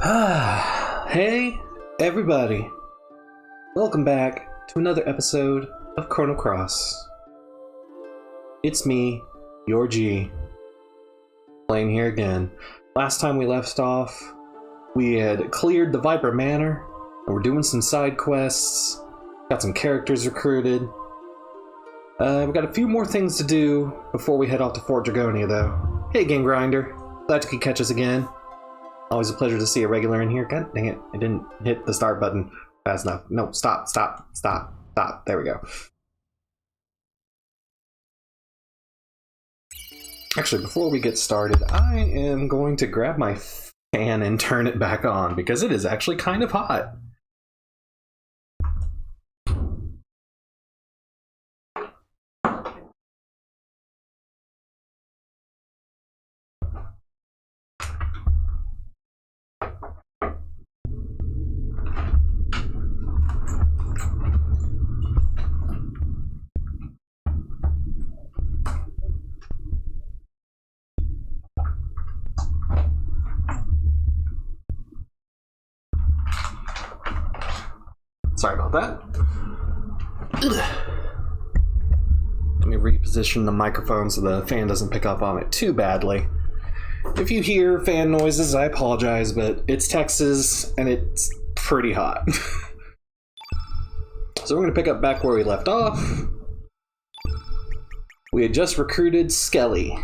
Hey, everybody. Welcome back to another episode of Chrono Cross. It's me, your G, playing here again. Last time we left off, we had cleared the Viper Manor, and we're doing some side quests, got some characters recruited. We've got a few more things to do before we head off to Fort Dragonia, though. Hey, Game Grinder. Glad you could catch us again. Always a pleasure to see a regular in here. God dang it, I didn't hit the start button fast enough. No, stop. There we go. Actually, before we get started, I am going to grab my fan and turn it back on because it is actually kind of hot. Sorry about that. Let me reposition the microphone so the fan doesn't pick up on it too badly. If you hear fan noises, I apologize, but it's Texas and it's pretty hot. So we're going to pick up back where we left off. We had just recruited Skelly,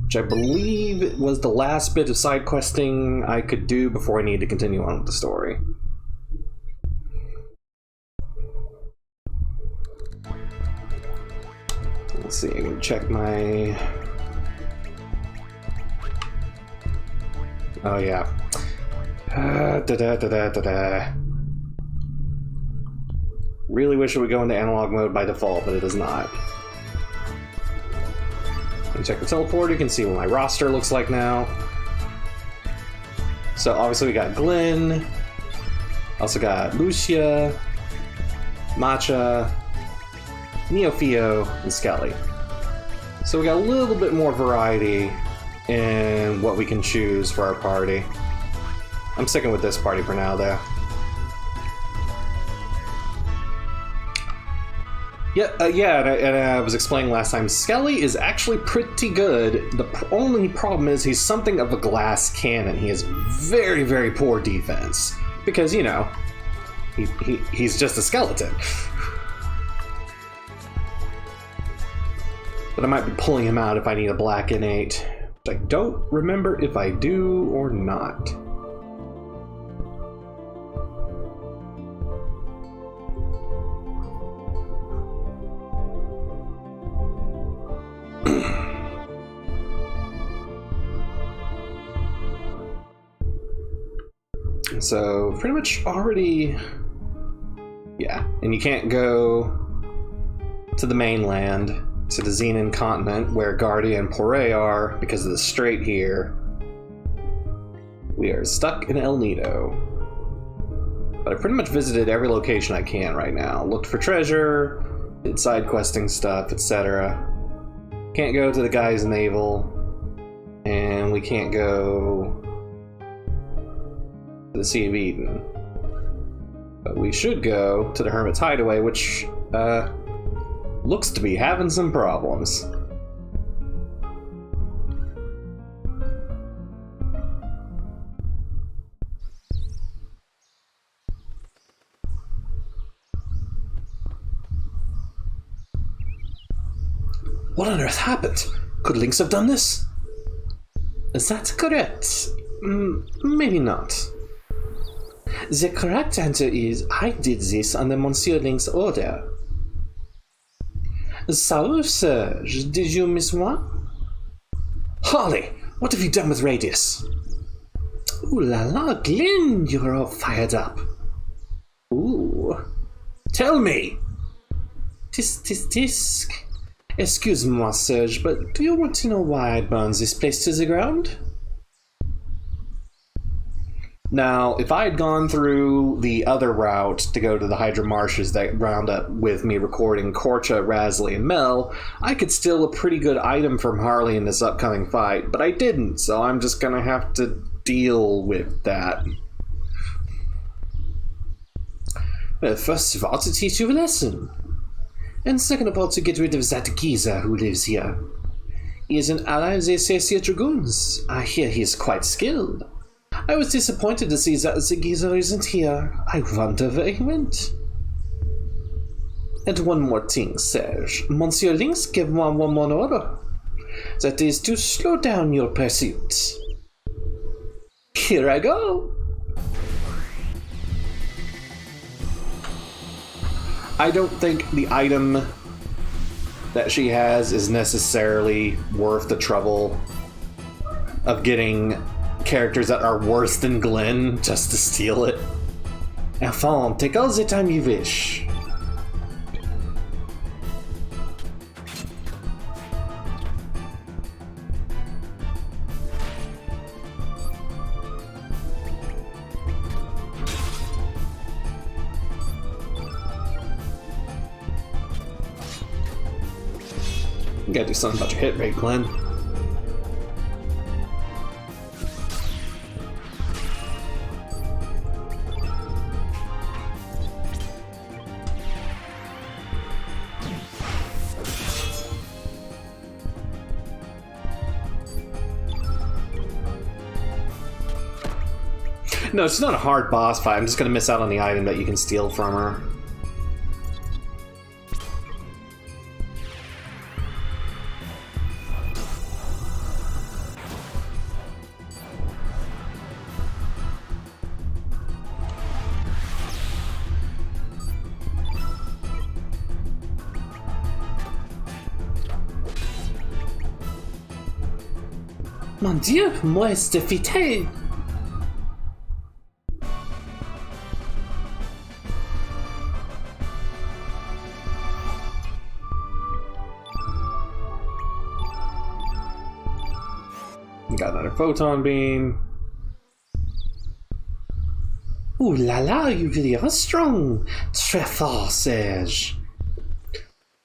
which I believe was the last bit of side questing I could do before I needed to continue on with the story. Let's see, I can check my... Oh yeah. Really wish it would go into analog mode by default, but it does not. And check the teleport, you can see what my roster looks like now. So obviously we got Glenn, also got Lucia, Matcha, Neofio, and Skelly. So we got a little bit more variety in what we can choose for our party. I'm sticking with this party for now, though. Yeah, and I was explaining last time, Skelly is actually pretty good. The only problem is he's something of a glass cannon. He has very, very poor defense. Because, you know, he's just a skeleton. But I might be pulling him out if I need a black innate. I don't remember if I do or not. So pretty much already, yeah, and you can't go to the mainland, to the Xenon continent where Guardia and Poré are because of the strait here. We are stuck in El Nido. But I pretty much visited every location I can right now. Looked for treasure, did side questing stuff, etc. Can't go to the Guy's Naval, and we can't go to the Sea of Eden. But we should go to the Hermit's Hideaway, which, looks to be having some problems. What on earth happened? Could Lynx have done this? Is that correct? Maybe not. The correct answer is I did this under Monsieur Lynx's order. So, Serge, did you miss one? Harley, what have you done with Radius? Ooh la la, Glenn, you're all fired up. Ooh. Tell me! Tisk. Excuse-moi, Serge, but do you want to know why I burned this place to the ground? Now, if I had gone through the other route to go to the Hydra Marshes that round up with me recording Korcha, Rasley, and Mel, I could steal a pretty good item from Harley in this upcoming fight, but I didn't, so I'm just gonna have to deal with that? Well, first of all, to teach you a lesson. And second of all, to get rid of that geezer who lives here. He is an ally of the Associate Dragoons. I hear he is quite skilled. I was disappointed to see that the geezer isn't here. I wonder where he went. And one more thing, Serge. Monsieur Lynx gave me one more order. That is to slow down your pursuit. Here I go. I don't think the item that she has is necessarily worth the trouble of getting characters that are worse than Glenn just to steal it. Enfant, take all the time you wish. You gotta do something about your hit rate, Glenn. No, it's not a hard boss fight. I'm just gonna miss out on the item that you can steal from her. Mon Dieu, moi est défité. Got another photon beam. Ooh la la, you really are strong. Très fort, Serge.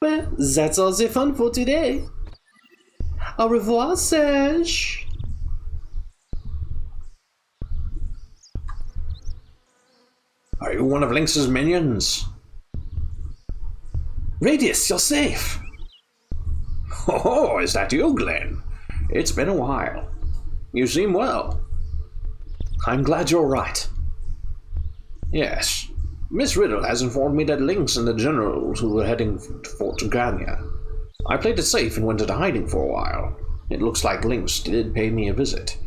Well, that's all the fun for today. Au revoir, Serge. Are you one of Lynx's minions? Radius, you're safe. Oh, is that you, Glenn? It's been a while. You seem well. I'm glad you're right. Yes, Miss Riddle has informed me that Lynx and the generals who were heading to Fort Grania. I played it safe and went into hiding for a while. It looks like Lynx did pay me a visit.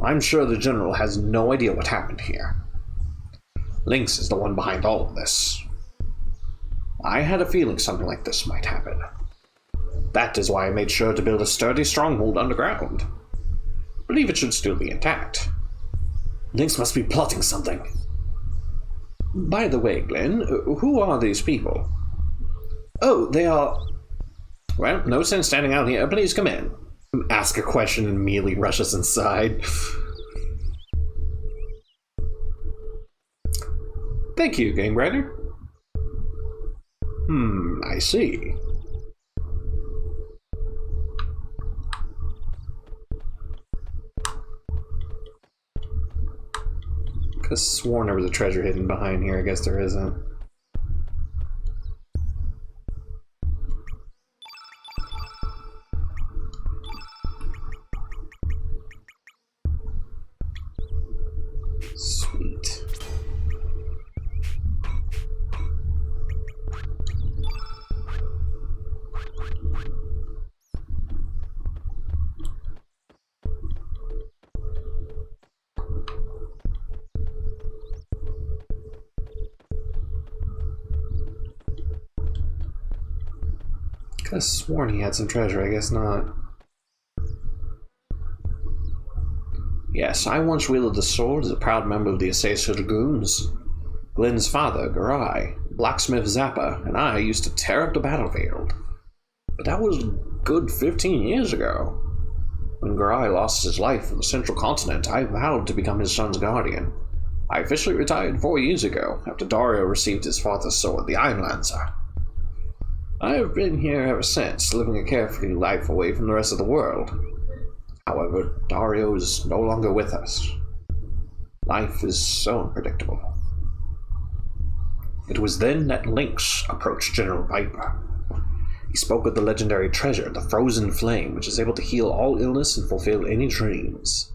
I'm sure the general has no idea what happened here. Lynx is the one behind all of this. I had a feeling something like this might happen. That is why I made sure to build a sturdy stronghold underground. Believe it should still be intact. Lynx must be plotting something. By the way, Glenn, who are these people? Oh, they are... Well, no sense standing out here. Please come in. Ask a question and immediately rushes inside. Thank you, Game Writer. I see. Could have sworn there was a treasure hidden behind here. I guess there isn't. Sweet. Could have sworn he had some treasure, I guess not. Yes, I once wielded the sword as a proud member of the Assassin Dragoons. Glenn's father, Garai, blacksmith Zappa, and I used to tear up the battlefield. But that was good 15 years ago. When Garai lost his life on the Central Continent, I vowed to become his son's guardian. I officially retired 4 years ago, after Dario received his father's sword, the Iron Lancer. I have been here ever since, living a carefree life away from the rest of the world. However, Dario is no longer with us. Life is so unpredictable. It was then that Lynx approached General Viper. He spoke of the legendary treasure, the Frozen Flame, which is able to heal all illness and fulfill any dreams.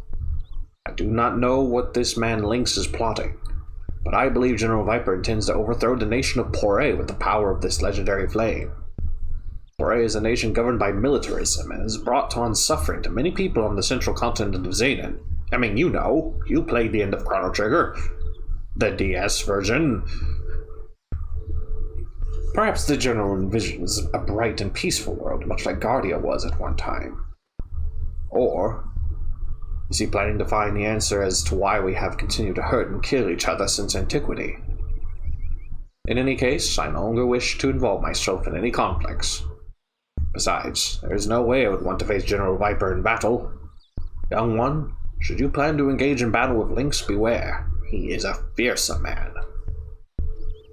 I do not know what this man Lynx is plotting, but I believe General Viper intends to overthrow the nation of Poré with the power of this legendary flame. Poré is a nation governed by militarism and has brought on suffering to many people on the central continent of Xenon. I mean, you played the end of Chrono Trigger, the DS version. Perhaps the general envisions a bright and peaceful world, much like Guardia was at one time. Or is he planning to find the answer as to why we have continued to hurt and kill each other since antiquity? In any case, I no longer wish to involve myself in any conflicts. Besides, there is no way I would want to face General Viper in battle. Young one, should you plan to engage in battle with Lynx, beware. He is a fearsome man.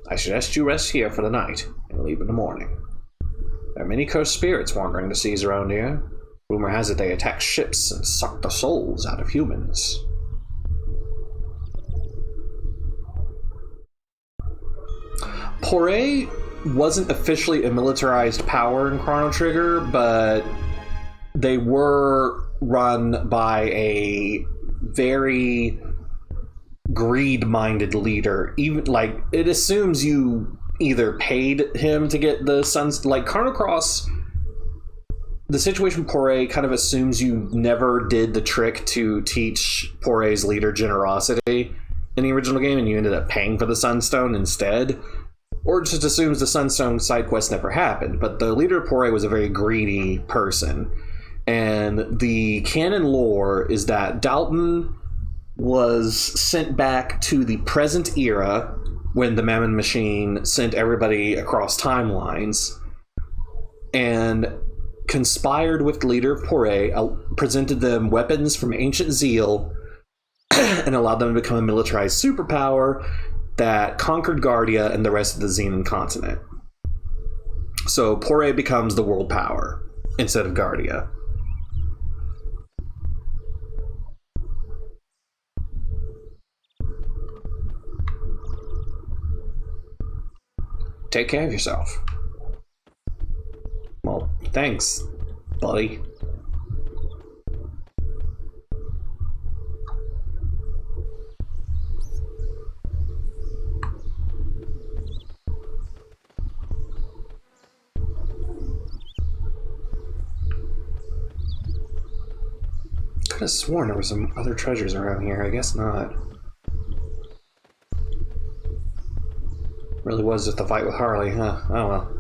I suggest you rest here for the night and leave in the morning. There are many cursed spirits wandering the seas around here. Rumor has it they attack ships and suck the souls out of humans. Poré wasn't officially a militarized power in Chrono Trigger, but they were run by a very greed-minded leader. Even like it assumes you either paid him to get the suns. Like Chrono Cross, the situation with Poré kind of assumes you never did the trick to teach Poré's leader generosity in the original game, and you ended up paying for the Sunstone instead. Or just assumes the Sunstone side quest never happened. But the leader of Poré was a very greedy person. And the canon lore is that Dalton was sent back to the present era when the Mammon Machine sent everybody across timelines and conspired with the leader of Poré, presented them weapons from ancient Zeal, and allowed them to become a militarized superpower that conquered Guardia and the rest of the Xenon continent. So Poré becomes the world power instead of Guardia. Take care of yourself. Well, thanks, buddy. Could have sworn there were some other treasures around here. I guess not. Really was just a fight with Harley, huh? Oh well.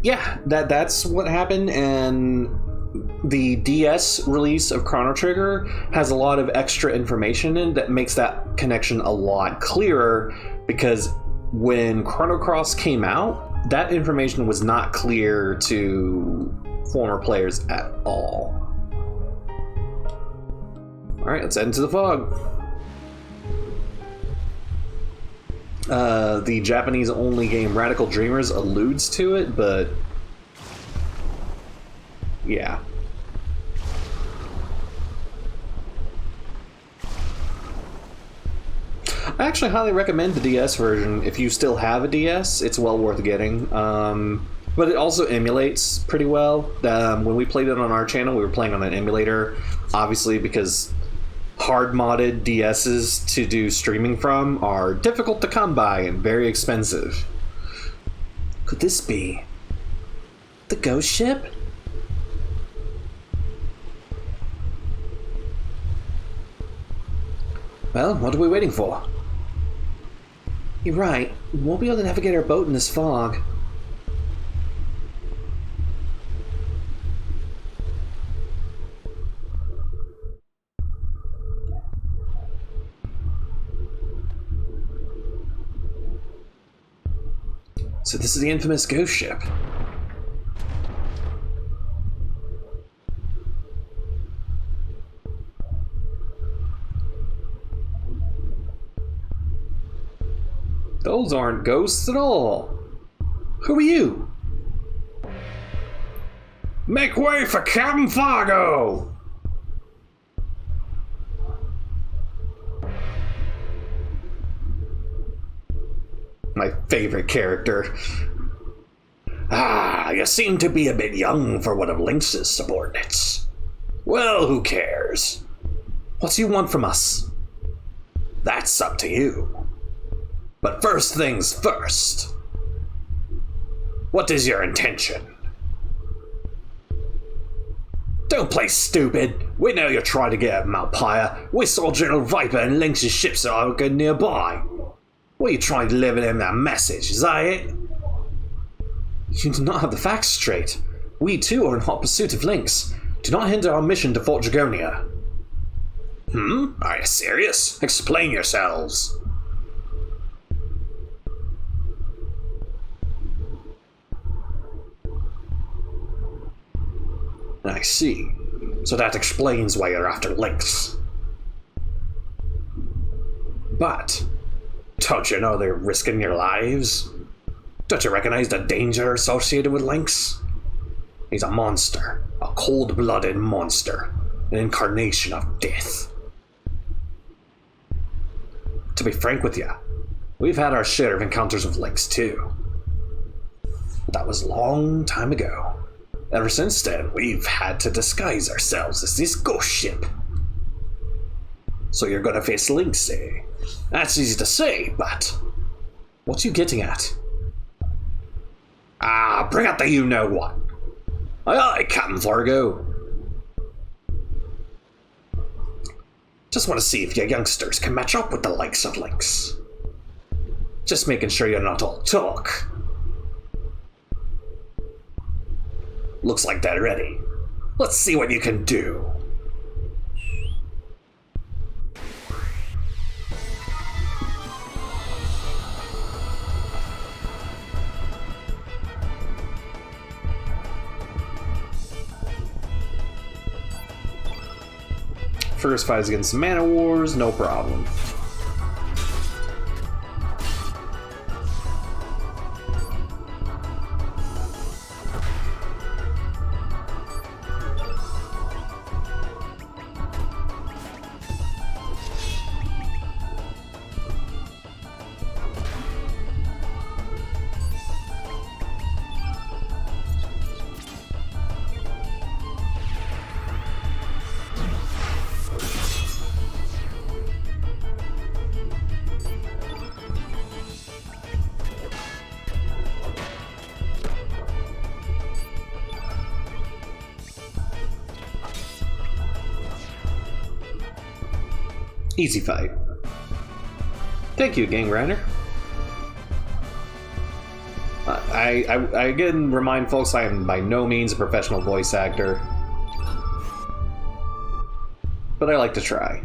Yeah, that's what happened, and the DS release of Chrono Trigger has a lot of extra information in that makes that connection a lot clearer, because when Chrono Cross came out, that information was not clear to former players at all. Alright, let's head into the fog. The Japanese-only game Radical Dreamers alludes to it, but yeah. I actually highly recommend the DS version if you still have a DS. It's well worth getting. But it also emulates pretty well. When we played it on our channel, we were playing on an emulator, obviously, because hard-modded DSs to do streaming from are difficult to come by and very expensive. Could this be the ghost ship? Well, what are we waiting for? You're right. We won't be able to navigate our boat in this fog. So this is the infamous ghost ship. Those aren't ghosts at all. Who are you? Make way for Captain Fargo! My favorite character. Ah, you seem to be a bit young for one of Lynx's subordinates. Well, who cares? What do you want from us? That's up to you. But first things first. What is your intention? Don't play stupid. We know you're trying to get at Malpire. We saw General Viper and Lynx's ships are nearby. What are you trying to deliver them that message? Is that it? You do not have the facts straight. We too are in hot pursuit of Lynx. Do not hinder our mission to Fort Dragonia. Are you serious? Explain yourselves. I see. So that explains why you're after Lynx. But don't you know they're risking your lives? Don't you recognize the danger associated with Lynx? He's a monster. A cold-blooded monster. An incarnation of death. To be frank with you, we've had our share of encounters with Lynx too. But that was a long time ago. Ever since then, we've had to disguise ourselves as this ghost ship. So you're gonna face Lynx, eh? That's easy to say, but what you getting at? Ah, bring out the you-know-what. Aye aye, Captain Fargo. Just want to see if you youngsters can match up with the likes of Lynx. Just making sure you're not all talk. Looks like they're ready. Let's see what you can do. First fight is against Mana Wars, no problem. Easy fight. Thank you, Gang Rider. I again remind folks I am by no means a professional voice actor, but I like to try.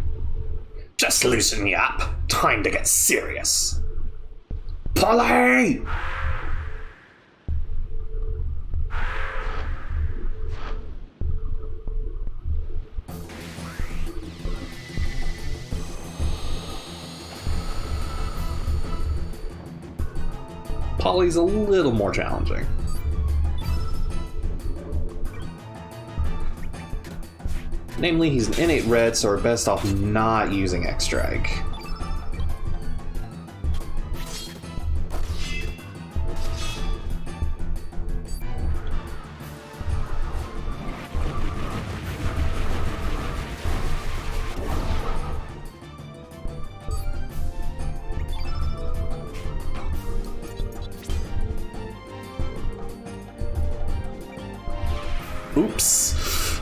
Just loosen me up. Time to get serious. Polly! Polly's a little more challenging. Namely, he's an innate red, so we're best off not using X-Strike. Oops.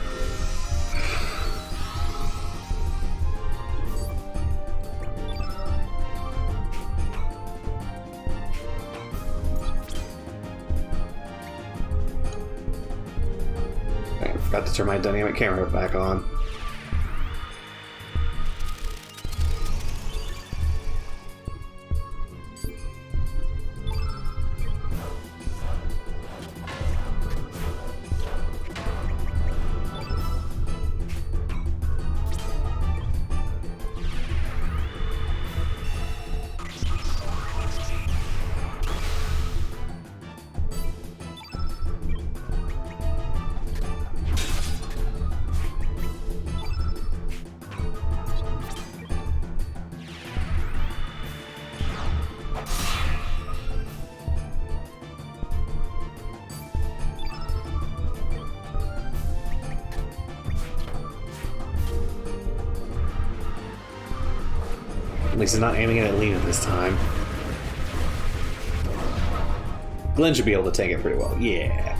I forgot to turn my dynamic camera back on. least he's not aiming it at Lena this time. Glenn should be able to take it pretty well. Yeah.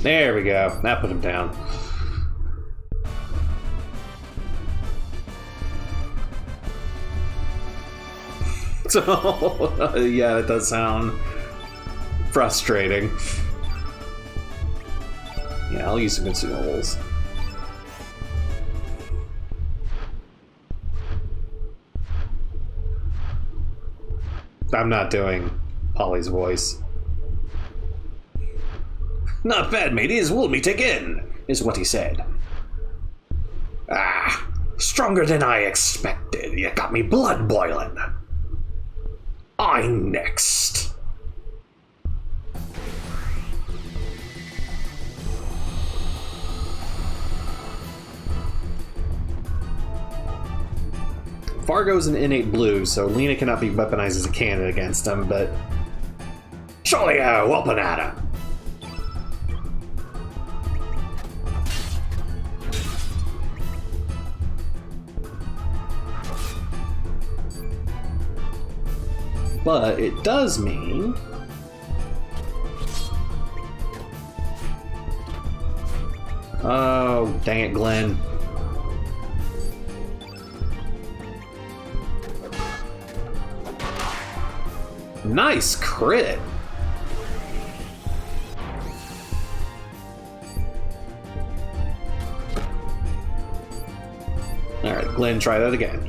There we go. That put him down. So, yeah, that does sound frustrating. Yeah, I'll use some consumables. I'm not doing Polly's voice. Not bad, mateys. We'll meet again, is what he said. Ah, stronger than I expected. You got me blood boiling. I'm next. Fargo's an innate blue, so Lena cannot be weaponized as a cannon against him, but surely a weapon at him. But it does mean oh, dang it, Glenn. Nice crit. Alright, Glenn, try that again.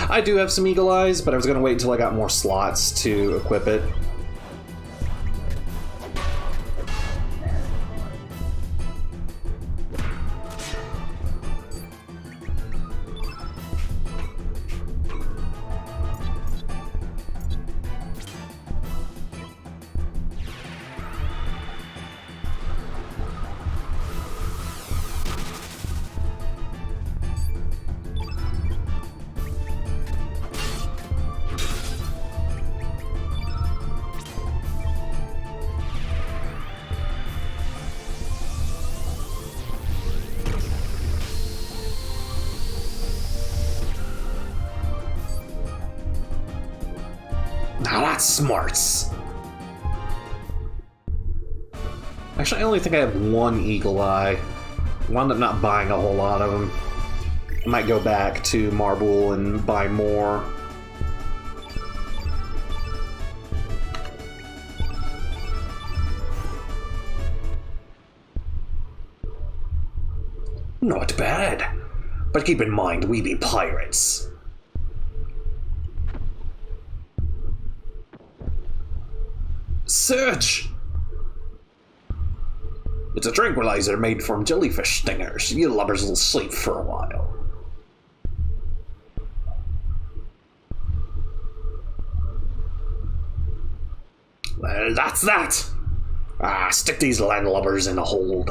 I do have some eagle eyes, but I was going to wait until I got more slots to equip it. Now that's smarts. Actually, I only think I have one eagle eye. I wound up not buying a whole lot of them. I might go back to Marble and buy more. Not bad. But keep in mind, we be pirates. Search! It's a tranquilizer made from jellyfish stingers. You lubbers will sleep for a while. Well, that's that! Stick these landlubbers in a hold.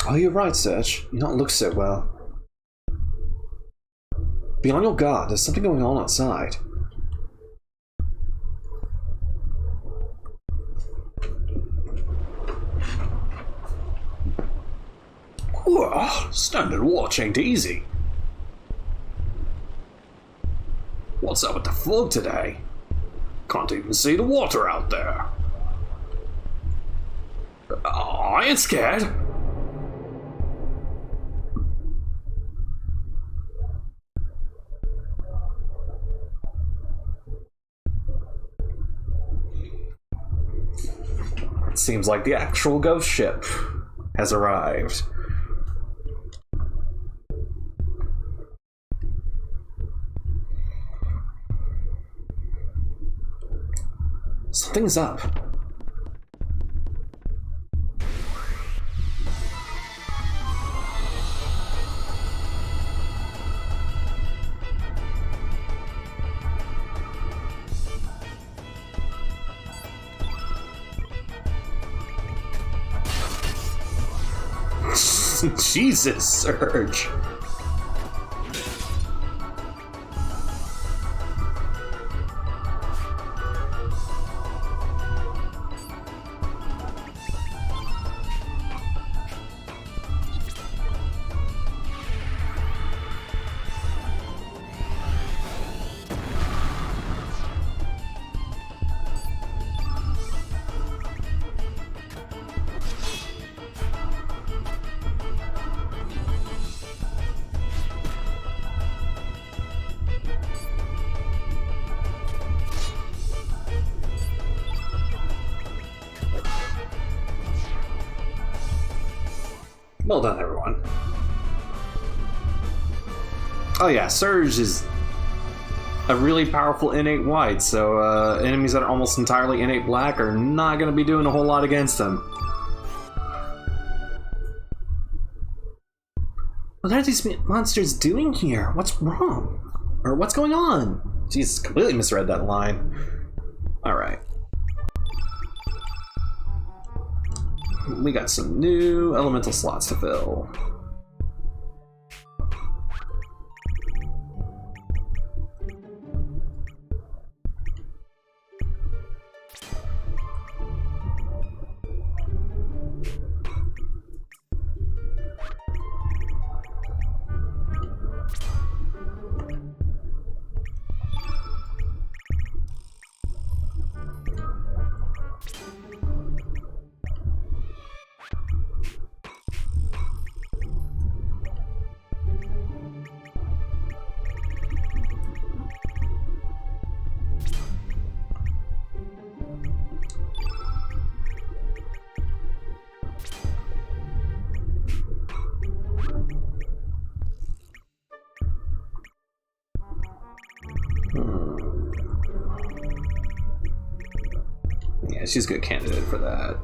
Oh, you're right, Serge. You don't look so well. Be on your guard. There's something going on outside. Whoa, standard watch ain't easy. What's up with the fog today? Can't even see the water out there. I ain't scared. seems like the actual ghost ship has arrived. Something's up. Jesus, Surge. Well done, everyone. Oh yeah, Surge is a really powerful innate white, so enemies that are almost entirely innate black are not going to be doing a whole lot against them. What are these monsters doing here? What's wrong? Or what's going on? Jesus, completely misread that line. Alright. We got some new elemental slots to fill. Yeah, she's a good candidate for that.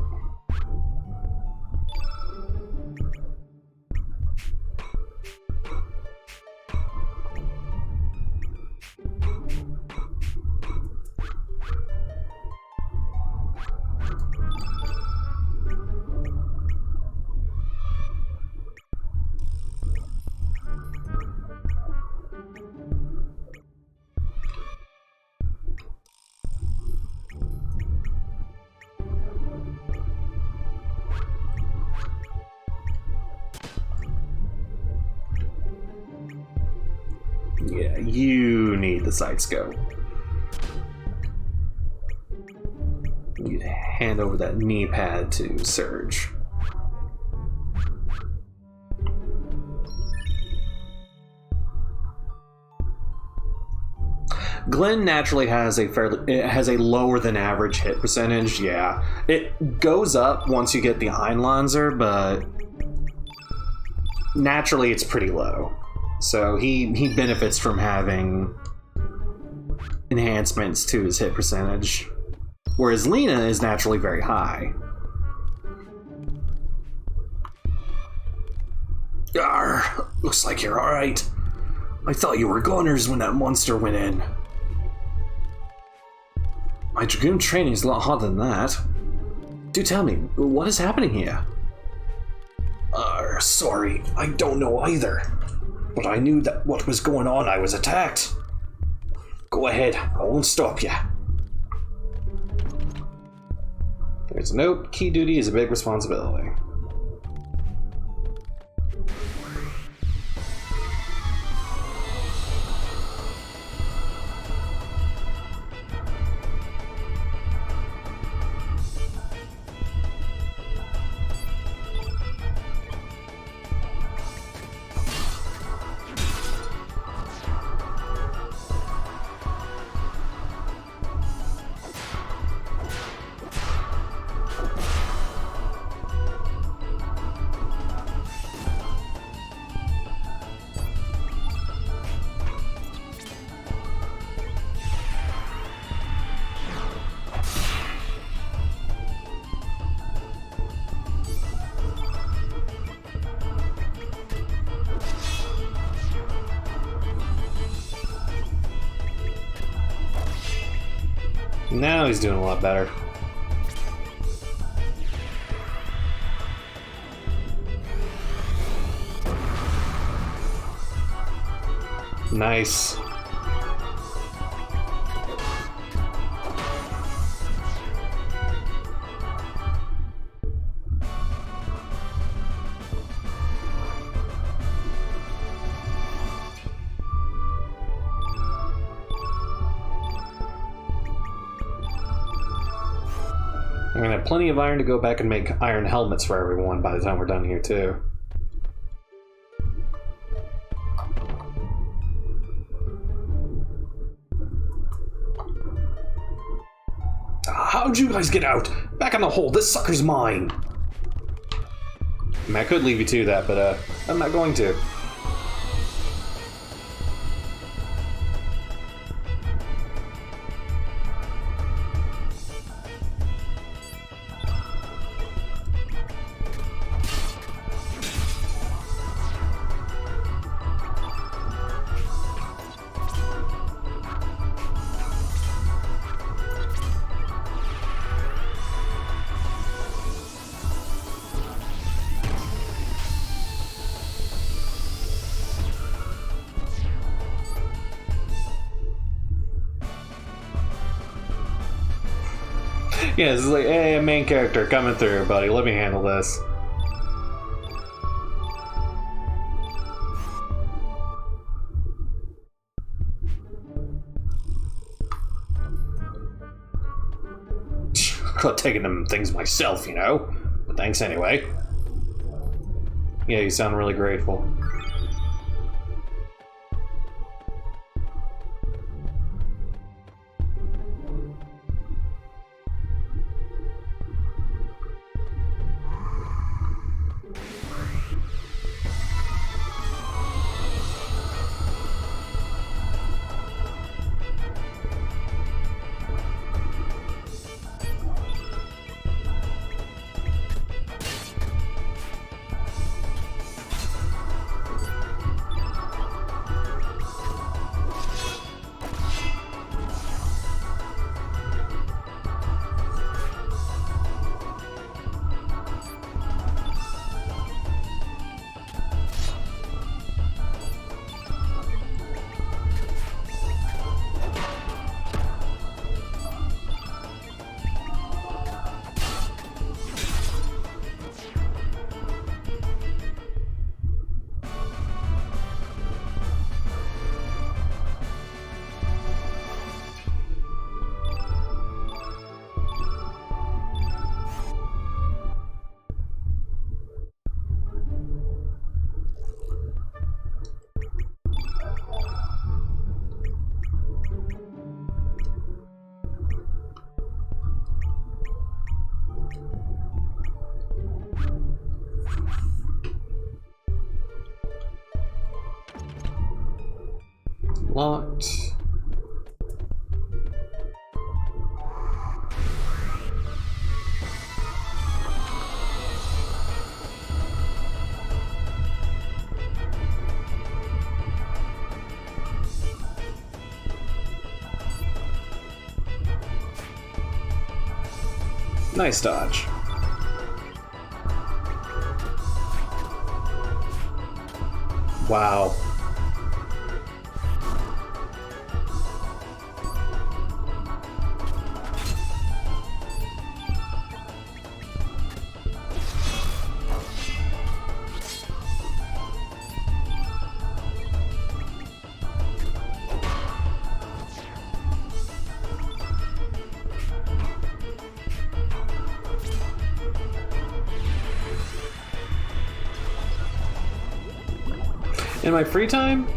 Yeah, you need the side scope. You need to hand over that knee pad to Surge. Glenn naturally has a lower than average hit percentage. Yeah, it goes up once you get the Einlanzer, but naturally it's pretty low. So he benefits from having enhancements to his hit percentage, whereas Lena is naturally very high. Arr, looks like you're alright. I thought you were goners when that monster went in. My Dragoon training is a lot harder than that. Do tell me, what is happening here? Sorry, I don't know either. But I knew that what was going on, I was attacked. Go ahead, I won't stop you. There's a note. Key duty is a big responsibility. Now he's doing a lot better. Nice. I'm gonna have plenty of iron to go back and make iron helmets for everyone by the time we're done here, too. How'd you guys get out? Back in the hole, this sucker's mine! I mean, I could leave you to that, but I'm not going to. Yeah, it's like, hey, main character coming through, buddy. Let me handle this. Could have taken them things myself, you know. But thanks anyway. Yeah, you sound really grateful. Locked. Nice dodge. Wow. In my free time,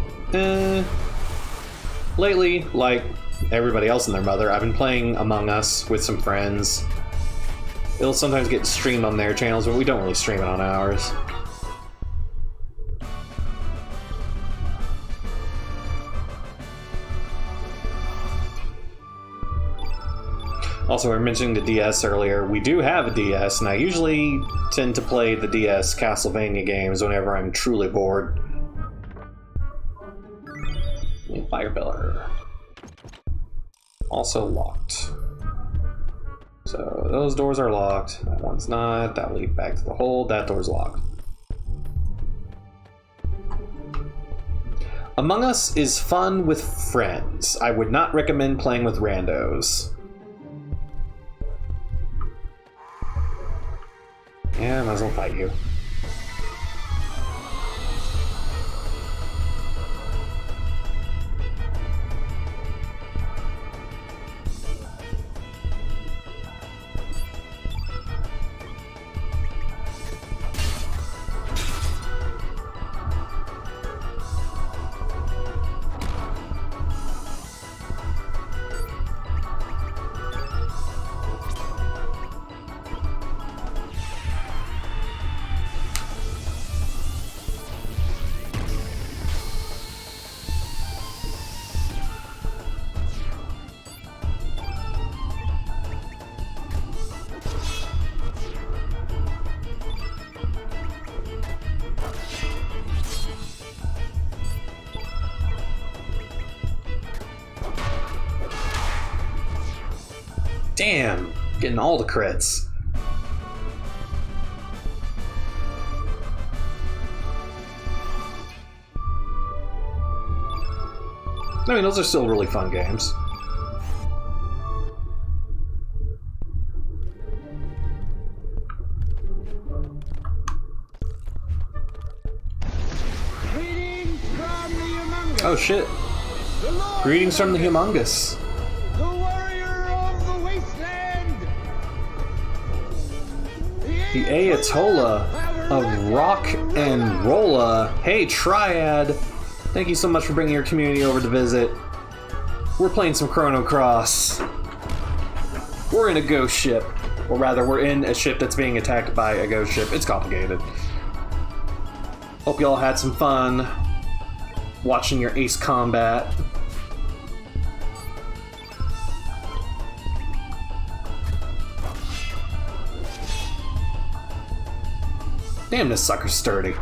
lately, like everybody else and their mother, I've been playing Among Us with some friends. It'll sometimes get streamed on their channels, but we don't really stream it on ours. Also, we were mentioning the DS earlier. We do have a DS, and I usually tend to play the DS Castlevania games whenever I'm truly bored. Fire pillar. Also locked. So those doors are locked. That one's not. That'll lead back to the hold. That door's locked. Among Us is fun with friends. I would not recommend playing with randos. Yeah, I might as well fight you. Damn, getting all the crits. I mean, those are still really fun games. Oh shit. Greetings from the Humongous. The warrior of the wasteland. The Ayatollah of Rock and Rolla. Hey, Triad. Thank you so much for bringing your community over to visit. We're playing some Chrono Cross. We're in a ghost ship. Or rather, we're in a ship that's being attacked by a ghost ship. It's complicated. Hope y'all had some fun watching your Ace Combat. Damn, this sucker's sturdy.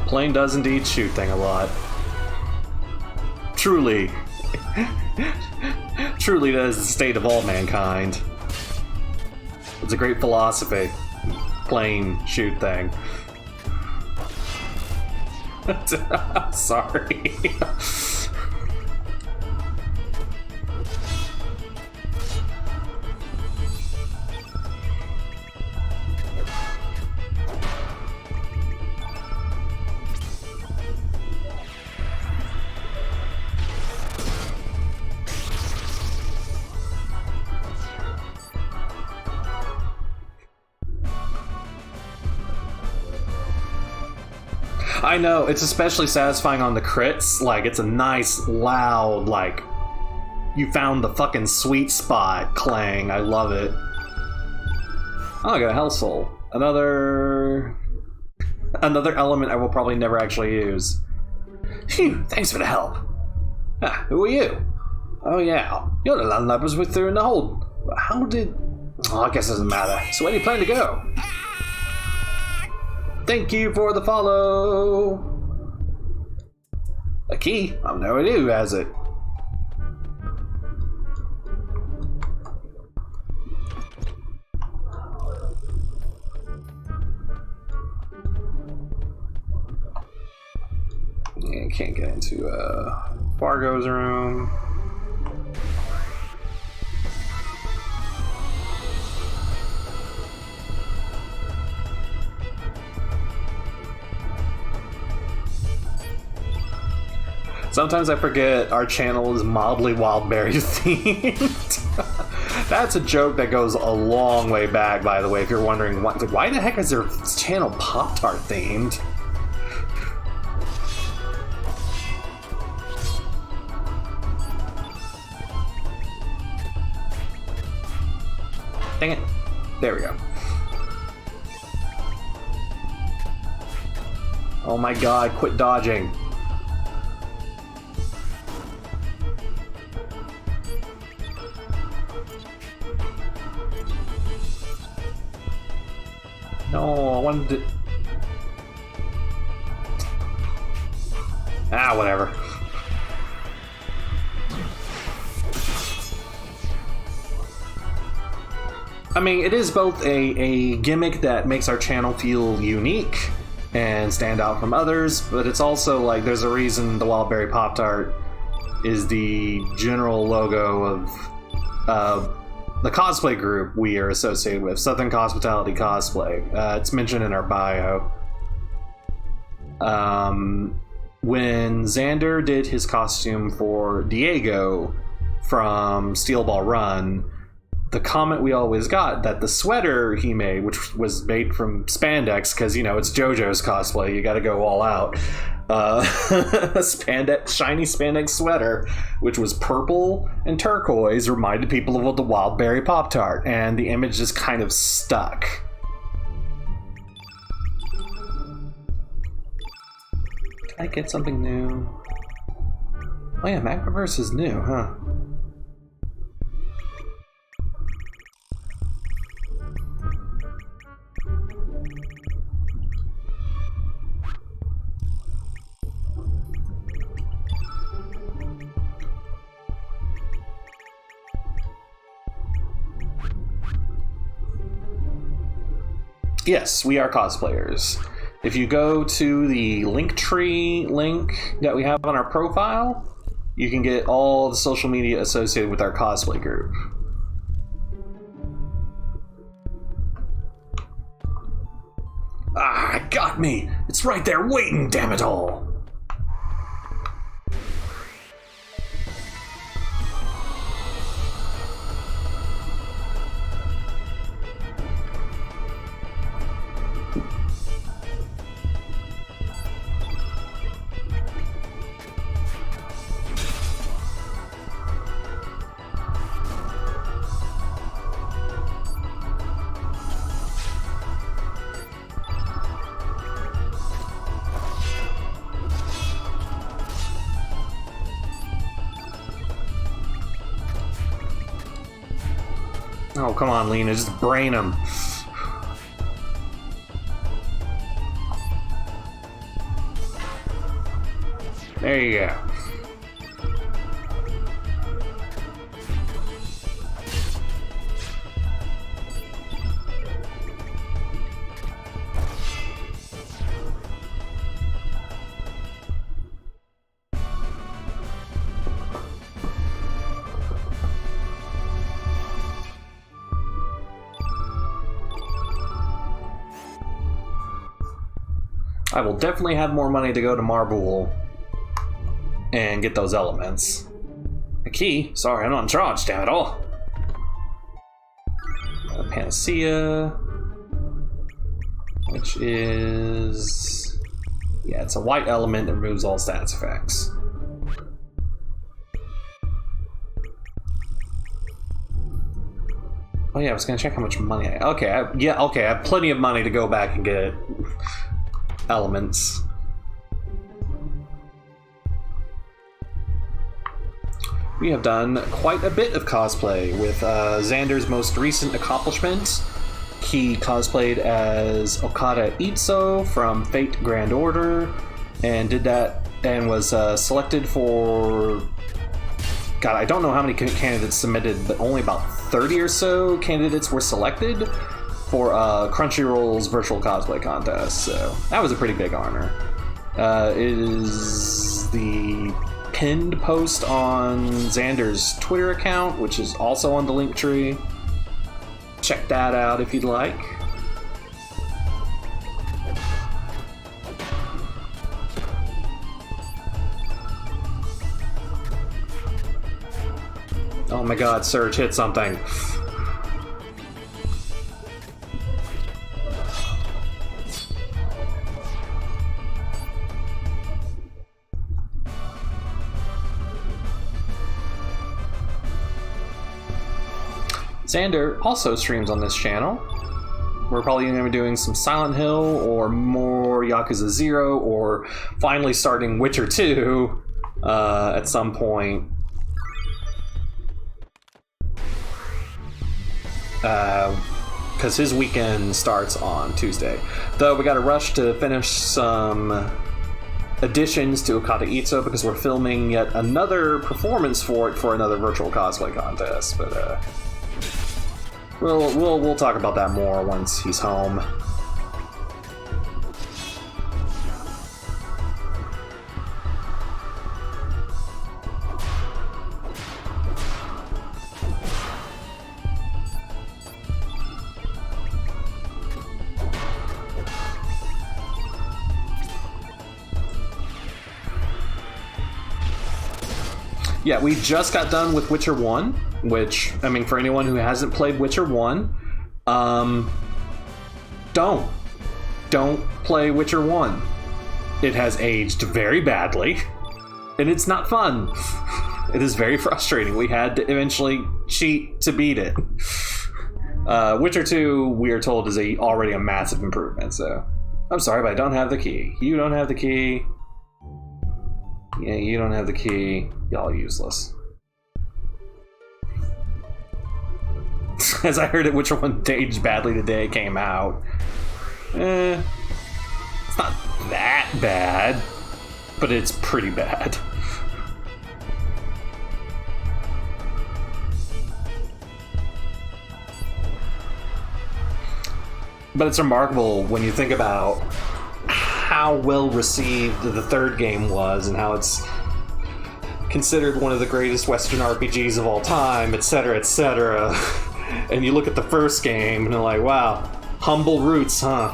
Plane does indeed shoot thing a lot. Truly. Truly that is the state of all mankind. It's a great philosophy. Plane shoot thing. Sorry. I know, it's especially satisfying on the crits. Like, it's a nice, loud, like, you found the fucking sweet spot clang. I love it. Oh, I got a Hell Soul. Another element I will probably never actually use. Phew, thanks for the help. Ah, who are you? Oh yeah, you're the landlubbers we threw in the hold. How did... Oh, I guess it doesn't matter. So where do you plan to go? Thank you for the follow! A key? I've no idea who has it. Yeah, can't get into Fargo's room. Sometimes I forget our channel is mildly Wildberry themed. That's a joke that goes a long way back, by the way, if you're wondering why the heck is their channel Pop-Tart themed? Dang it. There we go. Oh my god, quit dodging. No, I wanted to... Ah, whatever. I mean, it is both a gimmick that makes our channel feel unique and stand out from others, but it's also like there's a reason the Wildberry Pop-Tart is the general logo of the cosplay group we are associated with, Southern Hospitality Cosplay. It's mentioned in our bio. When Xander did his costume for Diego from Steel Ball Run, the comment we always got that the sweater he made, which was made from spandex, because, you know, it's JoJo's cosplay, you gotta go all out. Spandex, shiny spandex sweater, which was purple and turquoise, reminded people of the Wildberry Pop-Tart, and the image just kind of stuck. Can I get something new? Oh yeah, Magmaverse is new, huh? Yes, we are cosplayers. If you go to the Linktree link that we have on our profile, you can get all the social media associated with our cosplay group. Ah, it got me! It's right there waiting, damn it all! Oh, come on, Lena, just brain him. There you go. I will definitely have more money to go to Marble and get those elements. A key? Sorry, I'm not in charge, damn it all. A Panacea, which is... yeah, it's a white element that removes all stats effects. Oh yeah, I was gonna check how much money I... okay, I have plenty of money to go back and get elements. We have done quite a bit of cosplay with Xander's most recent accomplishment. He cosplayed as Okada Itzo from Fate Grand Order and did that and was selected for... God, I don't know how many candidates submitted, but only about 30 or so candidates were selected for Crunchyroll's virtual cosplay contest, so that was a pretty big honor. It is the pinned post on Xander's Twitter account, which is also on the Linktree. Check that out if you'd like. Oh my god, Surge hit something. Xander also streams on this channel. We're probably going to be doing some Silent Hill or more Yakuza 0 or finally starting Witcher 2 at some point. Because his weekend starts on Tuesday. Though we got to rush to finish some additions to Okada Itzo because we're filming yet another performance for it for another virtual cosplay contest. But we'll talk about that more once he's home. Yeah, we just got done with Witcher 1, which, I mean, for anyone who hasn't played Witcher 1, don't play Witcher 1. It has aged very badly, and it's not fun. It is very frustrating. We had to eventually cheat to beat it. Witcher 2, we are told, is already a massive improvement, so I'm sorry, but I don't have the key. You don't have the key. Yeah, you don't have the key. Y'all useless. As I heard it, Witcher 1 aged badly the day it came out. It's not that bad, but it's pretty bad. But it's remarkable when you think about how well received the third game was and how it's considered one of the greatest Western RPGs of all time, etc., etc. And you look at the first game and you're like, wow, humble roots, huh?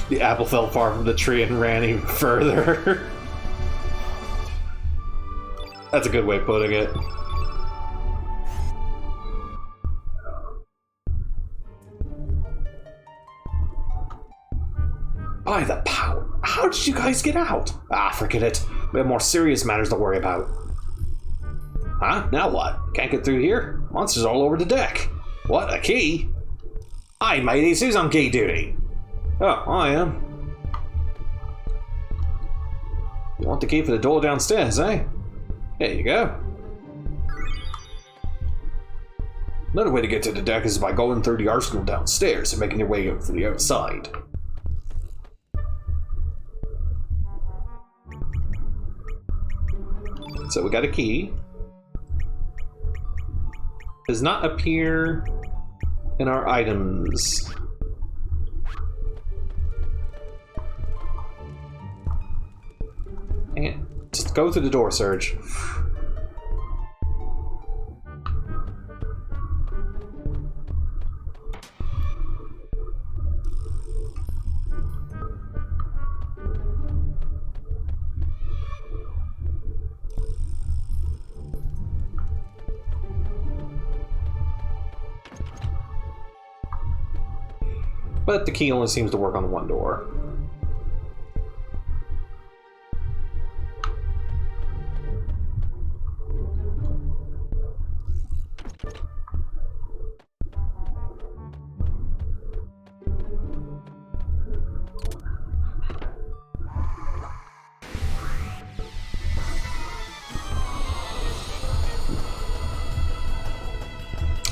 The apple fell far from the tree and ran even further. That's a good way of putting it. By the power. How did you guys get out? Ah, forget it. We have more serious matters to worry about. Huh? Now what? Can't get through here? Monsters all over the deck. What? A key? Aye, matey, who's on key duty? Oh, I am. You want the key for the door downstairs, eh? Here you go. Another way to get to the deck is by going through the arsenal downstairs and making your way over to the outside. So we got a key. Does not appear in our items. Just go through the door, Surge. But the key only seems to work on one door.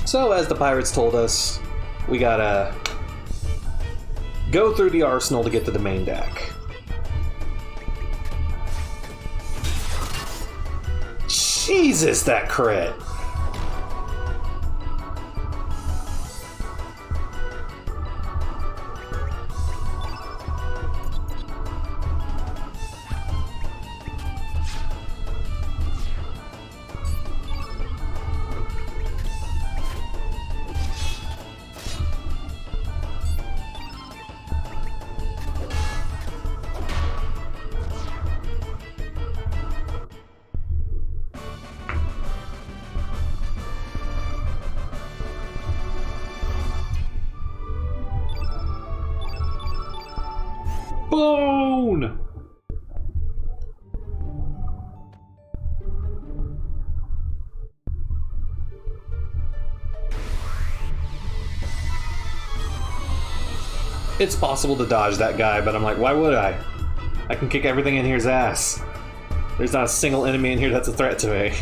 So, as the pirates told us, we gotta go through the arsenal to get to the main deck. Jesus, that crit! Bone! It's possible to dodge that guy, but I'm like, why would I? I can kick everything in here's ass. There's not a single enemy in here that's a threat to me.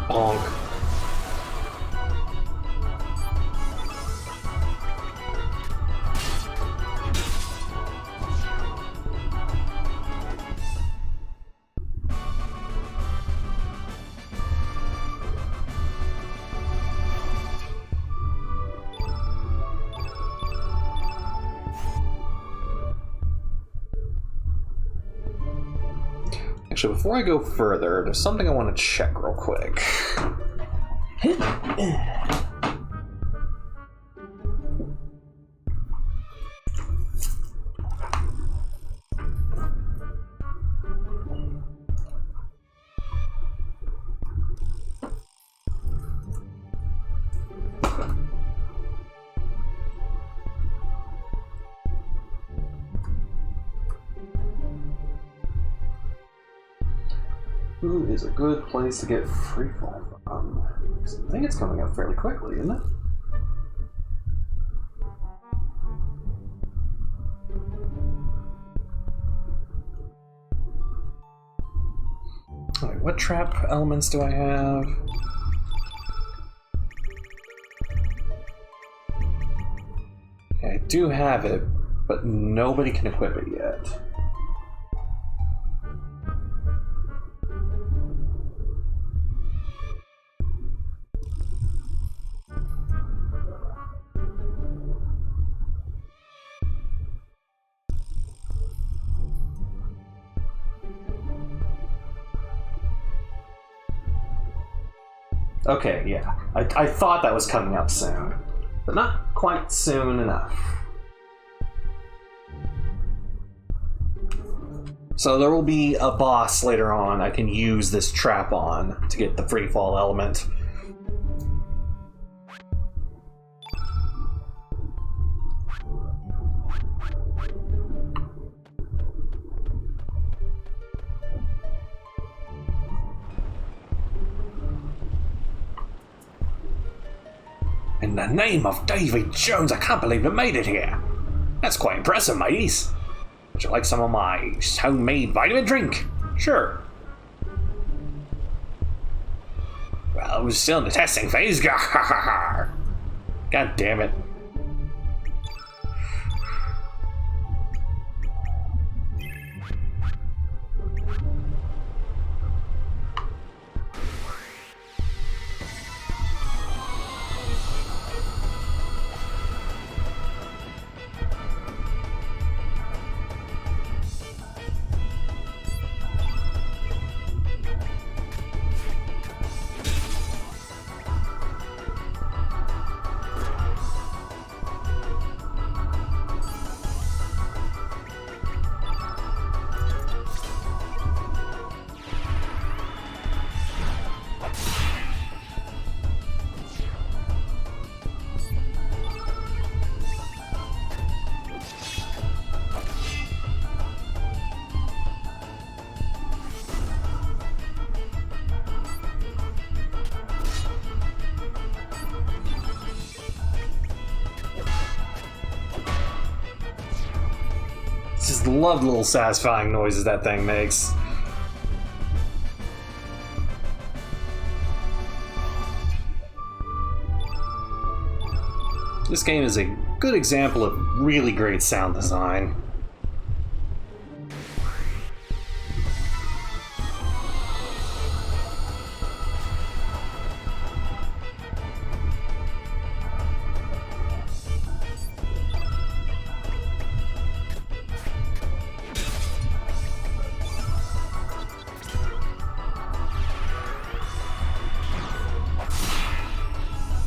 Bonk. Actually, before I go further, there's something I want to check real quick. Who is a good place to get freefall from? I think it's coming up fairly quickly, isn't it? Alright, what trap elements do I have? Okay, I do have it, but nobody can equip it yet. Okay, yeah. I thought that was coming up soon, but not quite soon enough. So there will be a boss later on I can use this trap on to get the freefall element. In the name of Davy Jones, I can't believe we made it here. That's quite impressive, mateys. Would you like some of my homemade vitamin drink? Sure. Well, we're still in the testing phase. God damn it. Just love the little satisfying noises that thing makes. This game is a good example of really great sound design.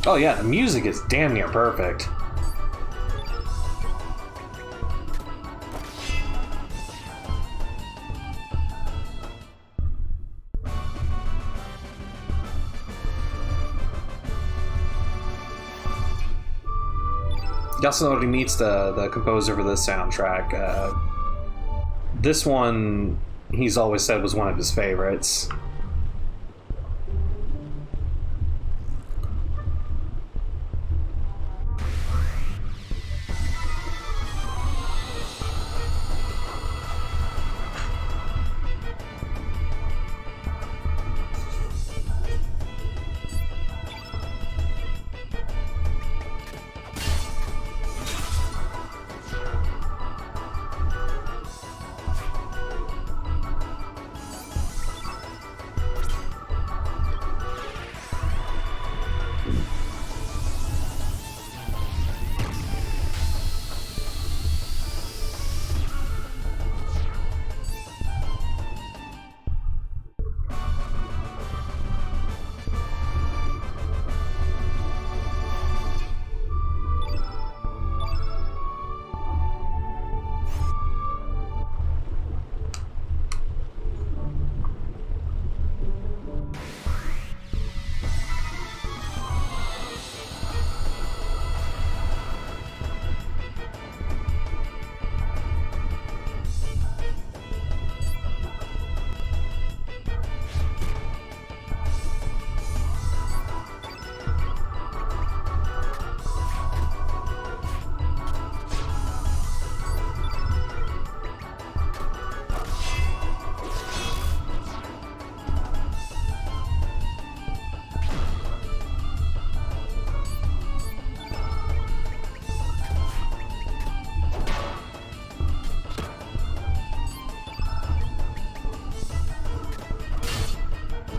Oh yeah, the music is damn near perfect. You also know he meets the composer for this soundtrack. This one, he's always said was one of his favorites.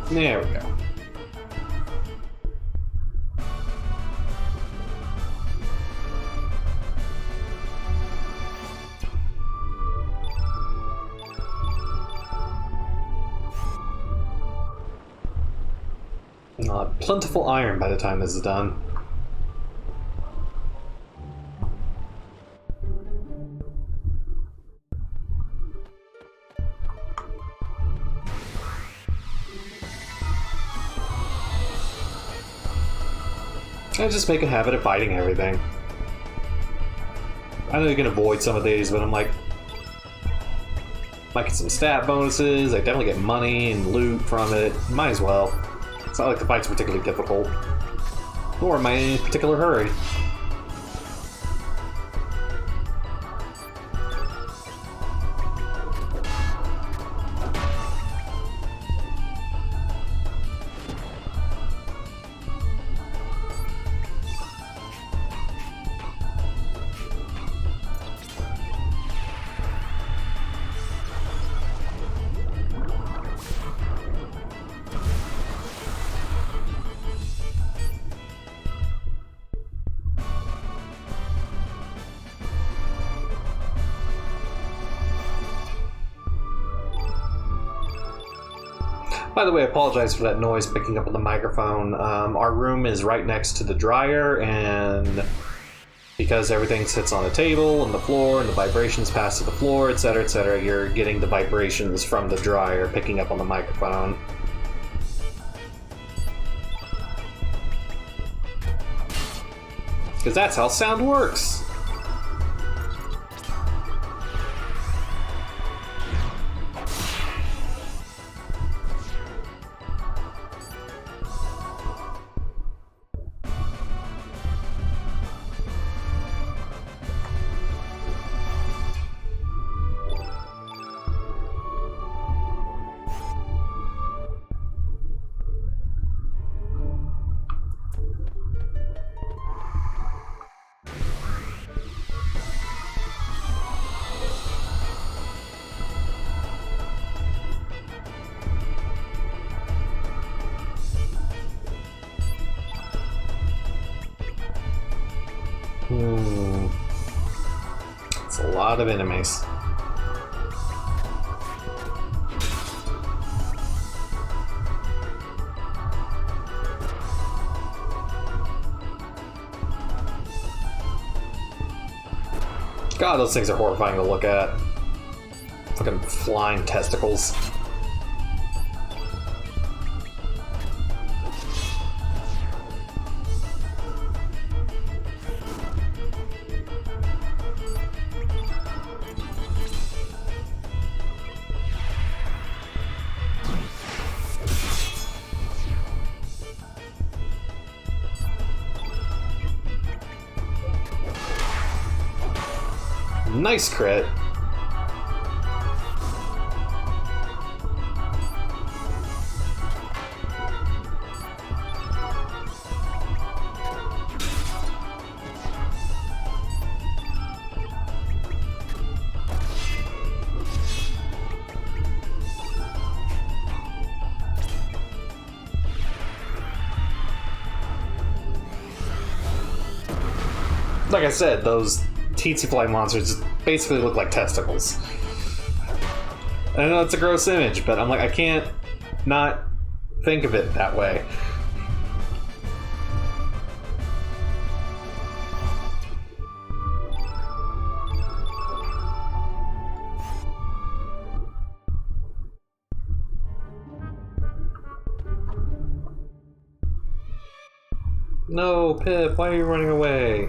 There we go. Plentiful iron by the time this is done. I just make a habit of fighting everything. I know you can avoid some of these, but I'm like, might get some stat bonuses, I definitely get money and loot from it, might as well. It's not like the fight's particularly difficult, nor am I in a particular hurry. By the way, I apologize for that noise picking up on the microphone. Our room is right next to the dryer, and because everything sits on the table and the floor, and the vibrations pass to the floor, etc., you're getting the vibrations from the dryer picking up on the microphone. Because that's how sound works! lot of enemies. God, those things are horrifying to look at. Fucking flying testicles. Nice crit. Like I said, those teensy fly monsters basically look like testicles. I know it's a gross image, but I'm like, I can't not think of it that way. No, Pip, why are you running away?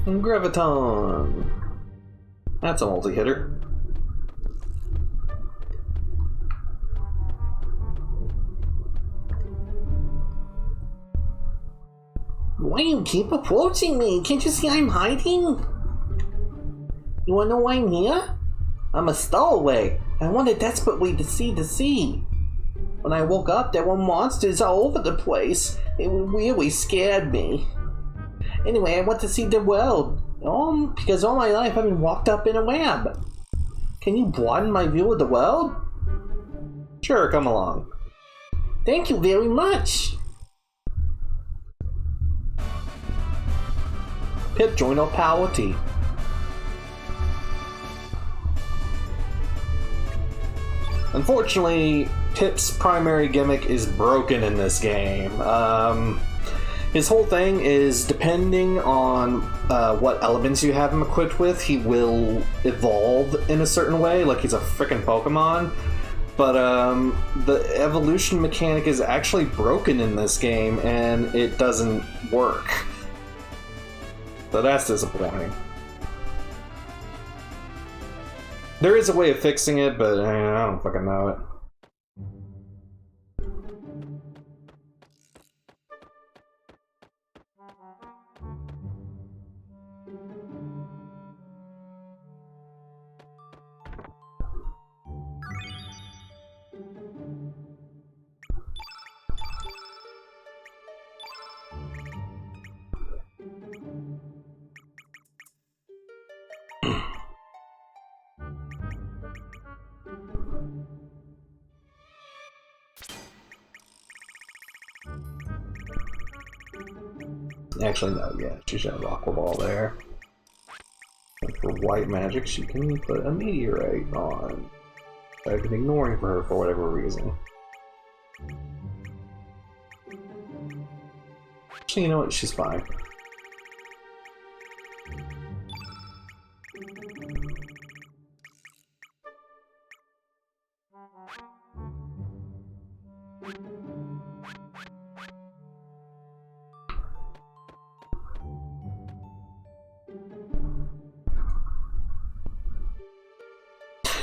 Graviton. That's a multi-hitter. Why do you keep approaching me? Can't you see I'm hiding? You wanna know why I'm here? I'm a stowaway. I wanted desperately to see the sea. When I woke up, there were monsters all over the place. It really scared me. Anyway, I want to see the world. Because all my life I've been locked up in a lab. Can you broaden my view of the world? Sure, come along. Thank you very much. Pip, join our party. Unfortunately, Pip's primary gimmick is broken in this game. His whole thing is, depending on what elements you have him equipped with, he will evolve in a certain way, like he's a frickin' Pokemon. But the evolution mechanic is actually broken in this game, and it doesn't work. So that's disappointing. There is a way of fixing it, but I don't fucking know it. Actually, no, yeah, she should have Aqua Ball there. And for white magic, she can put a Meteorite on. I've been ignoring for her for whatever reason. Actually, you know what? She's fine.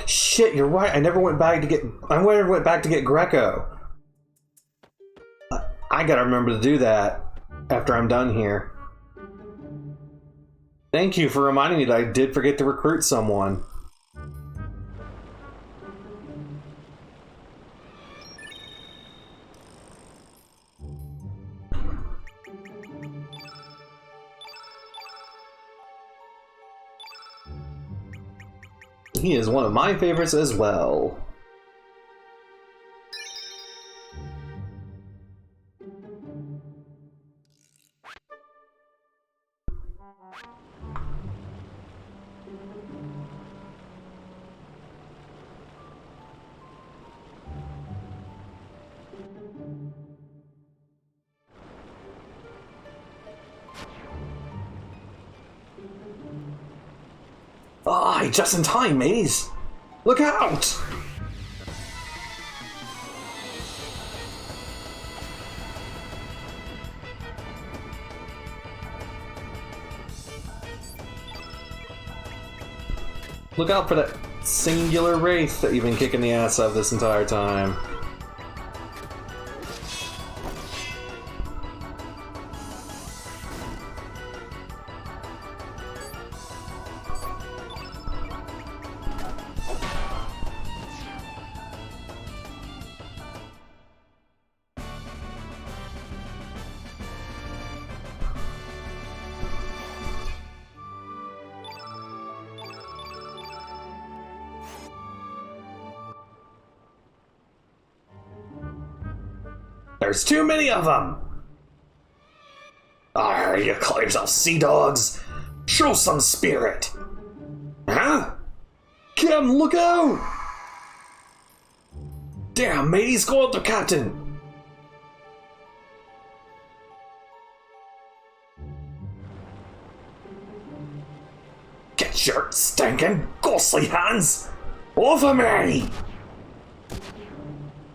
Shit, you're right. I never went back to get Greco. I gotta remember to do that after I'm done here. Thank you for reminding me that I did forget to recruit someone. He is one of my favorites as well. Ah, just in time, mateys! Look out! Look out for that singular wraith that you've been kicking the ass of this entire time. There's too many of them! Arr, you call yourself sea dogs? Show some spirit! Huh? Captain, look out! Damn, mateys, go up the captain! Get your stinking ghostly hands off of me!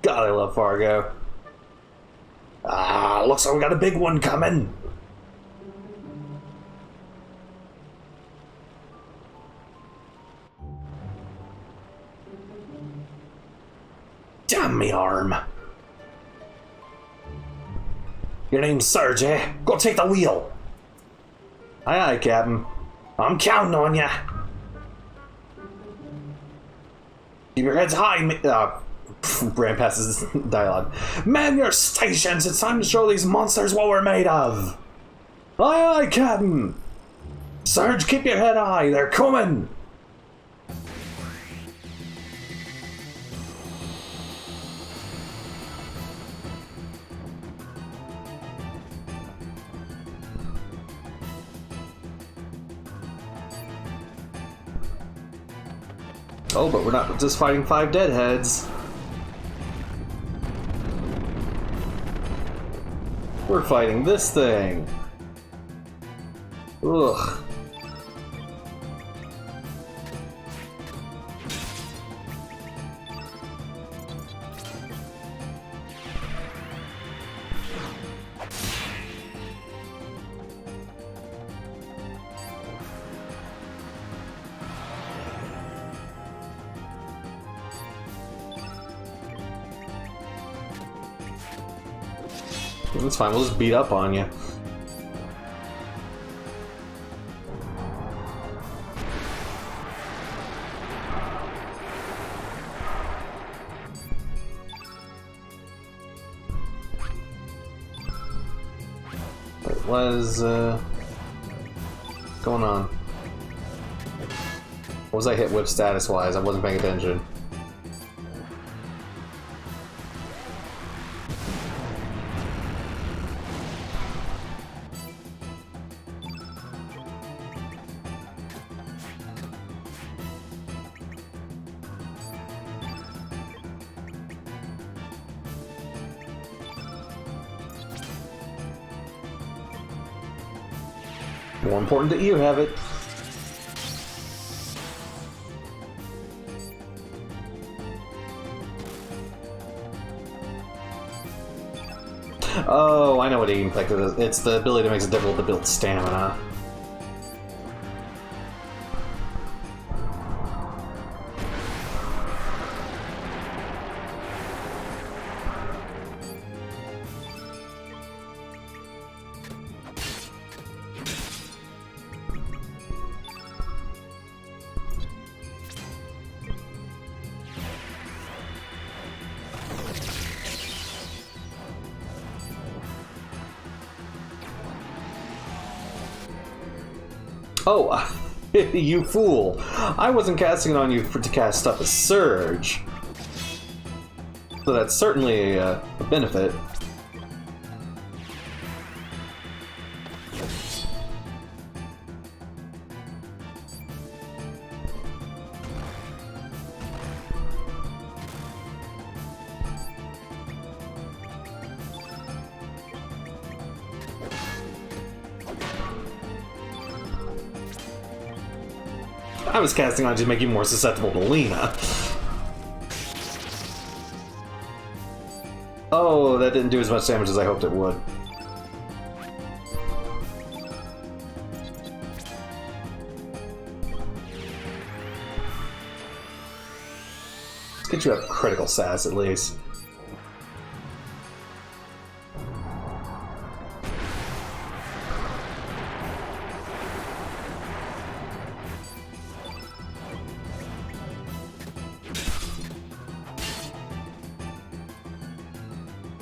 God, I love Fargo. Ah, looks like we got a big one coming. Damn me arm. Your name's Serge, eh? Go take the wheel. Aye, aye, Captain. I'm counting on ya. Keep your heads high, ran past his dialogue. Man your stations! It's time to show these monsters what we're made of! Aye, aye, Captain! Serge, keep your head high! They're coming! Oh, but we're not just fighting 5 deadheads. We're fighting this thing. Ugh. It's fine, we'll just beat up on you. What is going on? What was I hit with status wise? I wasn't paying attention. More important that you have it. Oh, I know what eating infected is. It's the ability that makes it difficult to build stamina. Oh, you fool. I wasn't casting it on you to cast stuff as Surge. So that's certainly a benefit. I was casting on to make you more susceptible to Lena. Oh, that didn't do as much damage as I hoped it would. Let's get you up critical sass at least.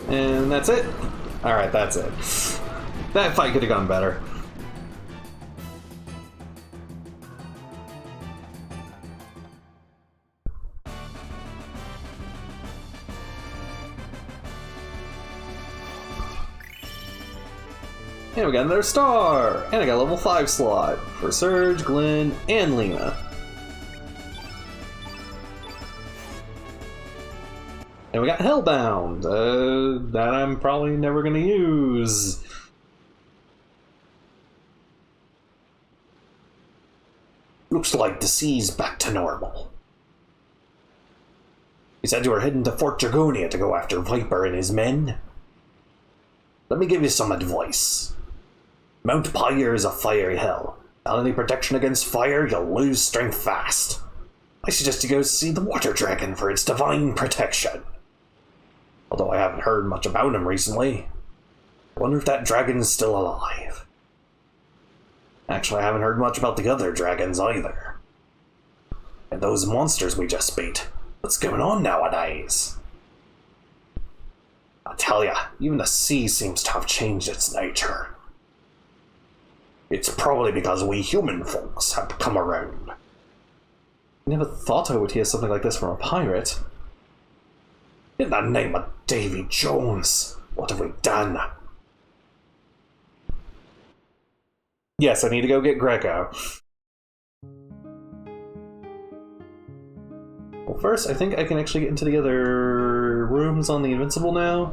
And that's it. Alright, that's it. That fight could have gone better. And we got another star! And I got a level 5 slot for Surge, Glenn, and Lena. And we got Hellbound, that I'm probably never gonna use. Looks like the sea's back to normal. You said you were heading to Fort Dragonia to go after Viper and his men? Let me give you some advice. Mount Pyre is a fiery hell. Without any protection against fire, you'll lose strength fast. I suggest you go see the Water Dragon for its divine protection. Although I haven't heard much about him recently. I wonder if that dragon's still alive. Actually, I haven't heard much about the other dragons either. And those monsters we just beat. What's going on nowadays? I tell ya, even the sea seems to have changed its nature. It's probably because we human folks have come around. I never thought I would hear something like this from a pirate. In the name of Davy Jones, what have we done? Yes, I need to go get Greco. Well, first, I think I can actually get into the other rooms on the Invincible now.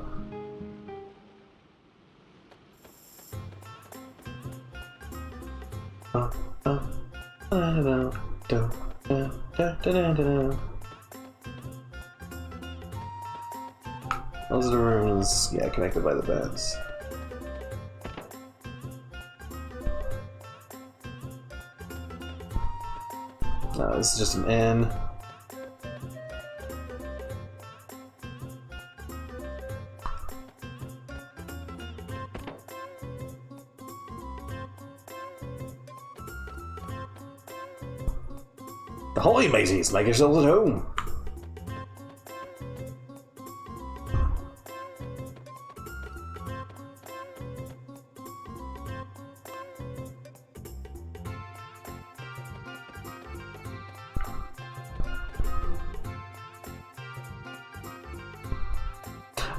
Those are the rooms, yeah, connected by the beds. This is just an inn. Ahoy, mateys! Make yourselves at home!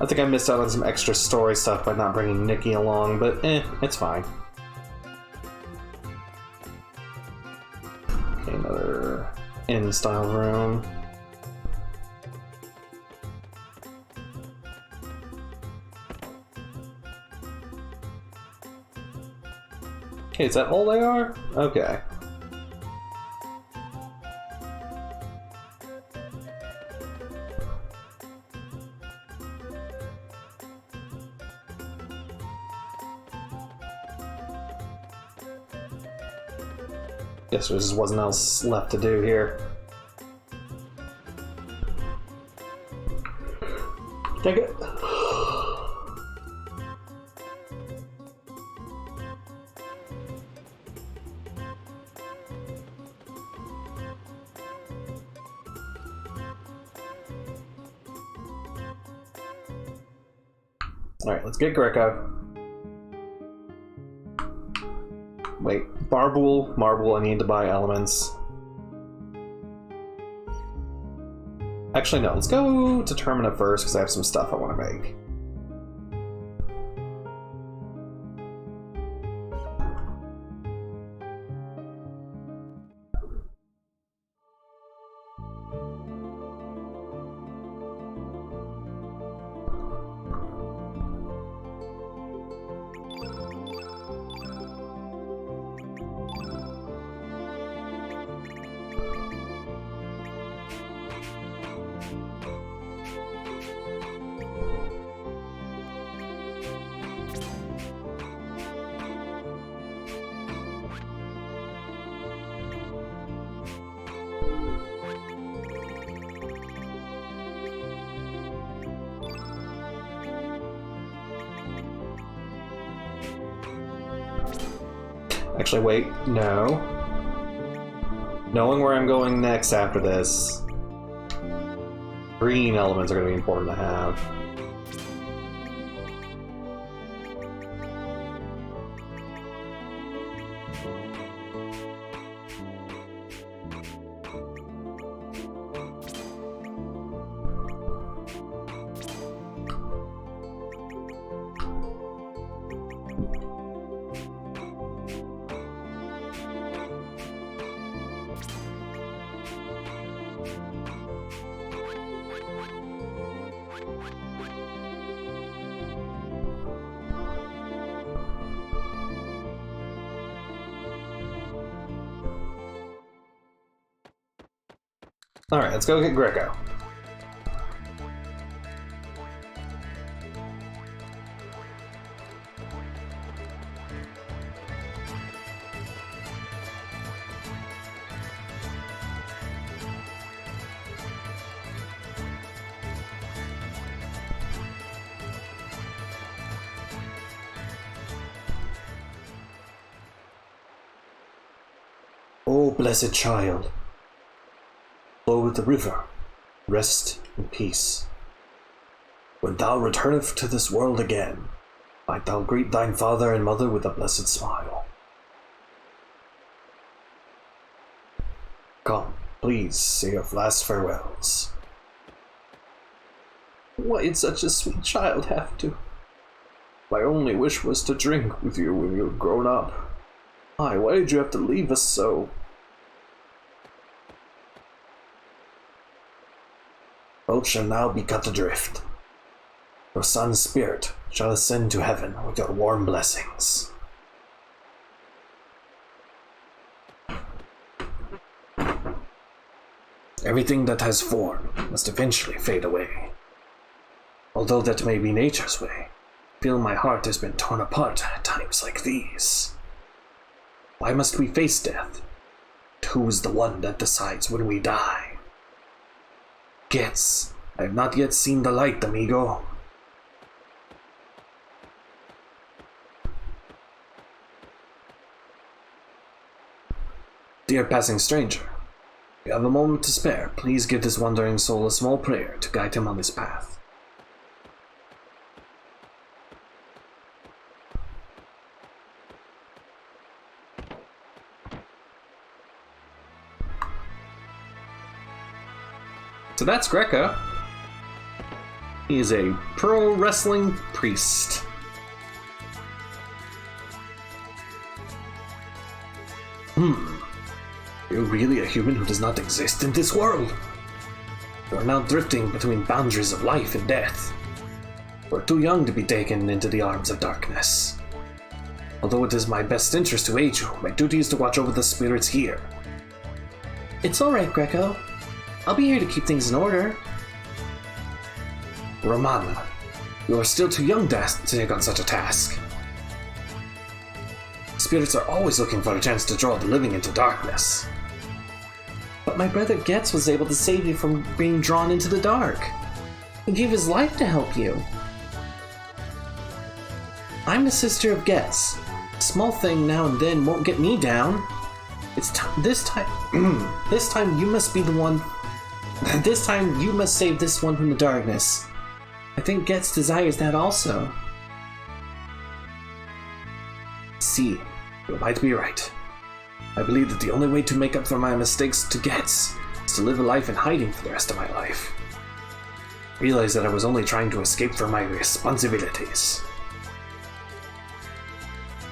I think I missed out on some extra story stuff by not bringing Nikki along, but it's fine. Okay, another inn-style room. Okay, is that all they are? Okay. Guess there just wasn't else left to do here. Take it. Alright, let's get Greco. Wait, Marble, I need to buy elements. Actually, no, let's go to Termina first, because I have some stuff I want to make. Actually, wait, no. Knowing where I'm going next after this, green elements are going to be important to have. Alright, let's go get Greco. O blessed child, flow with the river, rest in peace. When thou returnest to this world again, might thou greet thine father and mother with a blessed smile. Come, please say your last farewells. Why did such a sweet child have to? My only wish was to drink with you when you had grown up. Why did you have to leave us so? Boat shall now be cut adrift. Your son's spirit shall ascend to heaven with your warm blessings. Everything that has form must eventually fade away. Although that may be nature's way, I feel my heart has been torn apart at times like these. Why must we face death? And who is the one that decides when we die? Guess I have not yet seen the light, amigo. Dear passing stranger, if you have a moment to spare, please give this wandering soul a small prayer to guide him on his path. So that's Greco. He is a pro wrestling priest. You're really a human who does not exist in this world. You are now drifting between boundaries of life and death. You are too young to be taken into the arms of darkness. Although it is my best interest to aid you, my duty is to watch over the spirits here. It's alright, Greco. I'll be here to keep things in order. Romana, you are still too young to take on such a task. Spirits are always looking for a chance to draw the living into darkness. But my brother Getz was able to save you from being drawn into the dark. He gave his life to help you. I'm the sister of Getz. A small thing now and then won't get me down. This time you must be the one. This time you must save this one from the darkness. I think Getz desires that also. See, you might be right. I believe that the only way to make up for my mistakes to Getz is to live a life in hiding for the rest of my life. Realize that I was only trying to escape from my responsibilities.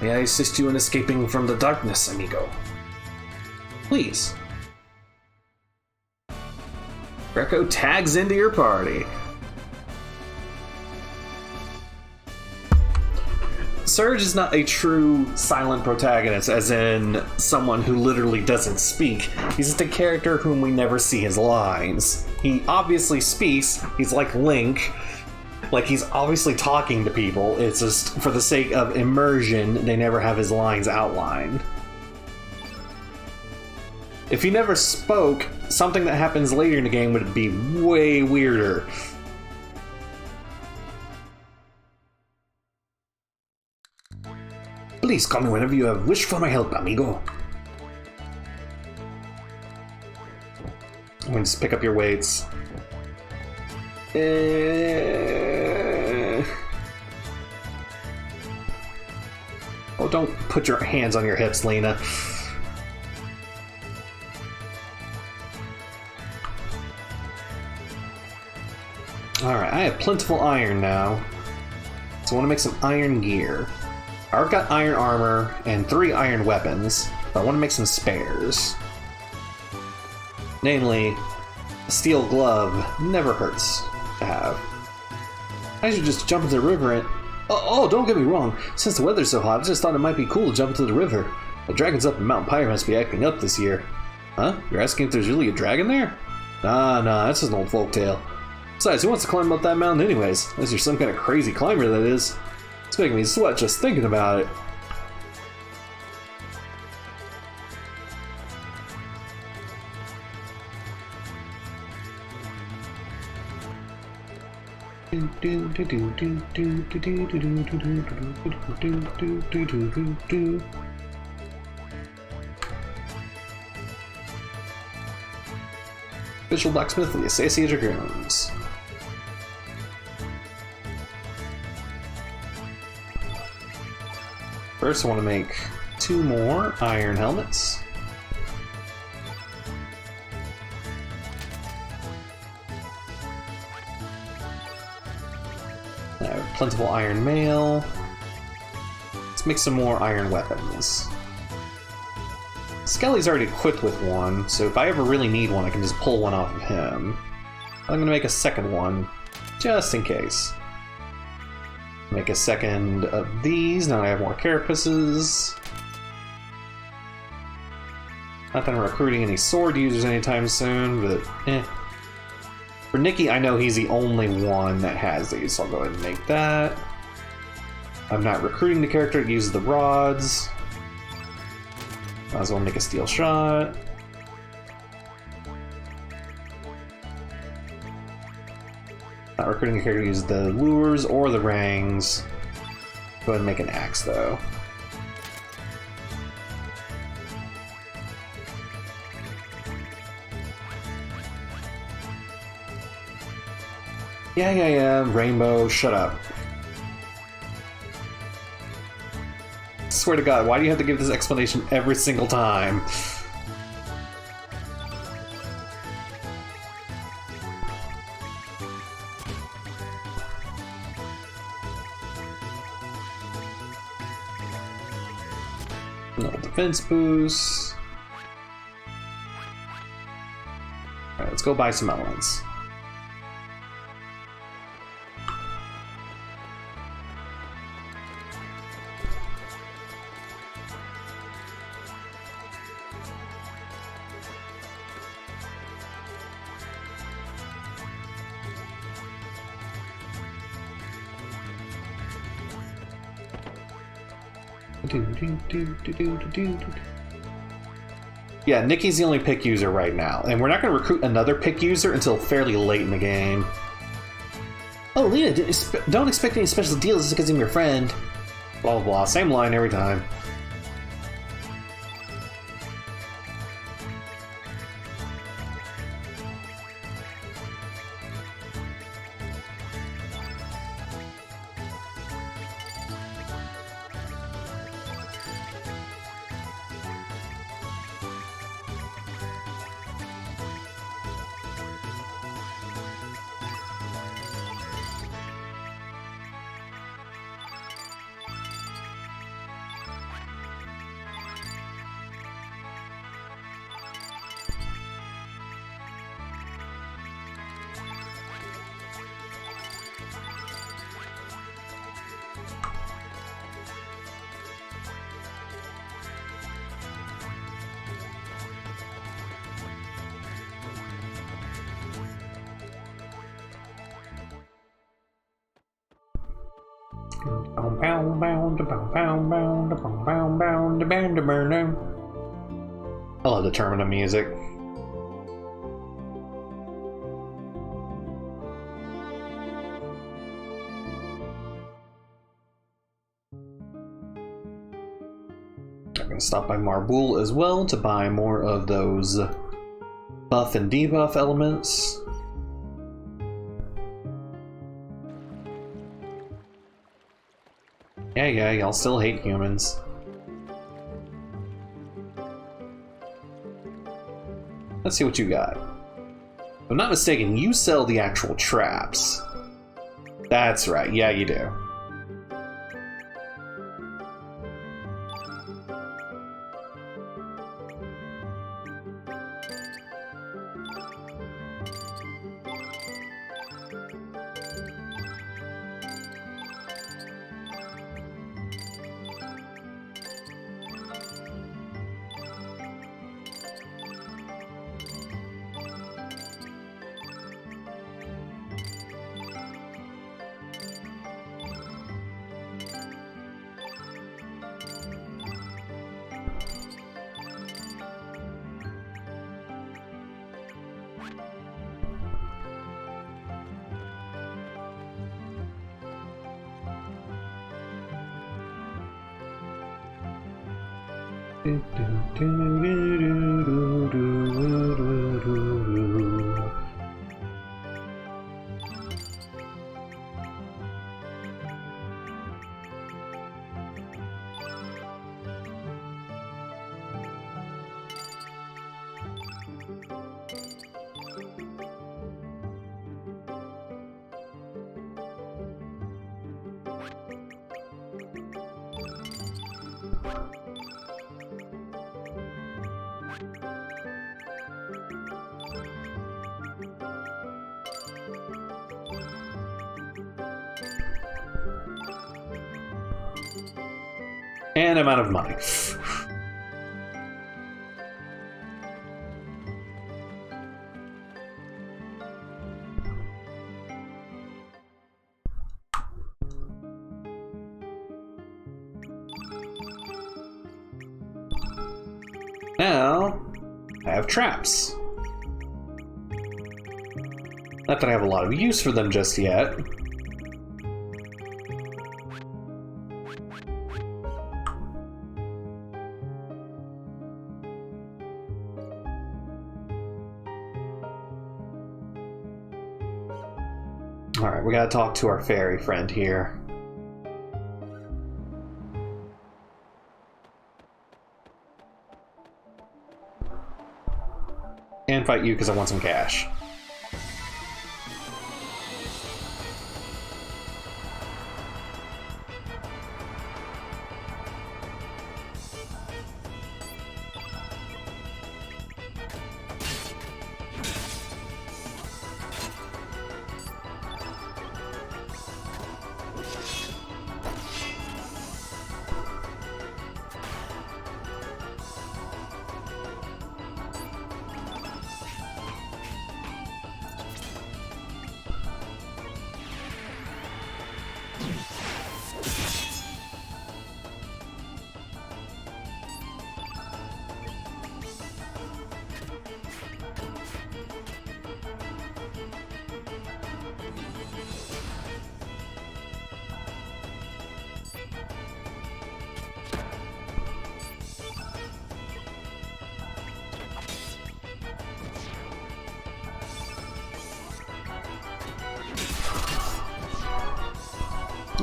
May I assist you in escaping from the darkness, amigo? Please. Greco tags into your party. Surge is not a true silent protagonist, as in someone who literally doesn't speak. He's just a character whom we never see his lines. He obviously speaks, he's like Link. Like, he's obviously talking to people, it's just for the sake of immersion, they never have his lines outlined. If he never spoke, something that happens later in the game would be way weirder. Please call me whenever you have wish for my help, amigo. I'm gonna just pick up your weights. Oh, don't put your hands on your hips, Lena. Alright, I have plentiful iron now. So I want to make some iron gear. I already got iron armor and 3 iron weapons, but I want to make some spares. Namely, a steel glove never hurts to have. I should just jump into the river and... Oh, don't get me wrong. Since the weather's so hot, I just thought it might be cool to jump into the river. The dragons up in Mount Pyre must be acting up this year. Huh? You're asking if there's really a dragon there? Nah, that's just an old folktale. Besides, who wants to climb up that mountain anyways? Unless you're some kind of crazy climber, that is. It's making me sweat just thinking about it. Official blacksmith of the Assassin Dragoons. First, I want to make 2 more iron helmets. I have plentiful iron mail. Let's make some more iron weapons. Skelly's already equipped with one, so if I ever really need one, I can just pull one off of him. I'm gonna make a second one, just in case. Make a second of these, now I have more carapaces. Not that I'm recruiting any sword users anytime soon, but eh. For Nikki, I know he's the only one that has these, so I'll go ahead and make that. I'm not recruiting the character that uses the rods. Might as well make a steel shot. Not recruiting a character to use the lures or the rings. Go ahead and make an axe, though. Yeah, Rainbow, shut up. Swear to God, why do you have to give this explanation every single time? Little defense boost. Alright, let's go buy some elements. Yeah, Nikki's the only pick user right now, and we're not going to recruit another pick user until fairly late in the game. Oh, Lena, don't expect any special deals just because I'm your friend. Blah, blah, blah. Same line every time. I love the terminal music. I'm gonna stop by Marboul as well to buy more of those buff and debuff elements. Yeah, y'all still hate humans. Let's see what you got. If I'm not mistaken, you sell the actual traps. That's right, yeah you do. And I'm out of money. Now, I have traps. Not that I have a lot of use for them just yet. Alright, we gotta talk to our fairy friend here. And fight you because I want some cash.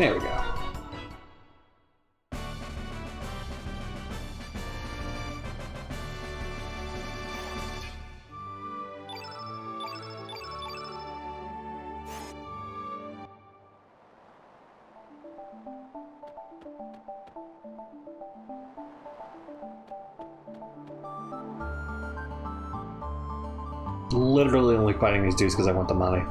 There we go. Literally only fighting these dudes because I want the money.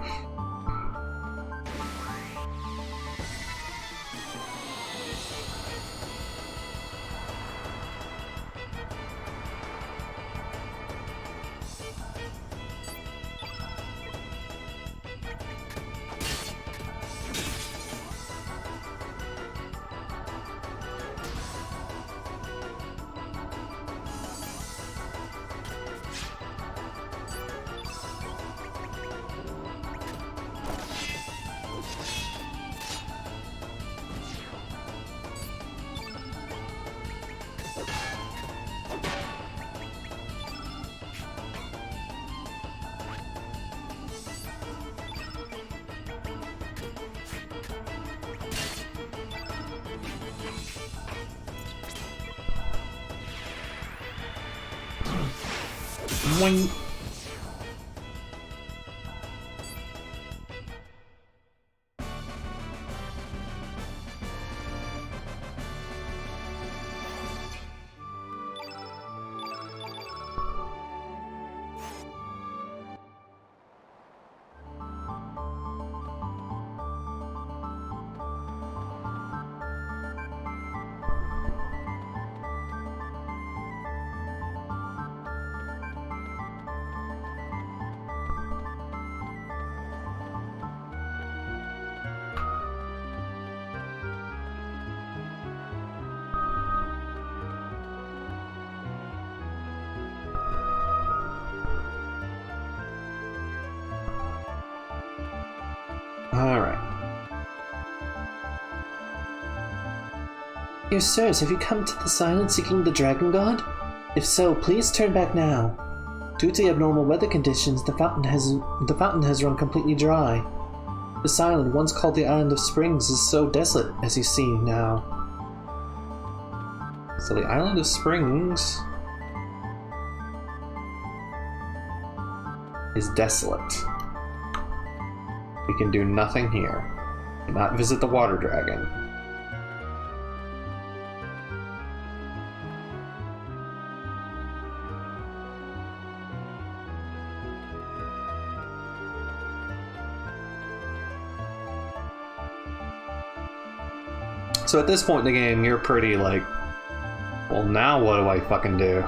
Boing. Alright. Dear sirs, have you come to this island seeking the Dragon God? If so, please turn back now. Due to the abnormal weather conditions, the fountain has run completely dry. This island, once called the Island of Springs, is so desolate, as you see now. So the Island of Springs is desolate. We can do nothing here. Cannot visit the water dragon. So at this point in the game, you're pretty like, well, now what do I fucking do?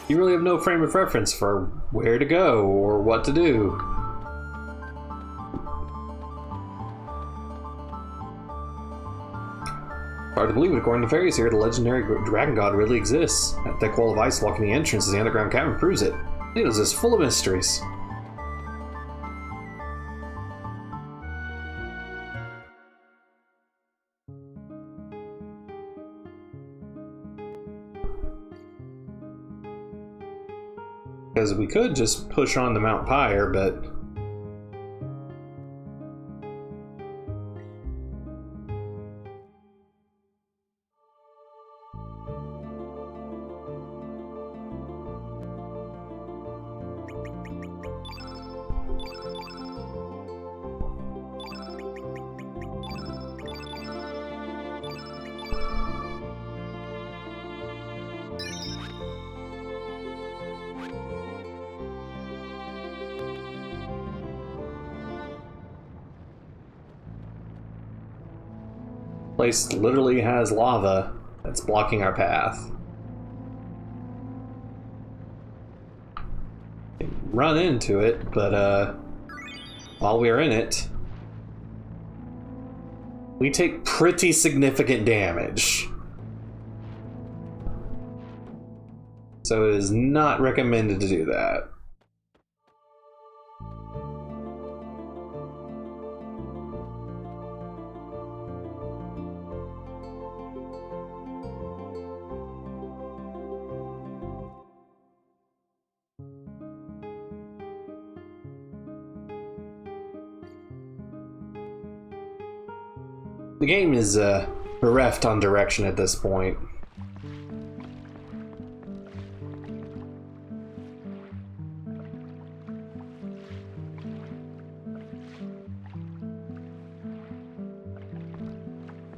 You really have no frame of reference for where to go or what to do. Hard to believe it, according to fairies here, the legendary dragon god really exists. That thick wall of ice blocking the entrance to the underground cavern proves it. It is just full of mysteries. Because we could just push on to Mount Pyre, but Place literally has lava that's blocking our path. Run into it, but while we're in it, we take pretty significant damage. So it is not recommended to do that. The game is bereft on direction at this point.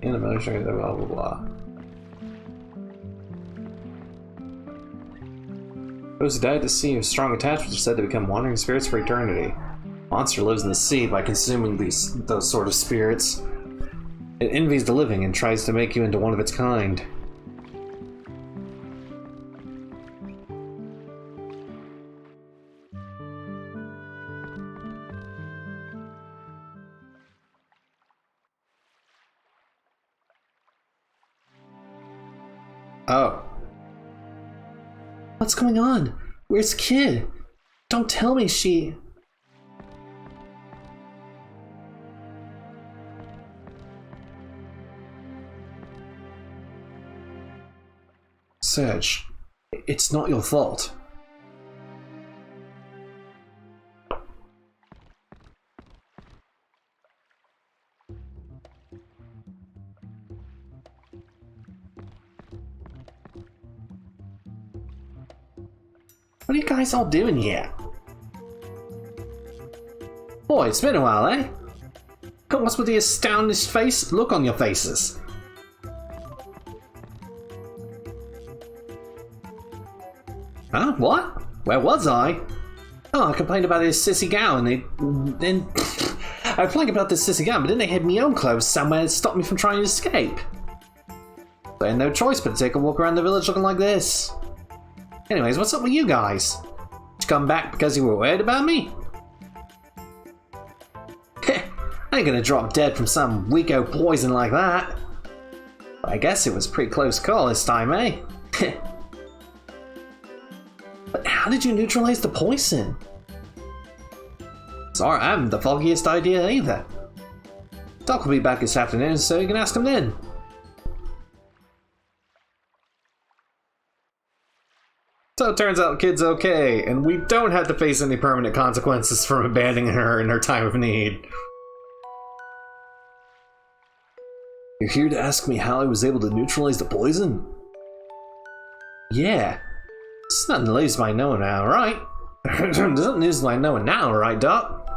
And emotion, blah blah blah. Those who died at sea with strong attachments are said to become wandering spirits for eternity. Monster lives in the sea by consuming those sort of spirits. It envies the living and tries to make you into one of its kind. Oh. What's going on? Where's Kid? Don't tell me she... Serge, it's not your fault. What are you guys all doing here? Boy, it's been a while, eh? What's with the astounded look on your faces? Huh? What? Where was I? Oh, I complained about this sissy gal and then I complained about this sissy gal, but then they hid me own clothes somewhere to stop me from trying to escape. I had no choice but to take a walk around the village looking like this. Anyways, what's up with you guys? Did you come back because you were worried about me? I ain't gonna drop dead from some weako poison like that. I guess it was a pretty close call this time, eh? But how did you neutralize the poison? Sorry, I haven't the foggiest idea either. Doc will be back this afternoon, so you can ask him then. So it turns out Kid's okay, and we don't have to face any permanent consequences from abandoning her in her time of need. You're here to ask me how I was able to neutralize the poison? Yeah. It's nothing to lose by knowing now, right? There's nothing to lose by knowing now, right, Doc?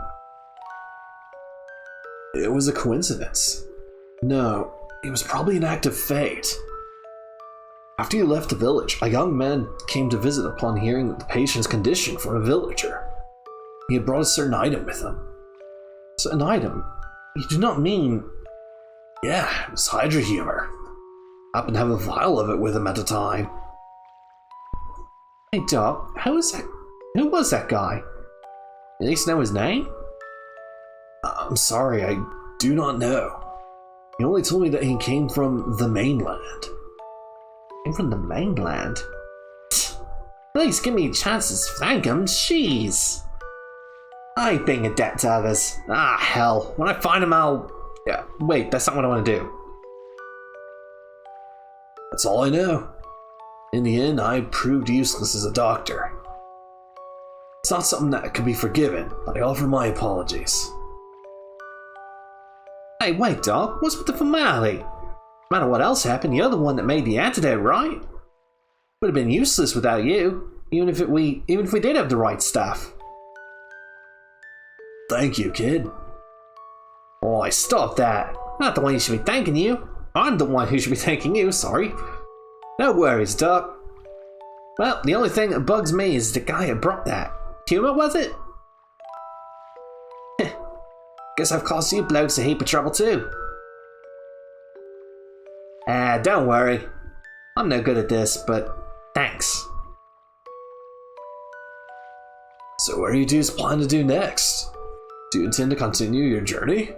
It was a coincidence. No, it was probably an act of fate. After you left the village, a young man came to visit upon hearing the patient's condition from a villager. He had brought a certain item with him. So an item? You do not mean... Yeah, it was Hydra humor. Happened to have a vial of it with him at the time. Hey Doc, who was that guy? At least know his name? I'm sorry, I do not know. He only told me that he came from the mainland. Came from the mainland? At least give me a chance to thank him, jeez. I ain't being a debt to others. Ah, hell. When I find him, I'll... Yeah, wait, that's not what I want to do. That's all I know. In the end, I proved useless as a doctor. It's not something that can be forgiven, but I offer my apologies. Hey, wait, Doc, what's with the formality? No matter what else happened, you're the one that made the antidote, right? Would have been useless without you, even if we did have the right stuff. Thank you, kid. Oh, stop that. I'm not the one who should be thanking you. I'm the one who should be thanking you, sorry. No worries, Doc. Well, the only thing that bugs me is the guy who brought that. Humor, was it? Guess I've caused you blokes a heap of trouble too. Don't worry. I'm no good at this, but thanks. So what are you dudes planning to do next? Do you intend to continue your journey?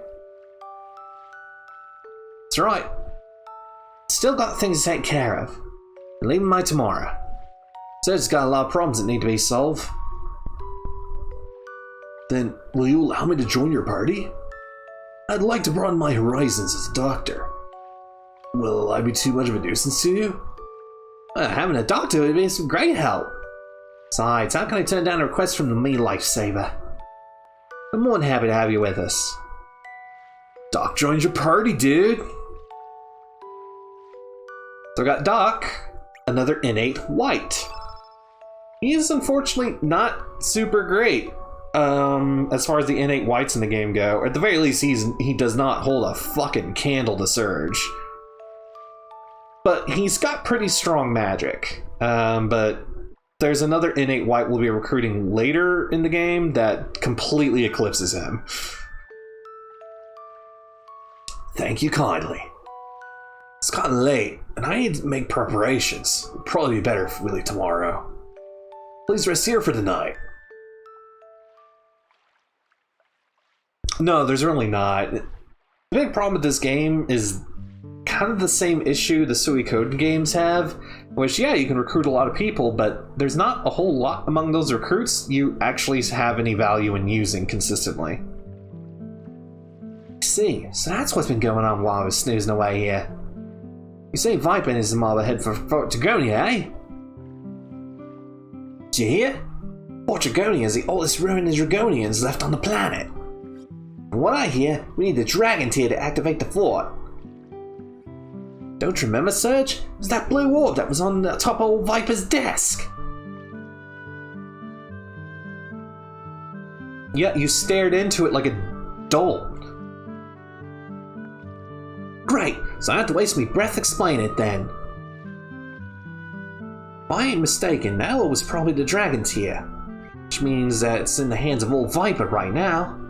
That's right. Still got things to take care of. I'm leaving by tomorrow. Serge's got a lot of problems that need to be solved. Then, will you allow me to join your party? I'd like to broaden my horizons as a doctor. Will I be too much of a nuisance to you? Having a doctor would be some great help. Besides, how can I turn down a request from the me lifesaver? I'm more than happy to have you with us. Doc joins your party, dude. So I got Doc, another innate white. He is unfortunately not super great as far as the innate whites in the game go. At the very least, he does not hold a fucking candle to Surge. But he's got pretty strong magic. But there's another innate white we'll be recruiting later in the game that completely eclipses him. Thank you kindly. It's gotten late, and I need to make preparations. It'll probably be better if we leave tomorrow. Please rest here for the night. No, there's really not. The big problem with this game is kind of the same issue the Suikoden games have, which, yeah, you can recruit a lot of people, but there's not a whole lot among those recruits you actually have any value in using consistently. I see, so that's what's been going on while I was snoozing away here. You say Vipin is the mob ahead for Fort Dragonia, eh? Did you hear? Fort Dragonia is the oldest ruined Dragonians left on the planet. From what I hear, we need the dragon tier to activate the fort. Don't you remember, Surge? It was that blue orb that was on the top of old Viper's desk. Yeah, you stared into it like a dolt. Great, so I have to waste my breath explaining it then. If I ain't mistaken, that orb was probably the dragon tier, which means that it's in the hands of old Viper right now.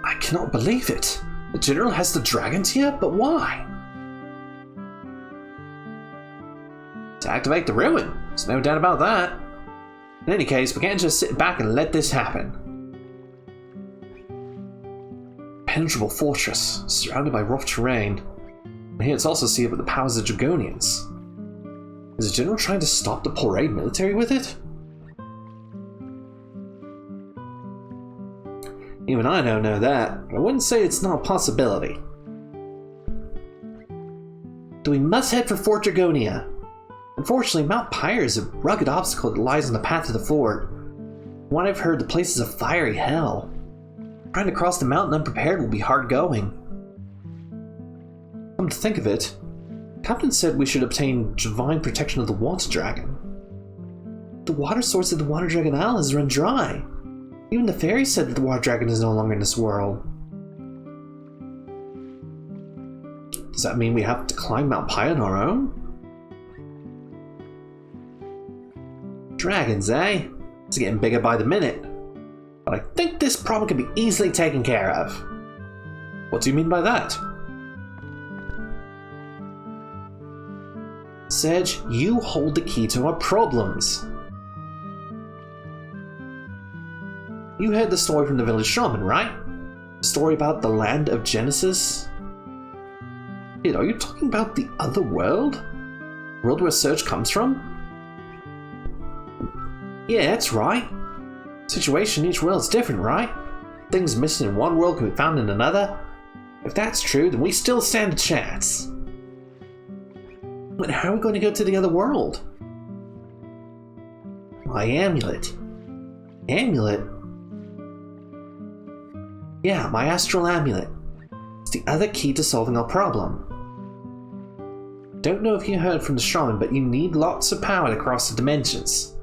I cannot believe it. The General has the dragon tier, but why? To activate the ruin. There's no doubt about that. In any case, we can't just sit back and let this happen. Penetrable fortress, surrounded by rough terrain. And here it's also sealed with the powers of Dragonians. Is the General trying to stop the Parade military with it? Even I don't know that, but I wouldn't say it's not a possibility. Then we must head for Fort Dragonia. Unfortunately, Mount Pyre is a rugged obstacle that lies on the path to the fort. From what I've heard, the place is a fiery hell. Trying to cross the mountain unprepared will be hard going. Come to think of it, Captain said we should obtain divine protection of the Water Dragon. The water source of the Water Dragon Isle has run dry. Even the fairy said that the Water Dragon is no longer in this world. Does that mean we have to climb Mount Pi on our own? Dragons, eh? It's getting bigger by the minute. But I think this problem can be easily taken care of. What do you mean by that? Sedge, you hold the key to our problems. You heard the story from the village shaman, right? The story about the land of Genesis? Kid, are you talking about the other world? World where Surge comes from? Yeah, that's right. Situation in each world is different, right? Things missing in one world can be found in another. If that's true, then we still stand a chance. But how are we going to go to the other world? My amulet. Amulet? Yeah, my astral amulet. It's the other key to solving our problem. Don't know if you heard from the shaman, but you need lots of power to cross the dimensions.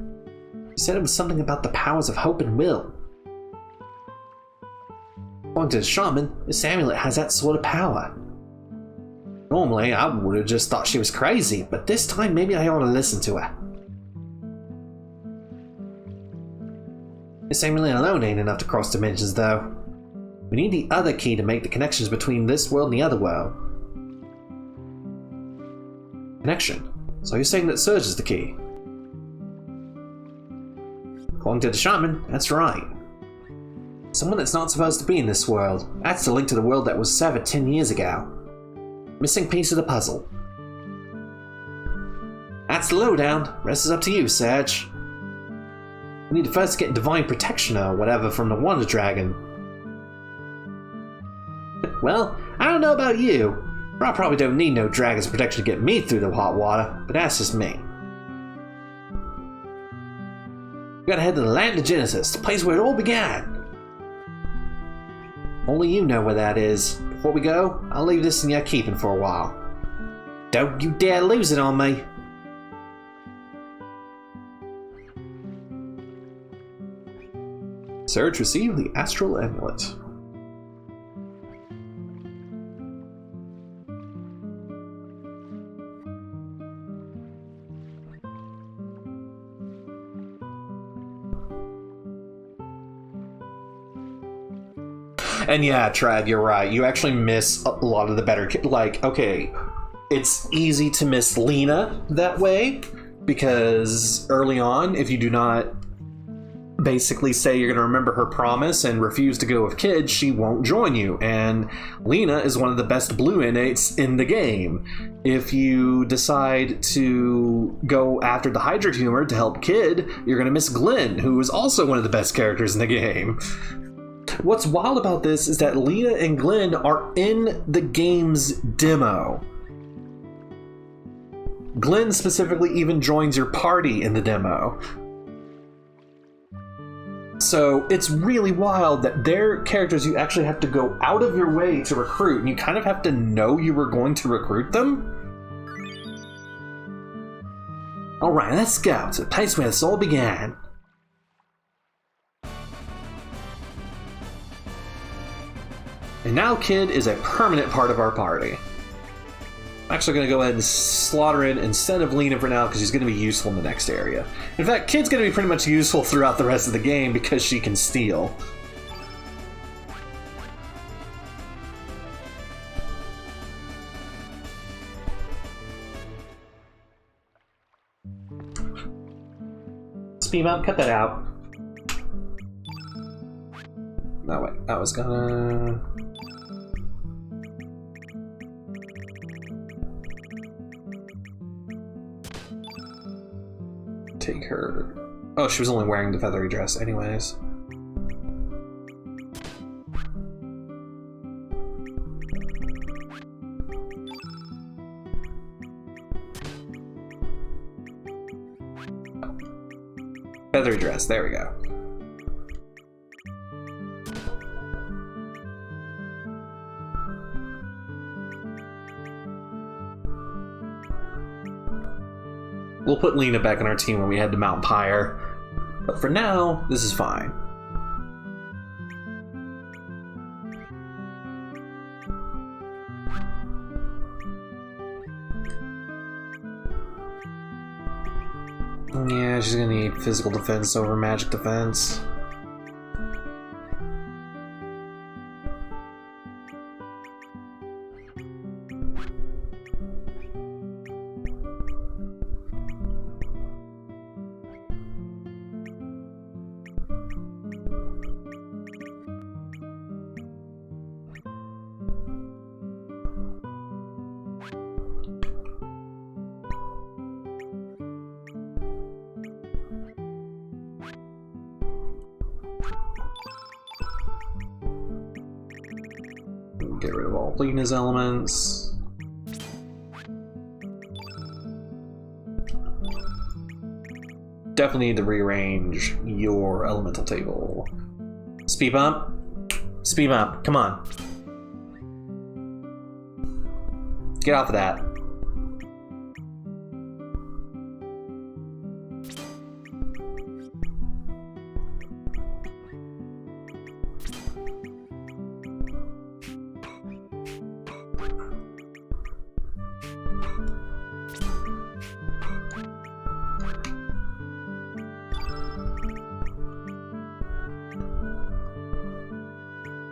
He said it was something about the powers of hope and will. According to the shaman, this amulet has that sort of power. Normally, I would have just thought she was crazy, but this time maybe I ought to listen to her. This amulet alone ain't enough to cross dimensions, though. We need the other key to make the connections between this world and the other world. connection. So you're saying that Surge is the key? According to the shaman, that's right. Someone that's not supposed to be in this world. That's the link to the world that was severed 10 years ago. Missing piece of the puzzle. That's the lowdown. Rest is up to you, Surge. We need to first get divine protection or whatever from the Wonder Dragon. Well, I don't know about you, but I probably don't need no dragon's protection to get me through the hot water, but that's just me. We gotta head to the land of Genesis, the place where it all began. Only you know where that is. Before we go, I'll leave this in your keeping for a while. Don't you dare lose it on me. Surge received the Astral Amulet. And yeah, Trad, you're right. You actually miss a lot of the better... Like, okay, it's easy to miss Lena that way, because early on, if you do not basically say you're going to remember her promise and refuse to go with Kid, she won't join you. And Lena is one of the best blue innates in the game. If you decide to go after the Hydra Humor to help Kid, you're going to miss Glenn, who is also one of the best characters in the game. What's wild about this is that Lena and Glenn are in the game's demo. Glenn specifically even joins your party in the demo. So it's really wild that they're characters you actually have to go out of your way to recruit, and you kind of have to know you were going to recruit them. Alright, let's go to the place where this all began. And now Kid is a permanent part of our party. I'm actually going to go ahead and slaughter in instead of Lena for now because she's going to be useful in the next area. In fact, Kid's going to be pretty much useful throughout the rest of the game because she can steal. Speed up, cut that out. No, wait, I was gonna... take her... Oh, she was only wearing the feathery dress anyways. Feathery dress, there we go. We'll put Lena back on our team when we head to Mount Pyre. But for now, this is fine. Yeah, she's gonna need physical defense over magic defense. Get rid of all Lena's elements. Definitely need to rearrange your elemental table. Speed bump. Speed bump. Come on. Get off of that.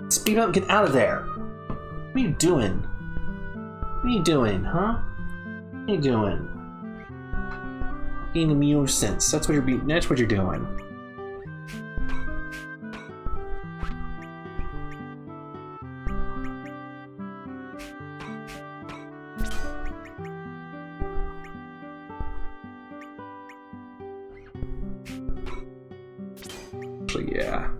Speed up, get out of there. What are you doing? What are you doing, huh? What are you doing? Being a nuisance. That's what you're doing. Actually, yeah.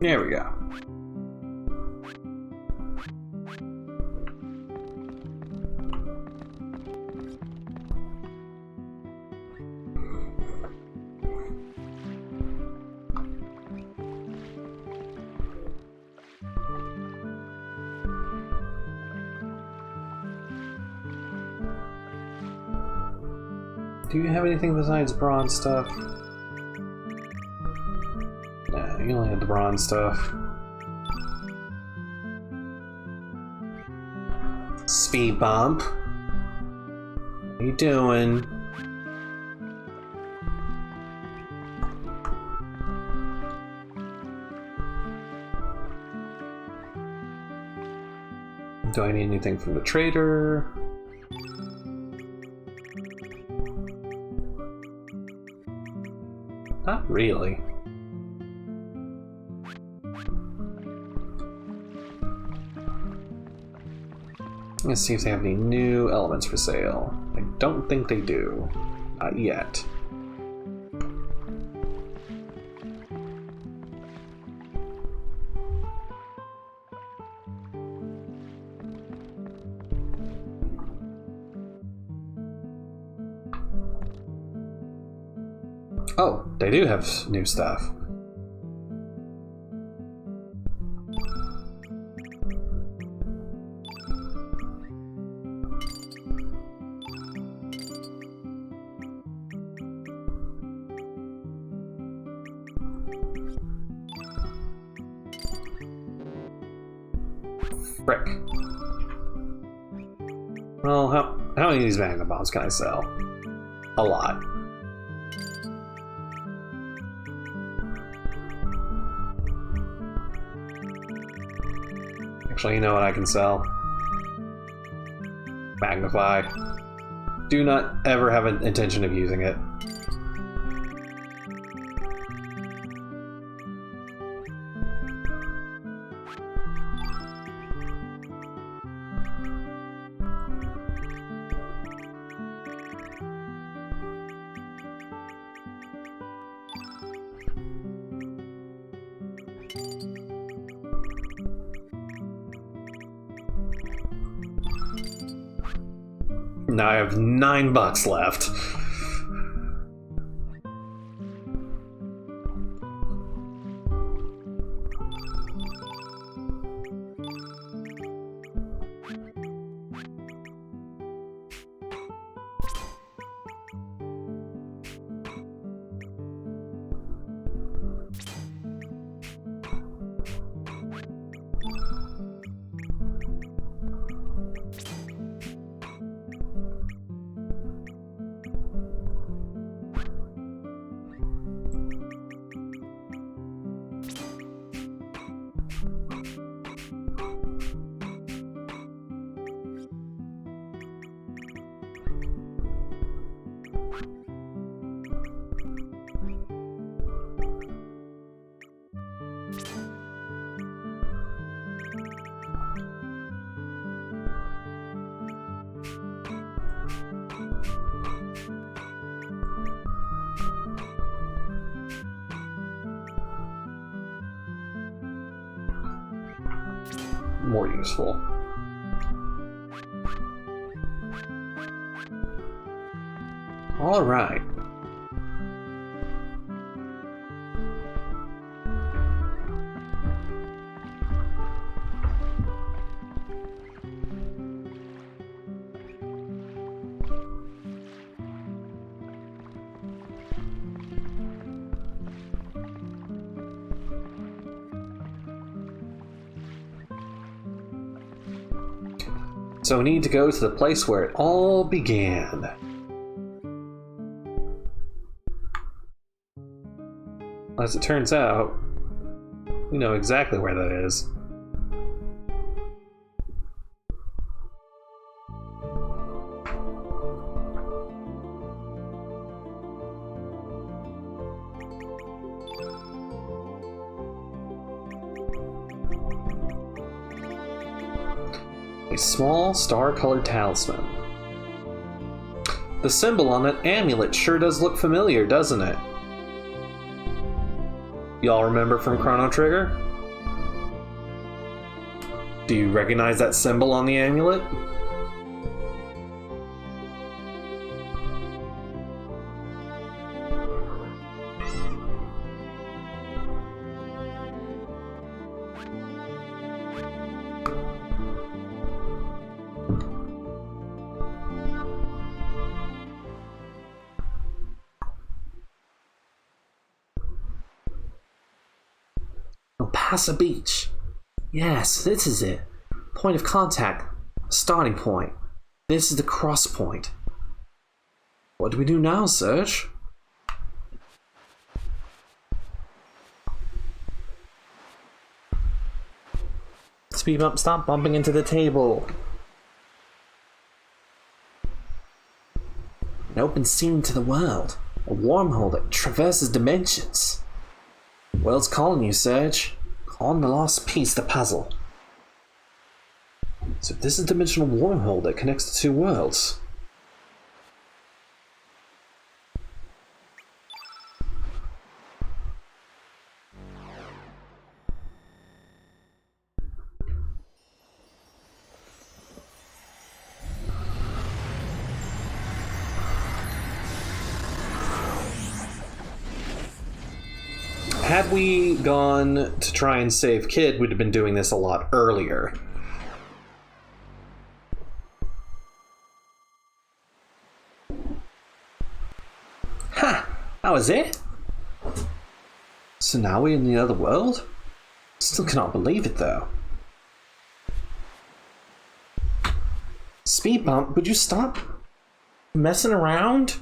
There we go. Do you have anything besides bronze stuff? Nah, you only had the bronze stuff. Speed bump. What are you doing? Do I need anything from the trader? Not really. Let's see if they have any new elements for sale. I don't think they do. Not yet. Oh, they do have new stuff. Frick. Well, how many of these magna bombs can I sell? A lot. Actually, you know what I can sell? Magnify. Do not ever have an intention of using it. Now I have $9 left. More useful. All right. So we need to go to the place where it all began. As it turns out, we know exactly where that is. A small star-colored talisman. The symbol on that amulet sure does look familiar, doesn't it? Y'all remember from Chrono Trigger? Do you recognize that symbol on the amulet? Pasa Beach. Yes, this is it. Point of contact. Starting point. This is the cross point. What do we do now, Serge? Speed up, stop bumping into the table. An open scene to the world. A wormhole that traverses dimensions. World's calling you, Serge. Calling the last piece of the puzzle. So this is a dimensional wormhole that connects the two worlds. Had we gone to try and save Kid, we'd have been doing this a lot earlier. Ha! That was it? So now we're in the other world? Still cannot believe it, though. Speed bump, would you stop messing around?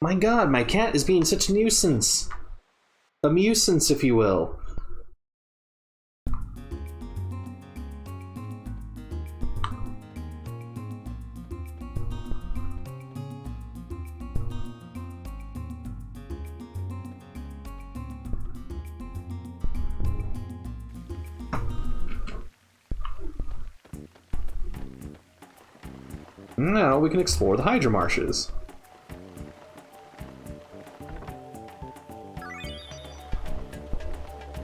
My god, my cat is being such a nuisance. A nuisance, if you will. Now we can explore the Hydra Marshes.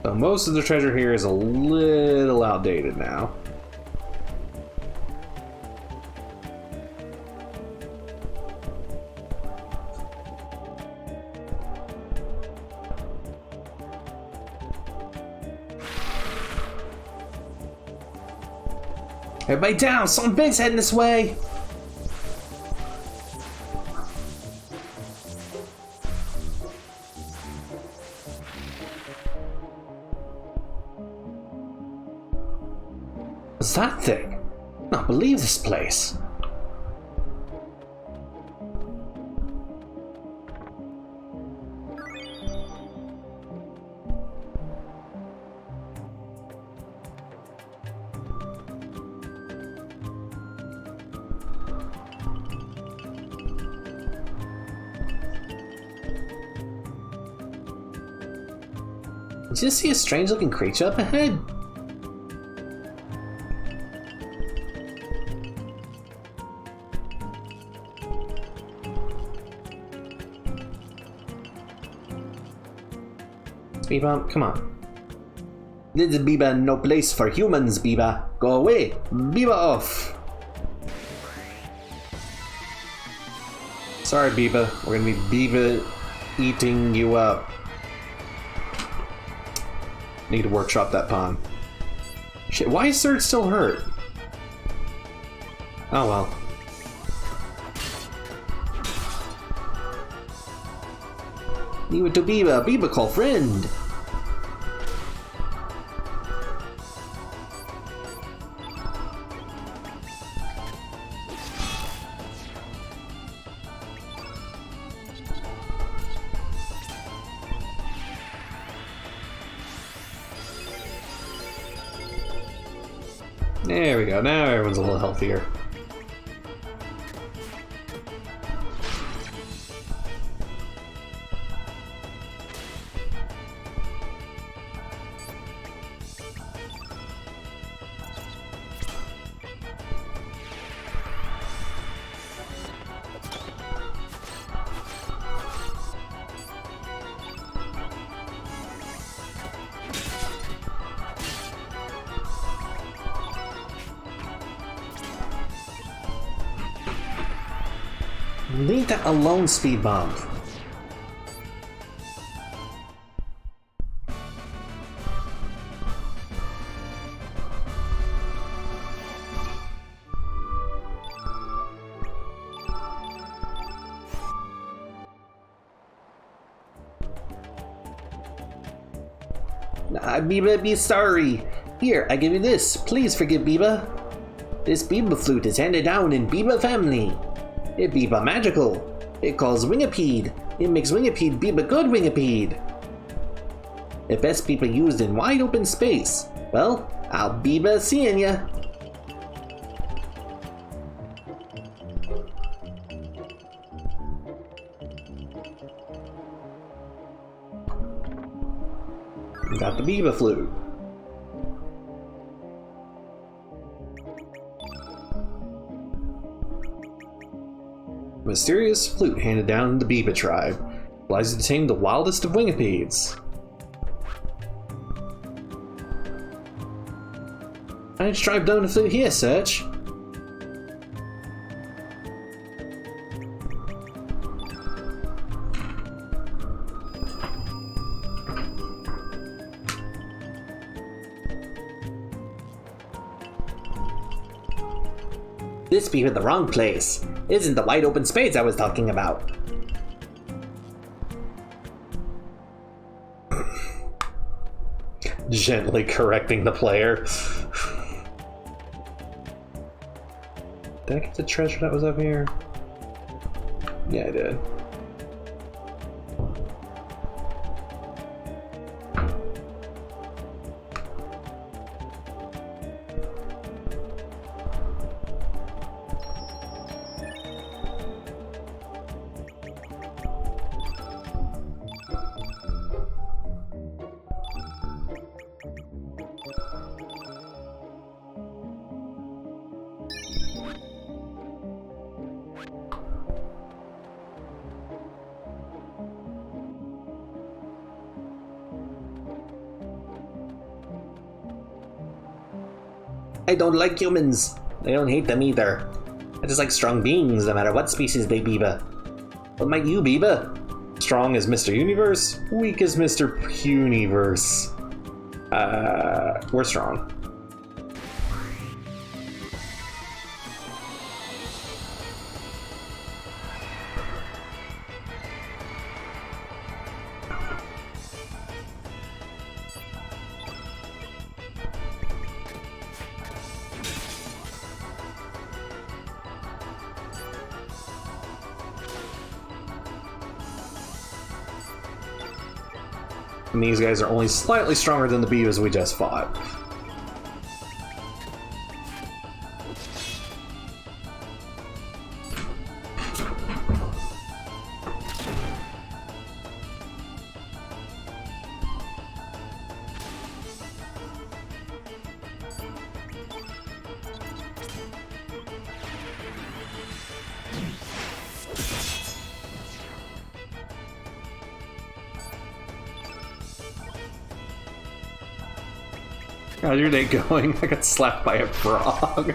So most of the treasure here is a little outdated now. Everybody down! Something big's heading this way! What's that thing? I cannot believe this place. Did you see a strange looking creature up ahead? Speed bump, come on. This is Biba, no place for humans, Biba. Go away, Biba off. Sorry, Biba. We're gonna be Biba eating you up. Need to workshop that pawn. Shit, why is Surge still hurt? Oh well. Leave it to Biba. Biba call friend. There we go, now everyone's a little healthier. Leave that alone, Speed Bomb. Biba, be sorry. Here, I give you this. Please forgive Biba. This Biba flute is handed down in Biba family. It Biba magical. It calls Wingipede. It makes Wingipede Biba good Wingipede. It best Biba used in wide open space. Well, I'll Biba seeing ya. Got the Biba flute. Mysterious flute handed down in the Biba tribe. Allows you to tame the wildest of wingipedes. Which tribe don't a flute here, Search? This be in the wrong place. Isn't the wide open space I was talking about. Gently correcting the player. Did I get the treasure that was up here? Yeah, I did. I don't like humans. I don't hate them either. I just like strong beings, no matter what species they Biba. What might you Biba? Strong as Mr. Universe, weak as Mr. Puniverse. We're strong. And these guys are only slightly stronger than the Beavas we just fought. How's your day going? I got slapped by a frog.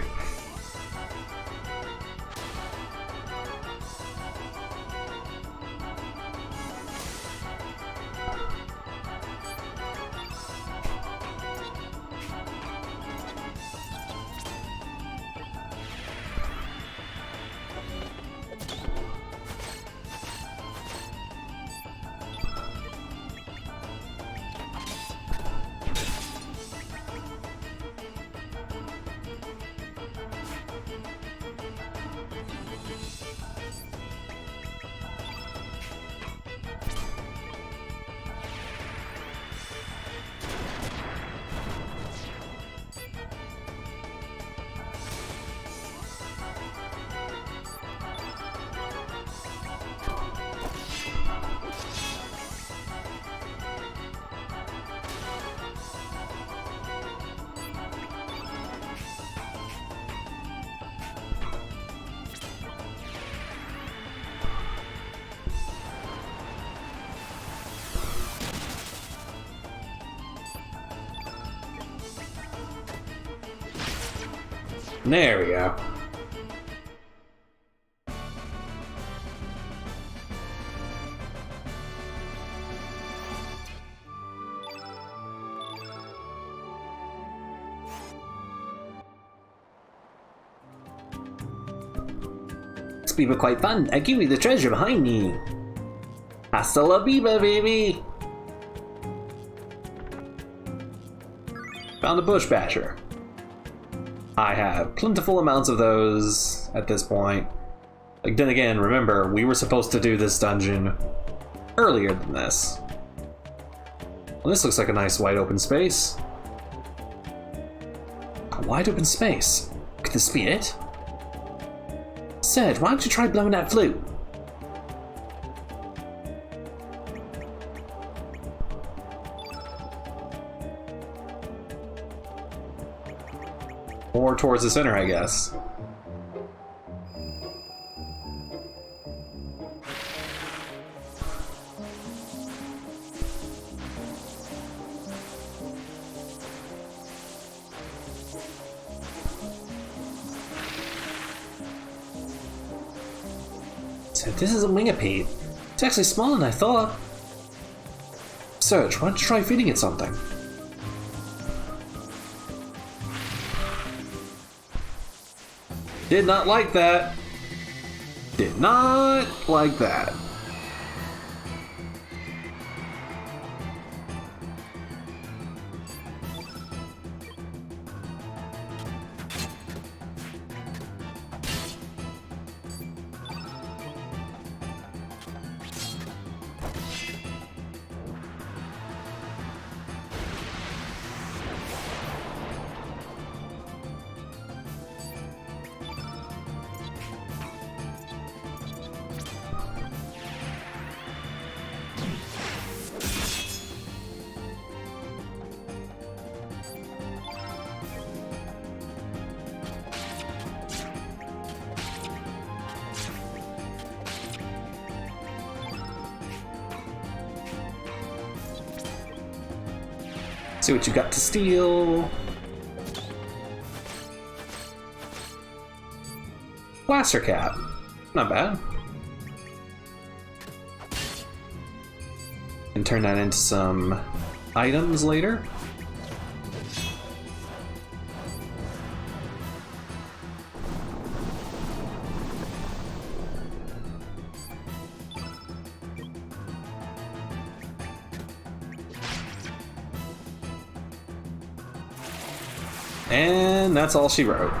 There we go. This be quite fun. I give you the treasure behind me. Hasta la biba, baby. Found a bush basher. I have plentiful amounts of those at this point. Like, then again, remember, we were supposed to do this dungeon earlier than this. Well, this looks like a nice wide open space. A wide open space? Could this be it? Serge, why don't you try blowing that flute? More towards the center, I guess. So this is a wingipede. It's actually smaller than I thought. Serge, why don't you try feeding it something? Did not like that. Did not like that. See what you got to steal. Blaster cap. Not bad. And turn that into some items later. And that's all she wrote.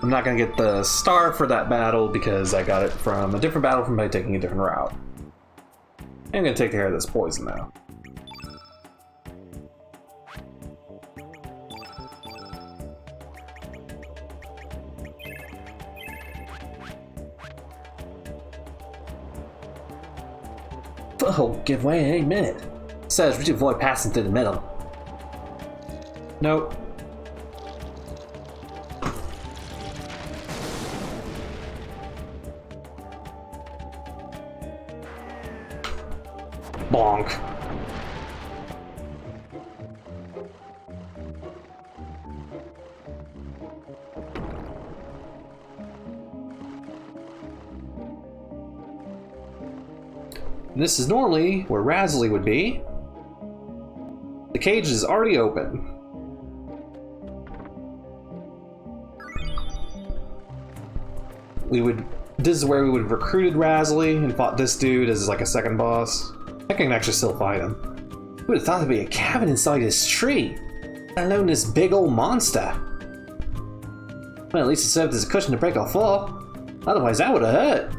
I'm not going to get the star for that battle because I got it from a different battle from by taking a different route. I'm going to take care of this poison now. Oh, give way any minute. Says we should avoid passing through the middle. Nope. Bonk. This is normally where Razzly would be. The cage is already open. This is where we would have recruited Razzly and fought this dude as like a second boss. I can actually still fight him. Who would have thought there'd be a cabin inside this tree? Let alone this big old monster. Well, at least it served as a cushion to break our fall. Otherwise, that would have hurt.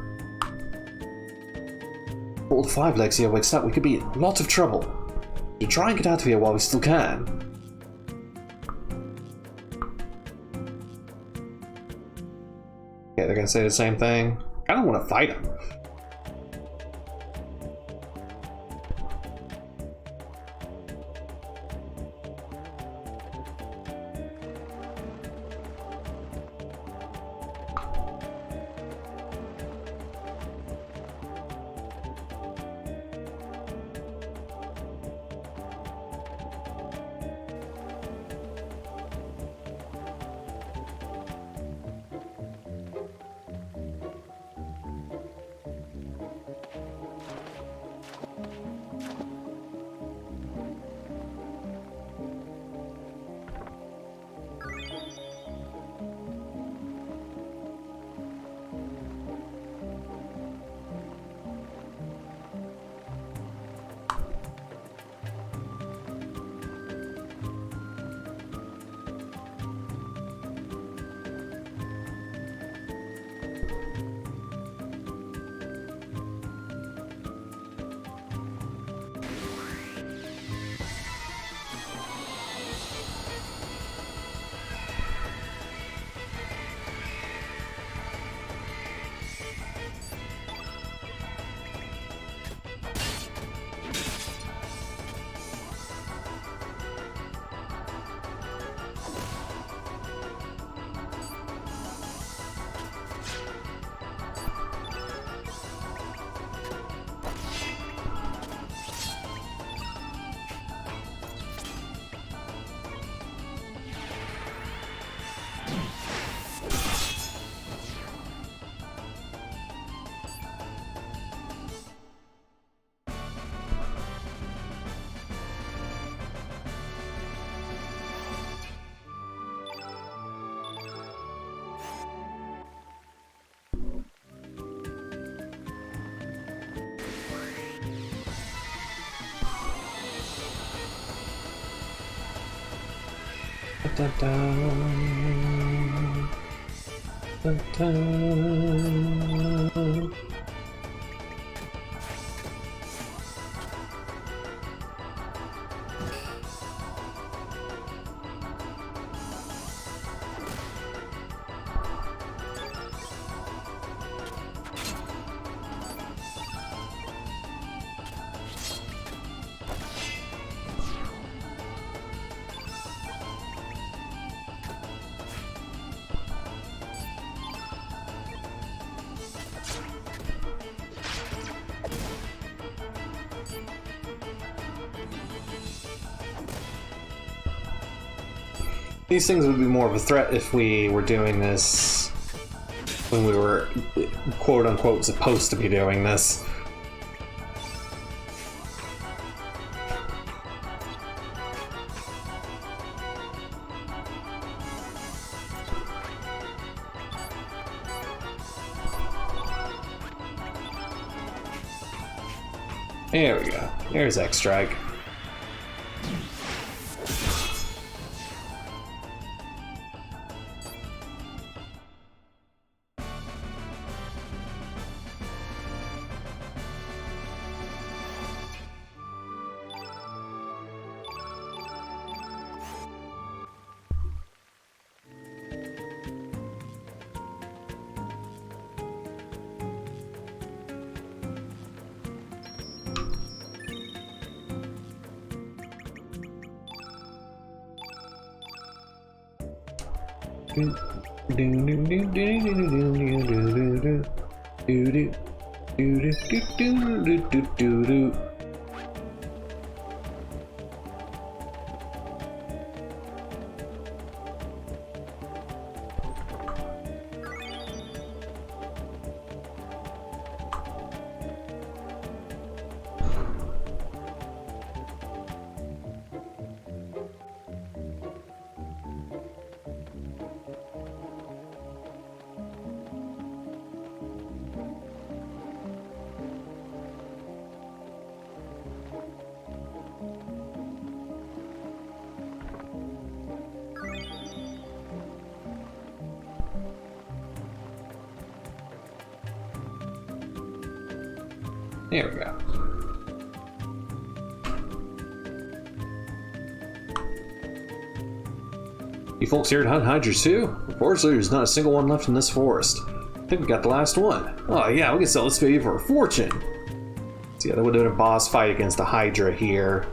Old Five Legs here wakes up, we could be in lots of trouble. So try and get out of here while we still can. Okay, they're gonna say the same thing. I don't want to fight him. dun, dun. Dun, dun. These things would be more of a threat if we were doing this when we were quote-unquote supposed to be doing this. There we go. There's X-Strike. There we go. You folks here at Hunt Hydras too? Unfortunately, there's not a single one left in this forest. I think we got the last one. Oh yeah, we can sell this baby for a fortune. So yeah, that would have been a boss fight against the Hydra here.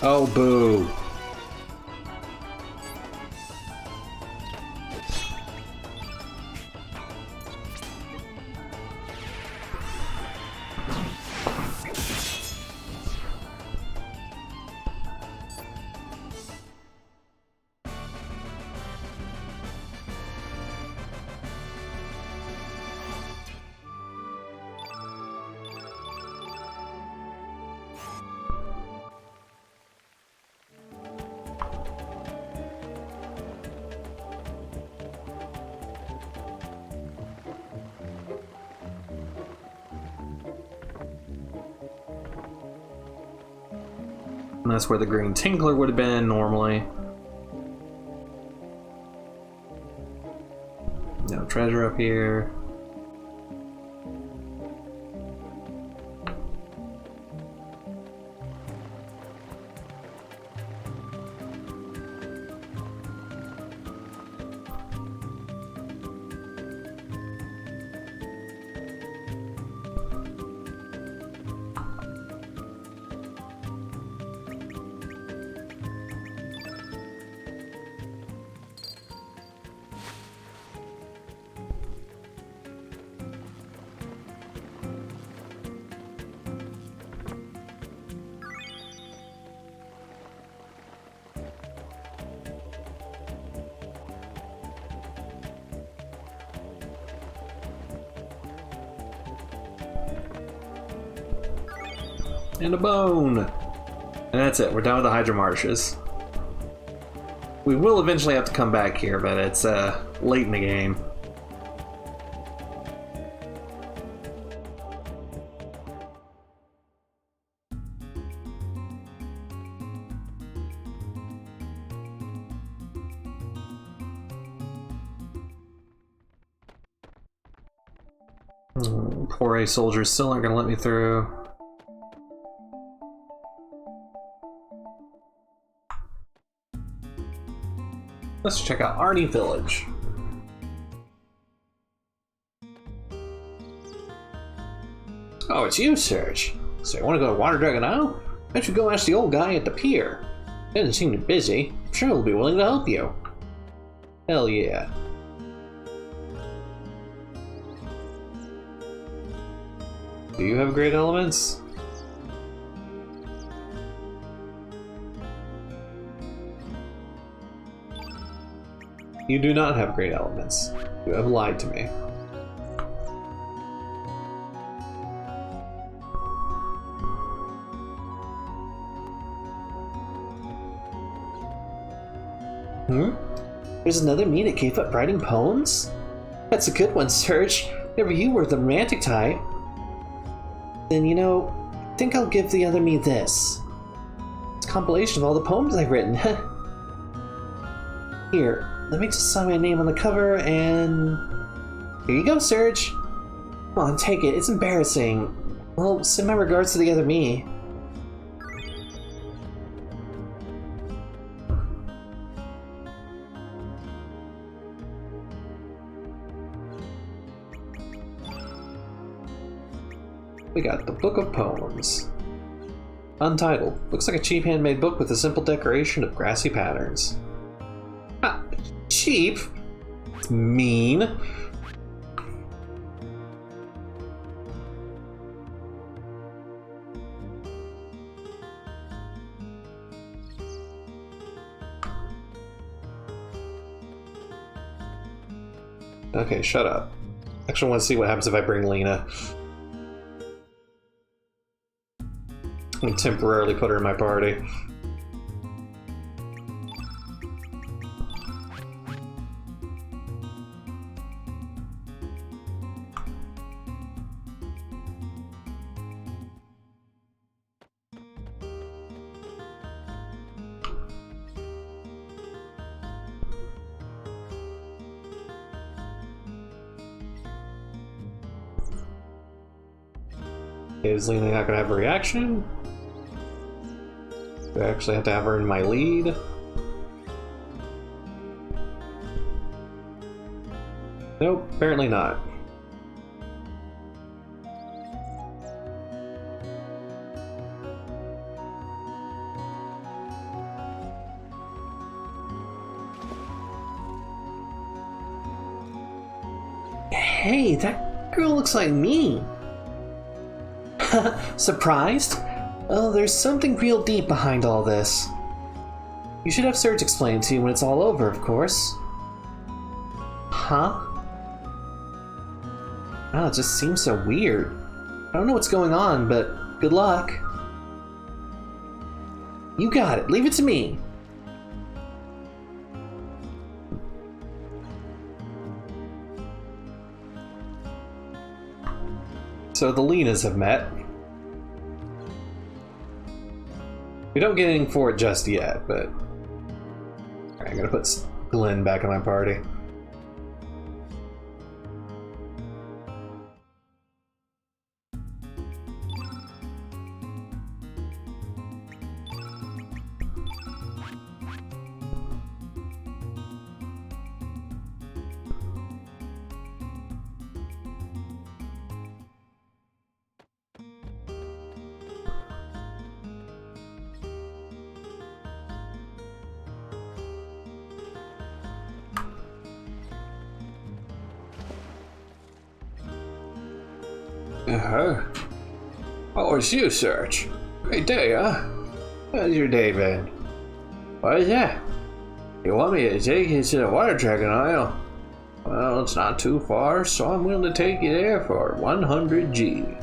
Oh, boo. And that's where the green tinkler would have been normally. No treasure up here. And a bone! And that's it, we're done with the Hydra Marshes. We will eventually have to come back here, but it's late in the game. Poor A soldiers still aren't gonna let me through. Let's check out Arnie Village. Oh, it's you, Serge. So you want to go to Water Dragon Isle? I should go ask the old guy at the pier. He doesn't seem too busy. I'm sure he'll be willing to help you. Hell yeah. Do you have great elements? You do not have great elements. You have lied to me. There's another me that gave up writing poems? That's a good one, Serge. Never you were the romantic type. Then, you know, I think I'll give the other me this. It's a compilation of all the poems I've written. Here, let me just sign my name on the cover, and here you go, Serge. Come on, take it. It's embarrassing. Well, send my regards to the other me. We got the Book of Poems. Untitled. Looks like a cheap handmade book with a simple decoration of grassy patterns. Ah, cheap? It's mean. Okay, shut up. Actually, I want to see what happens if I bring Lena. I'm gonna temporarily put her in my party. Is Lena not gonna have a reaction? Do I actually have to have her in my lead? Nope, apparently not. Hey, that girl looks like me! Surprised? Oh, there's something real deep behind all this. You should have Serge explain it to you when it's all over, of course. Huh? Wow, it just seems so weird. I don't know what's going on, but good luck. You got it. Leave it to me. So the Lenas have met. We don't get anything for it just yet, but... Alright, I'm gonna put Glenn back in my party. Oh, it's you, Serge. Great day, huh? How's your day been? What is that? You want me to take you to the water dragon isle? Well, it's not too far, so I'm willing to take you there for 100G.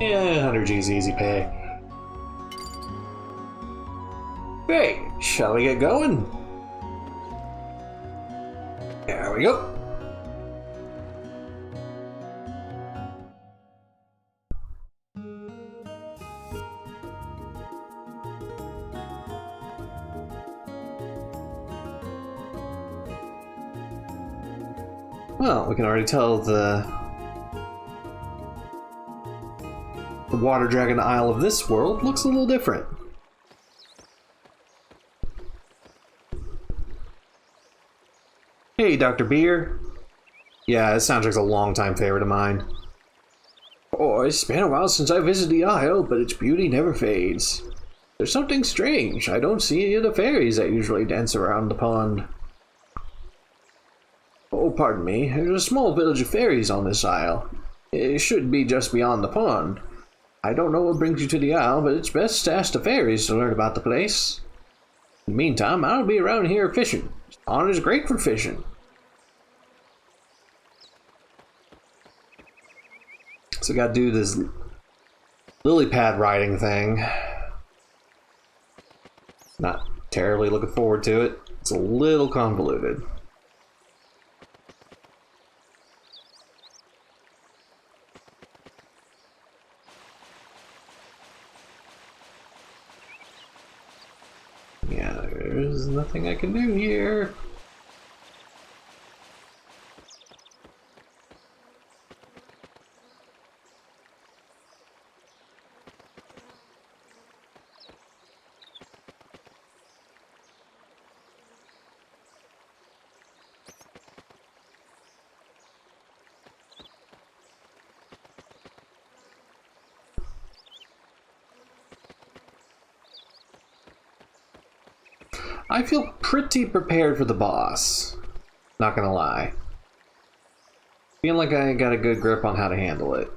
Yeah, 100G's easy pay. Great, shall we get going? There we go. Well, we can already tell the water dragon isle of this world looks a little different. Hey, Dr. Beer. Yeah, this sounds like a longtime favorite of mine. Oh, it's been a while since I visited the isle, but its beauty never fades. There's something strange. I don't see any of the fairies that usually dance around the pond. Oh, pardon me. There's a small village of fairies on this isle. It should be just beyond the pond. I don't know what brings you to the isle, but it's best to ask the fairies to learn about the place. In the meantime, I'll be around here fishing. This pond is great for fishing. So we gotta do this lily pad riding thing. Not terribly looking forward to it. It's a little convoluted. Yeah, there's nothing I can do here. I feel pretty prepared for the boss. Not gonna lie. Feel like I got a good grip on how to handle it.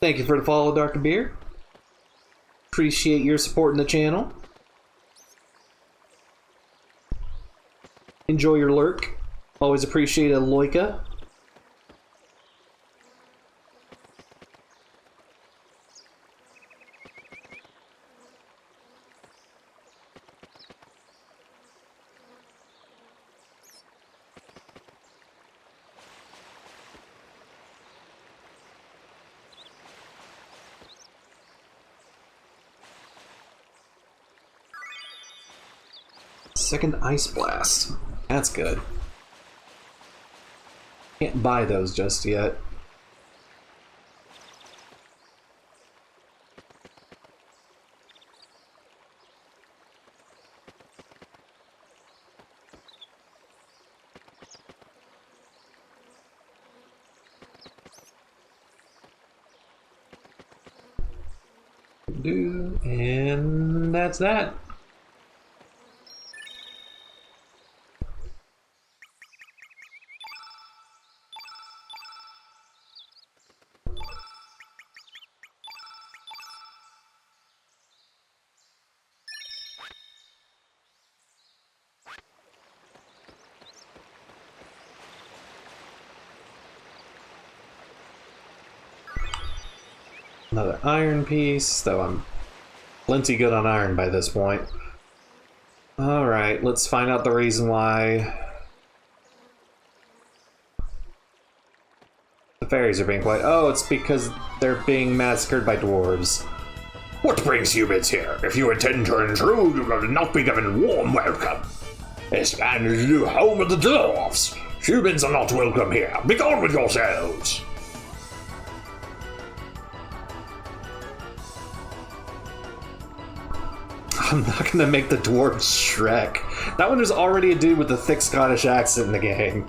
Thank you for the follow, Dr. Beer. Appreciate your support in the channel. Enjoy your lurk. Always appreciate a Loika. Second Ice Blast. That's good. Can't buy those just yet. And that's that. Another iron piece, though I'm plenty good on iron by this point. Alright, let's find out the reason why the fairies are being quiet. Oh, it's because they're being massacred by dwarves. What brings humans here? If you intend to intrude, you will not be given warm welcome. This land is the home of the dwarves. Humans are not welcome here. Be gone with yourselves. I'm not gonna make the dwarves Shrek. That one was already a dude with a thick Scottish accent in the game.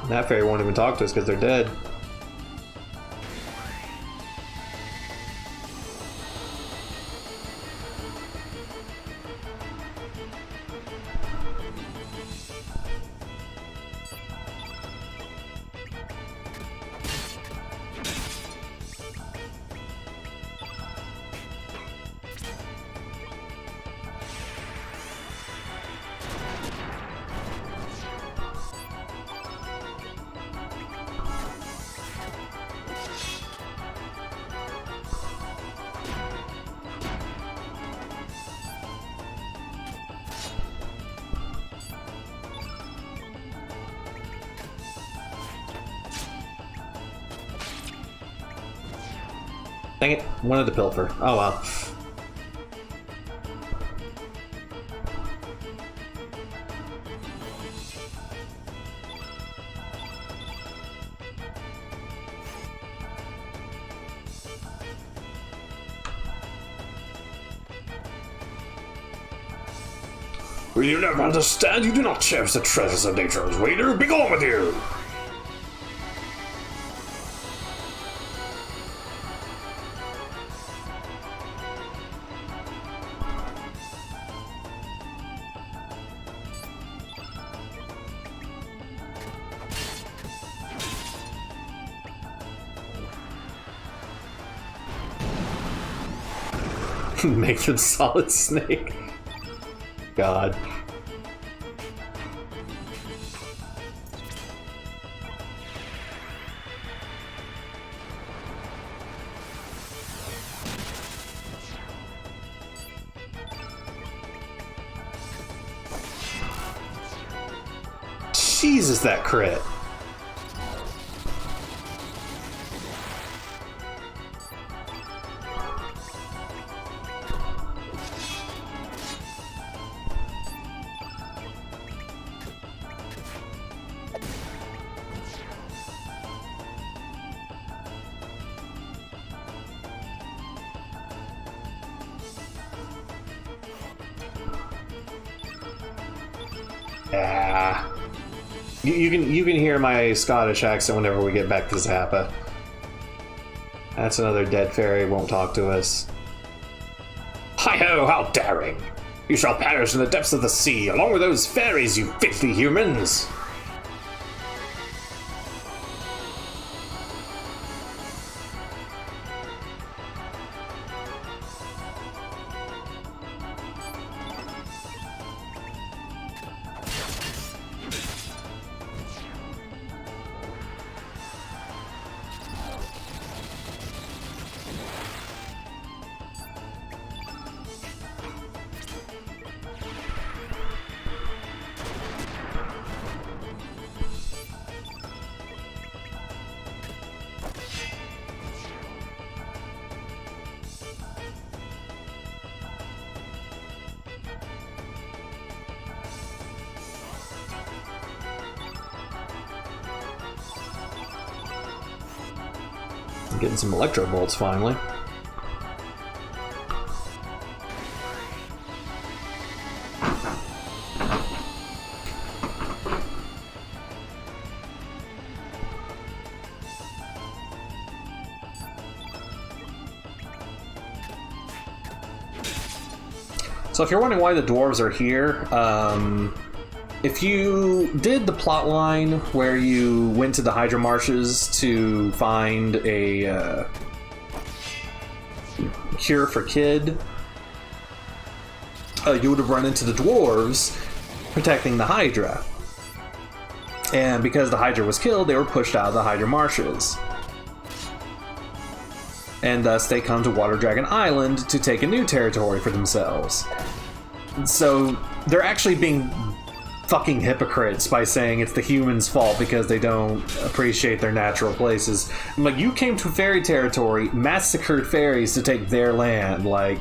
That fairy won't even talk to us because they're dead. Dang it, wanted to pilfer. Oh well. Will you never understand? You do not cherish the treasures of nature's waiter. Be gone with you. Make them Solid Snake. God. Jesus, that crit. Yeah. You can hear my Scottish accent whenever we get back to Zappa. That's another dead fairy, won't talk to us. Hi-ho, how daring! You shall perish in the depths of the sea, along with those fairies, you filthy humans! I'm getting some electro bolts finally. So if you're wondering why the dwarves are here, if you did the plot line where you went to the Hydra Marshes to find a cure for Kid, you would have run into the dwarves, protecting the Hydra. And because the Hydra was killed, they were pushed out of the Hydra marshes. And thus they come to Water Dragon Island to take a new territory for themselves. So they're actually being fucking hypocrites by saying it's the humans' fault because they don't appreciate their natural places. I'm like, you came to fairy territory, massacred fairies to take their land. Like,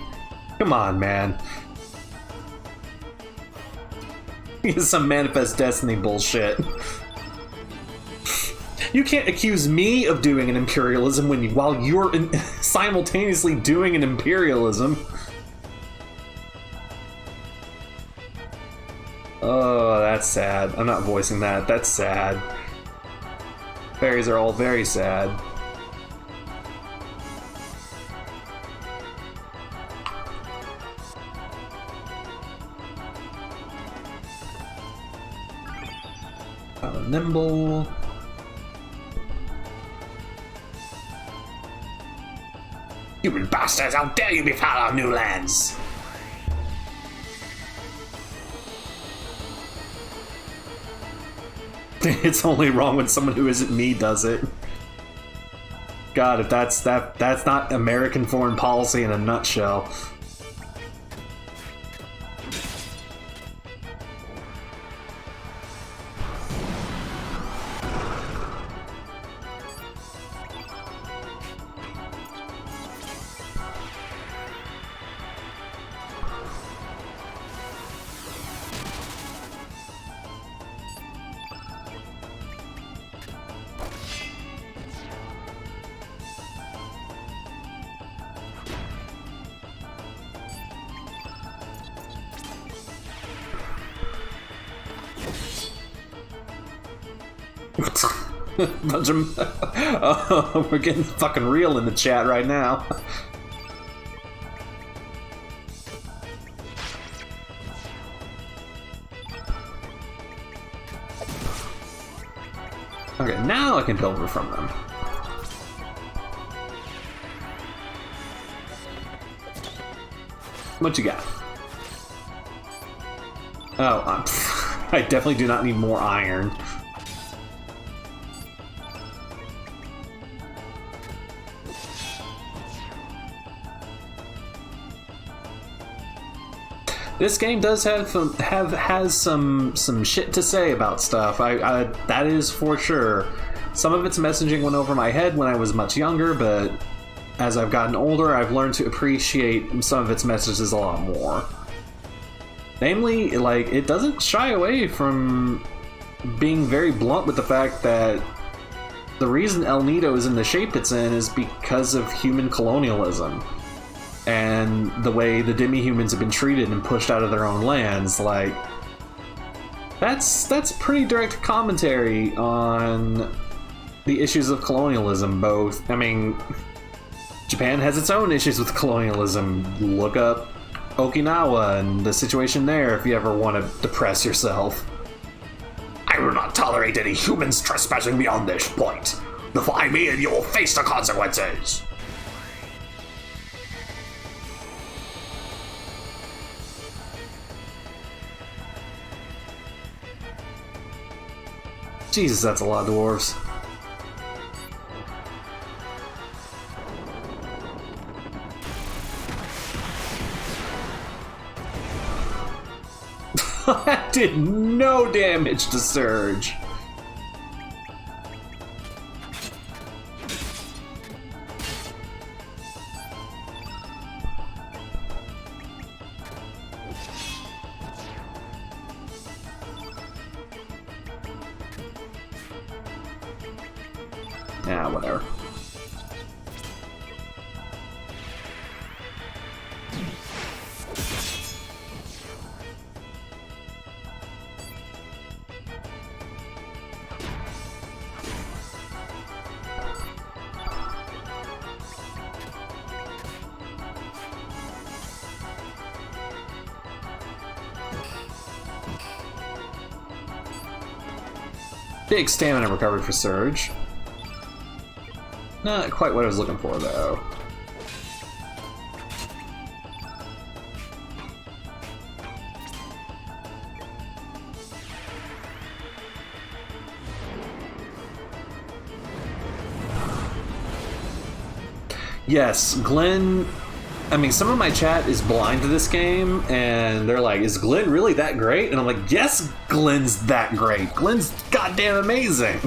come on, man. It's some Manifest Destiny bullshit. You can't accuse me of doing an imperialism while you're simultaneously doing an imperialism. Oh, that's sad. I'm not voicing that. That's sad. Fairies are all very sad. Nimble. Human bastards, how dare you befoul our new lands! It's only wrong when someone who isn't me does it. God, if that's not American foreign policy in a nutshell. Bunch of oh, we're getting fucking real in the chat right now. Okay, now I can pilfer from them. What you got? Oh, I definitely do not need more iron. This game does has some shit to say about stuff. I that is for sure. Some of its messaging went over my head when I was much younger, but as I've gotten older, I've learned to appreciate some of its messages a lot more. Namely, like, it doesn't shy away from being very blunt with the fact that the reason El Nido is in the shape it's in is because of human colonialism. And the way the demi-humans have been treated and pushed out of their own lands. Like, that's pretty direct commentary on the issues of colonialism. Both, I mean, Japan has its own issues with colonialism. Look up Okinawa and the situation there if you ever want to depress yourself. I will not tolerate any humans trespassing beyond this point. Defy me and you will face the consequences. Jesus, that's a lot of dwarves. That did no damage to Surge. Yeah, whatever. Big stamina recovered for Surge. Not quite what I was looking for, though. Yes, Glenn. I mean, some of my chat is blind to this game, and they're like, is Glenn really that great? And I'm like, yes, Glenn's that great. Glenn's goddamn amazing.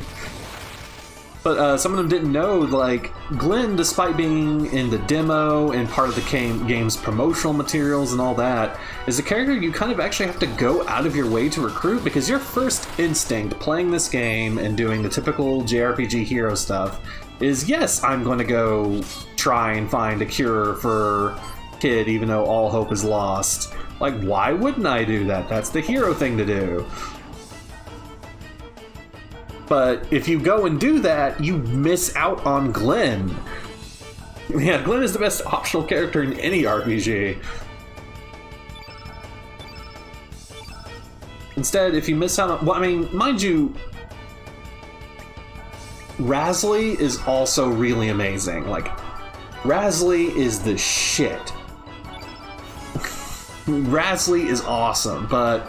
But some of them didn't know, like, Glenn, despite being in the demo and part of the game's promotional materials and all that, is a character you kind of actually have to go out of your way to recruit, because your first instinct playing this game and doing the typical JRPG hero stuff is, yes, I'm going to go try and find a cure for Kid even though all hope is lost. Like, why wouldn't I do that? That's the hero thing to do. But if you go and do that, you miss out on Glenn. Yeah, Glenn is the best optional character in any RPG. Instead, if you miss out on... Well, I mean, mind you, Rasley is also really amazing. Like, Rasley is the shit. Rasley is awesome, but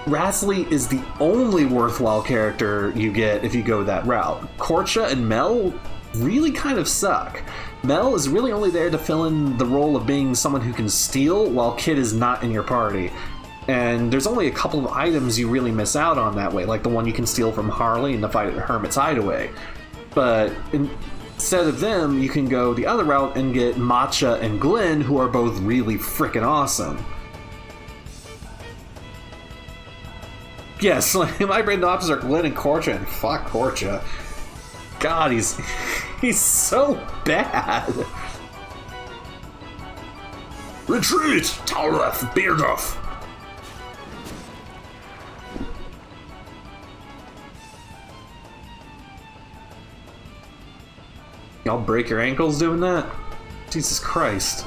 Rasley is the only worthwhile character you get if you go that route. Korcha and Mel really kind of suck. Mel is really only there to fill in the role of being someone who can steal while Kid is not in your party. And there's only a couple of items you really miss out on that way, like the one you can steal from Harley in the fight at Hermit's Hideaway. But instead of them, you can go the other route and get Matcha and Glenn, who are both really freaking awesome. Yes, my brain opposites are Glenn and Korcha, and fuck Korcha. God, he's so bad. Retreat! Taureth, Bearduff! Y'all break your ankles doing that? Jesus Christ.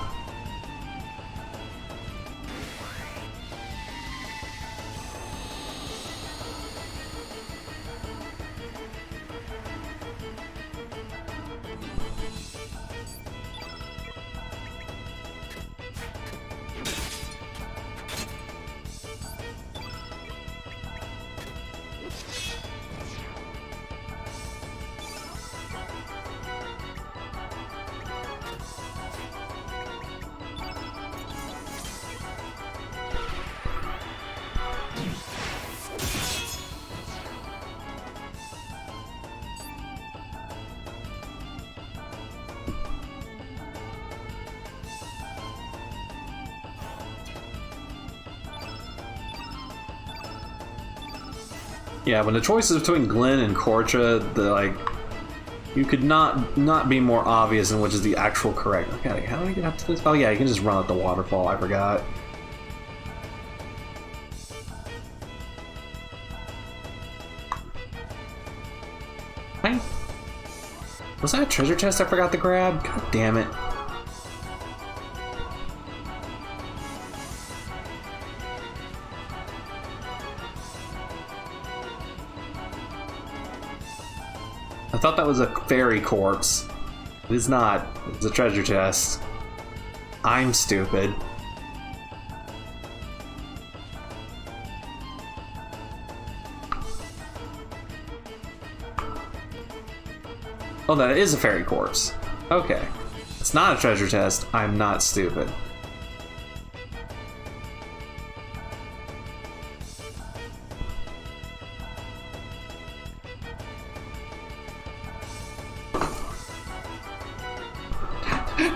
Yeah, when the choice is between Glenn and Korcha, you could not be more obvious in which is the actual correct. Okay, how do I get up to this? Oh yeah, you can just run up the waterfall. I forgot. Hey, was that a treasure chest I forgot to grab? God damn it. I thought that was a fairy corpse. It is not. It's a treasure chest. I'm stupid. Oh, that is a fairy corpse. Okay. It's not a treasure chest. I'm not stupid.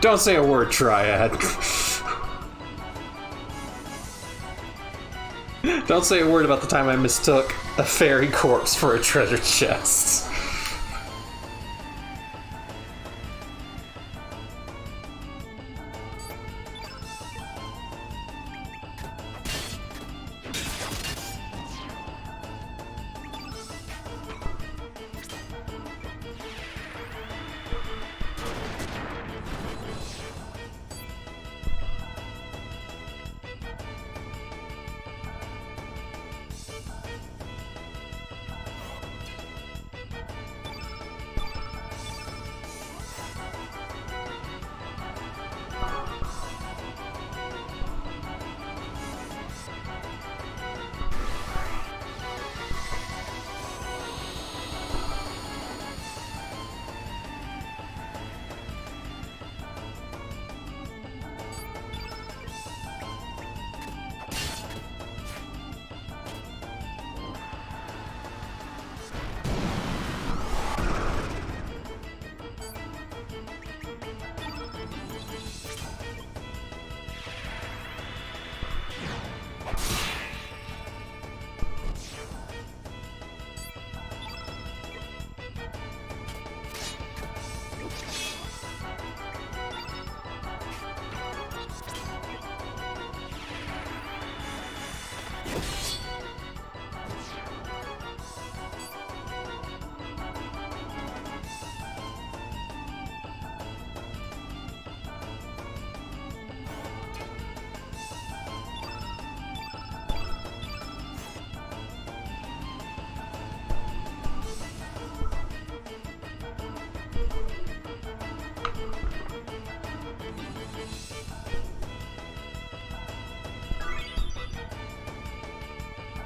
Don't say a word, Triad. Don't say a word about the time I mistook a fairy corpse for a treasure chest.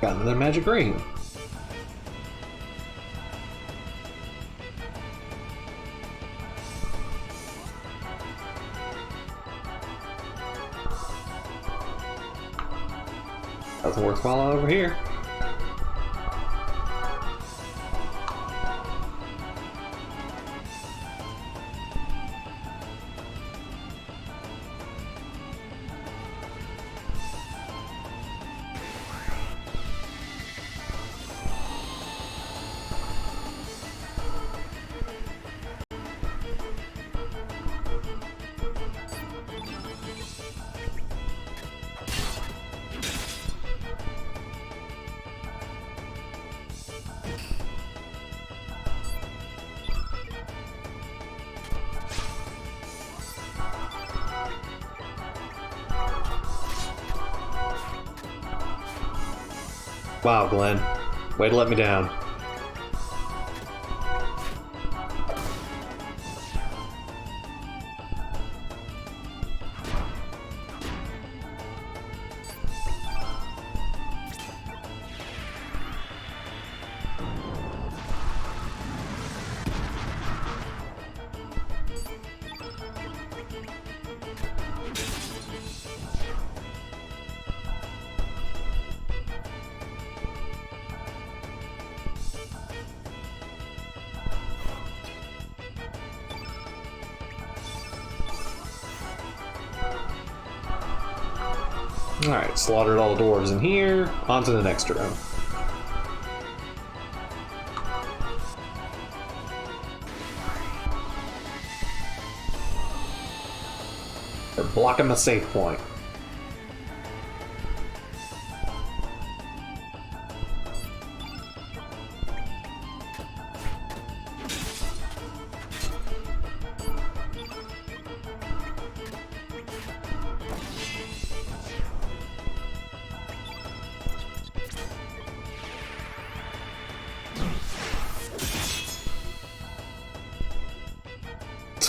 Got another magic ring. Nothing worthwhile over here. Wow, Glenn. Way to let me down. Alright, slaughtered all the dwarves in here. On to the next room. They're blocking the safe point.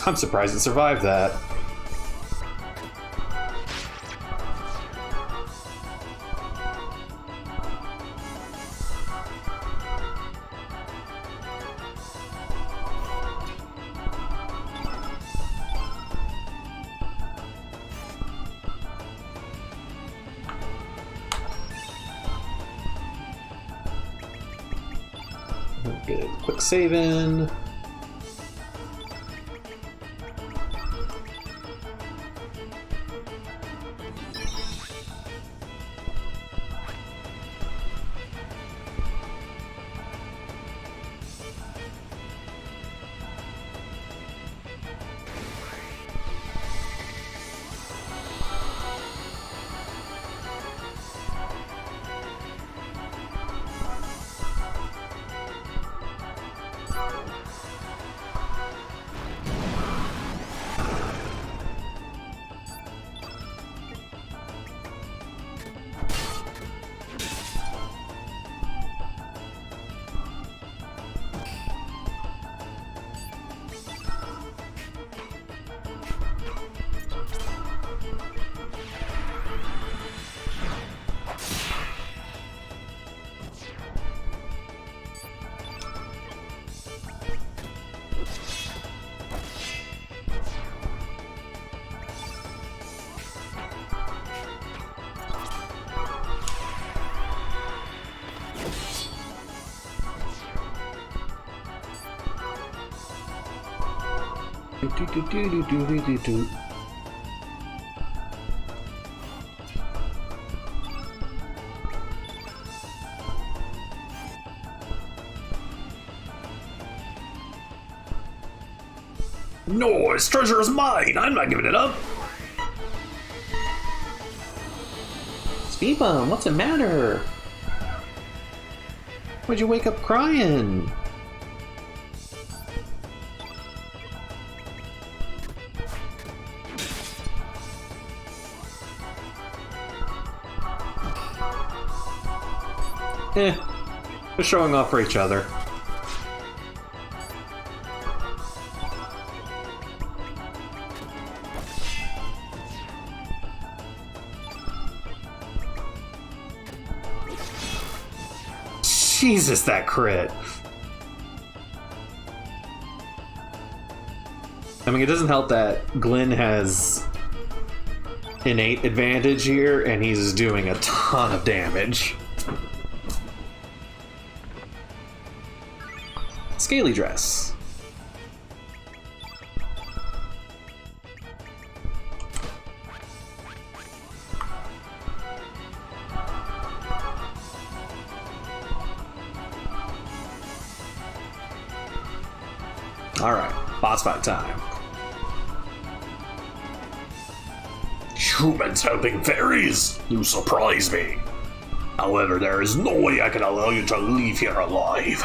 I'm surprised it survived that. Get a quick save in. No, his treasure is mine! I'm not giving it up! Beebum, what's the matter? Why'd you wake up crying? Just showing off for each other. Jesus, that crit. I mean, it doesn't help that Glenn has innate advantage here, and he's doing a ton of damage. Scaly dress. Alright, boss fight time. Humans helping fairies? You surprise me. However, there is no way I can allow you to leave here alive.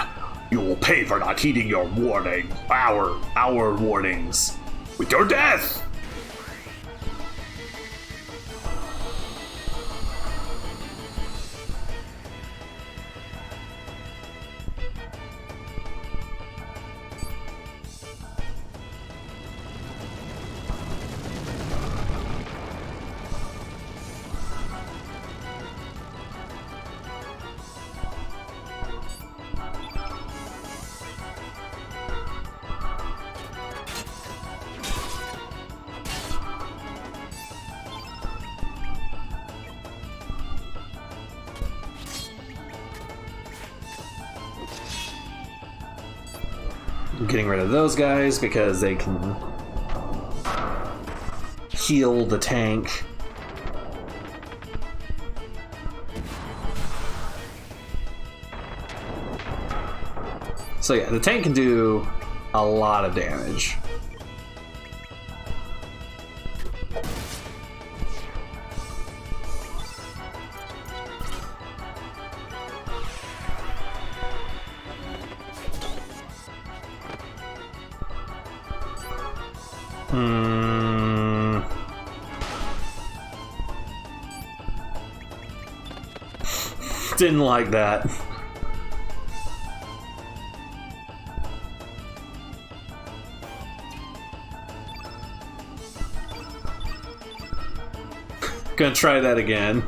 You will pay for not heeding your warning, our warnings, with your death! I'm getting rid of those guys because they can heal the tank. So yeah, the tank can do a lot of damage. Didn't like that. Gonna try that again.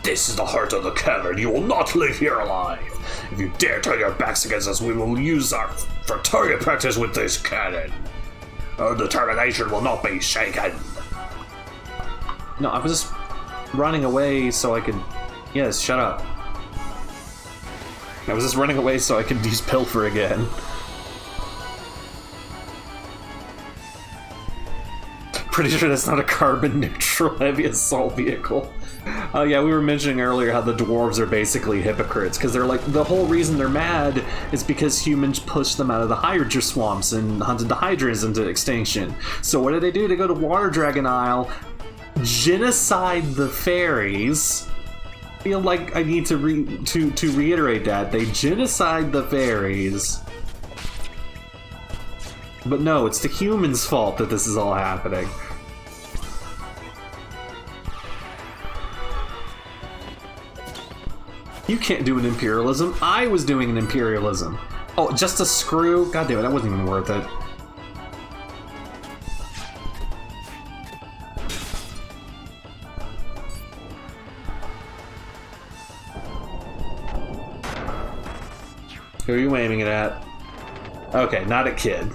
This is the heart of the cavern. You will not live here alive. If you dare turn your backs against us, we will use our for target practice with this cannon. Our determination will not be shaken. No, I was just running away so I could... Yes, shut up. I was just running away so I could use Pilfer again. Pretty sure that's not a carbon-neutral heavy assault vehicle. Oh yeah, we were mentioning earlier how the dwarves are basically hypocrites, because they're like, the whole reason they're mad is because humans pushed them out of the Hydra swamps and hunted the Hydras into extinction. So what do? They go to Water Dragon Isle, genocide the fairies. I feel like I need to reiterate that. They genocide the fairies. But no, it's the humans' fault that this is all happening. You can't do an imperialism. I was doing an imperialism. Oh, just a screw? God damn it, that wasn't even worth it. Who are you aiming it at? Okay, not a kid.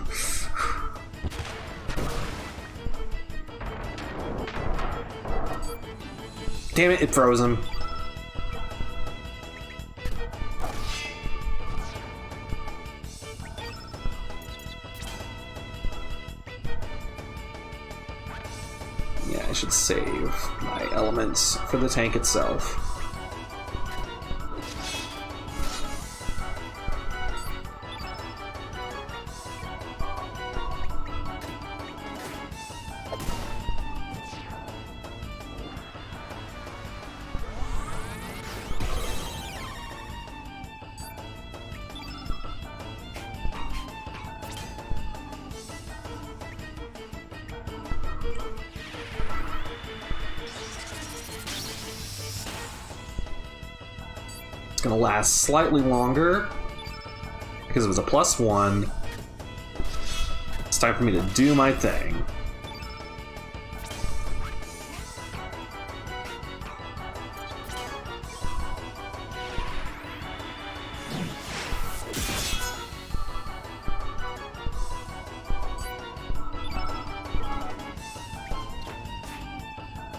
Damn it, it froze him. Yeah, I should save my elements for the tank itself. It's gonna last slightly longer because it was a +1. It's time for me to do my thing.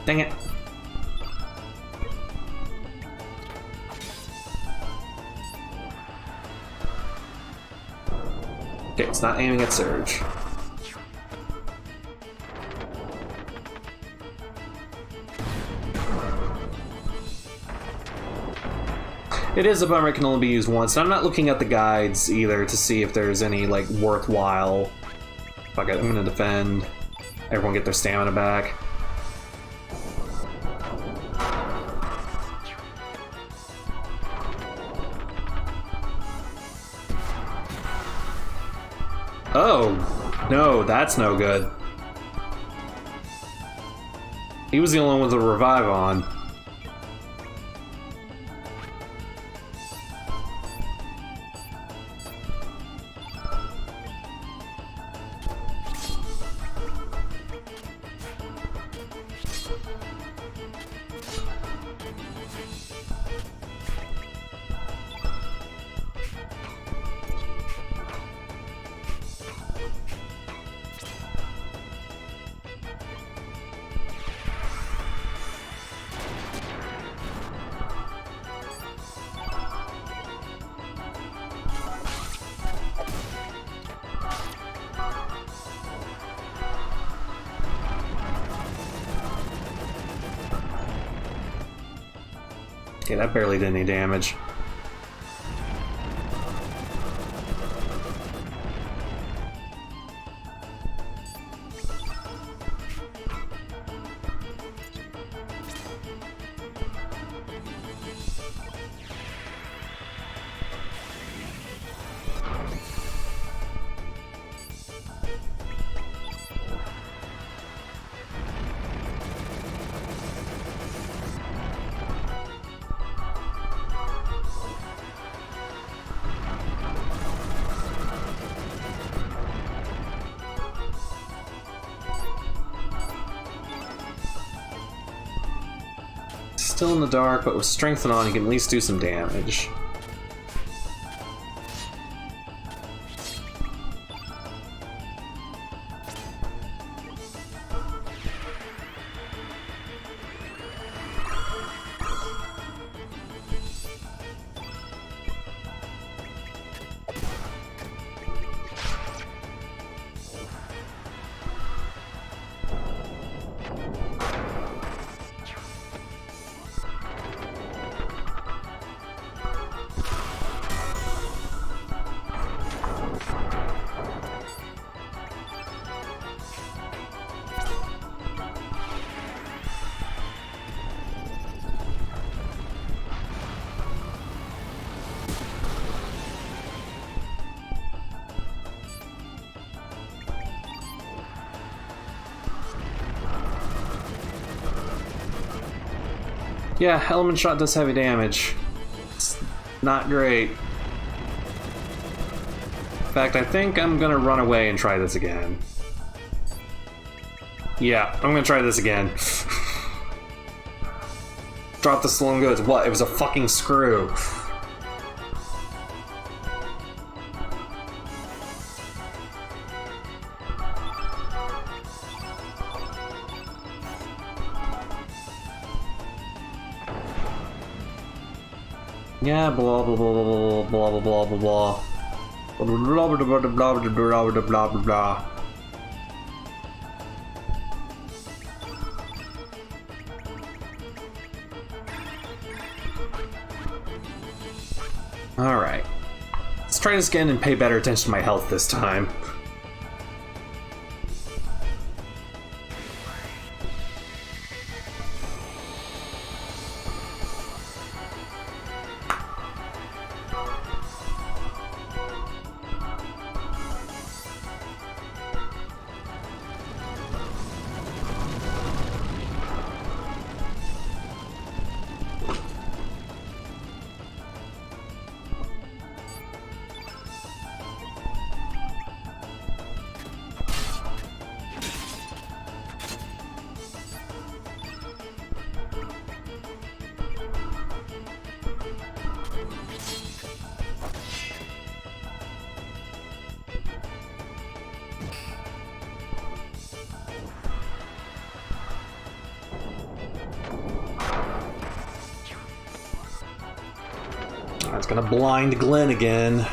Dang it. Okay, it's not aiming at Surge. It is a bummer it can only be used once, and I'm not looking at the guides either to see if there's any, like, worthwhile... Fuck it, I'm gonna defend. Everyone get their stamina back. Oh, no, that's no good. He was the only one with a revive on. Okay, that barely did any damage. Still in the dark, but with strength on, you can at least do some damage. Yeah, element shot does heavy damage. It's not great. In fact, I think I'm gonna run away and try this again. Yeah, I'm gonna try this again. Drop the stolen goods. What? It was a fucking screw. Yeah, blah blah blah blah blah blah blah blah blah blah blah blah blah blah blah blah blah blah. All right, let's try this again and pay better attention to my health this time. It's gonna blind Glenn again.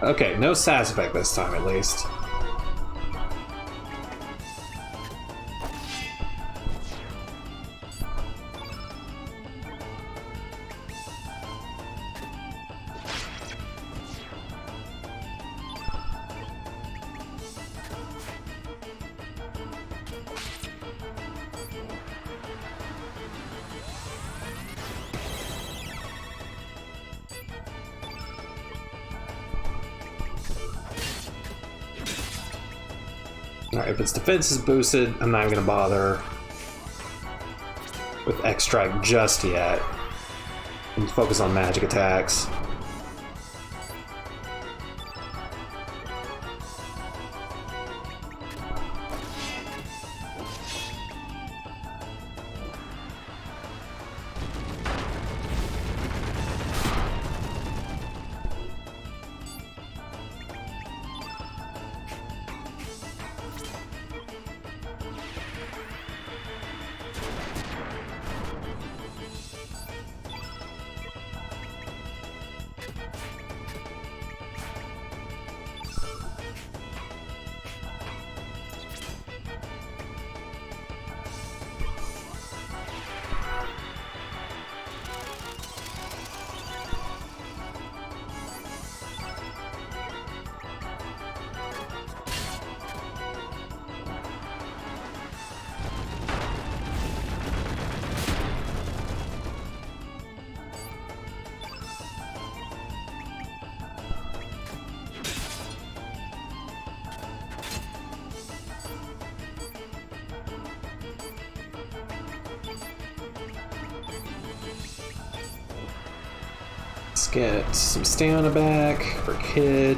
Okay, no sass effect this time at least. Alright, if its defense is boosted, I'm not even gonna bother with X Strike just yet. And focus on magic attacks. Let's get some stamina back for Kid.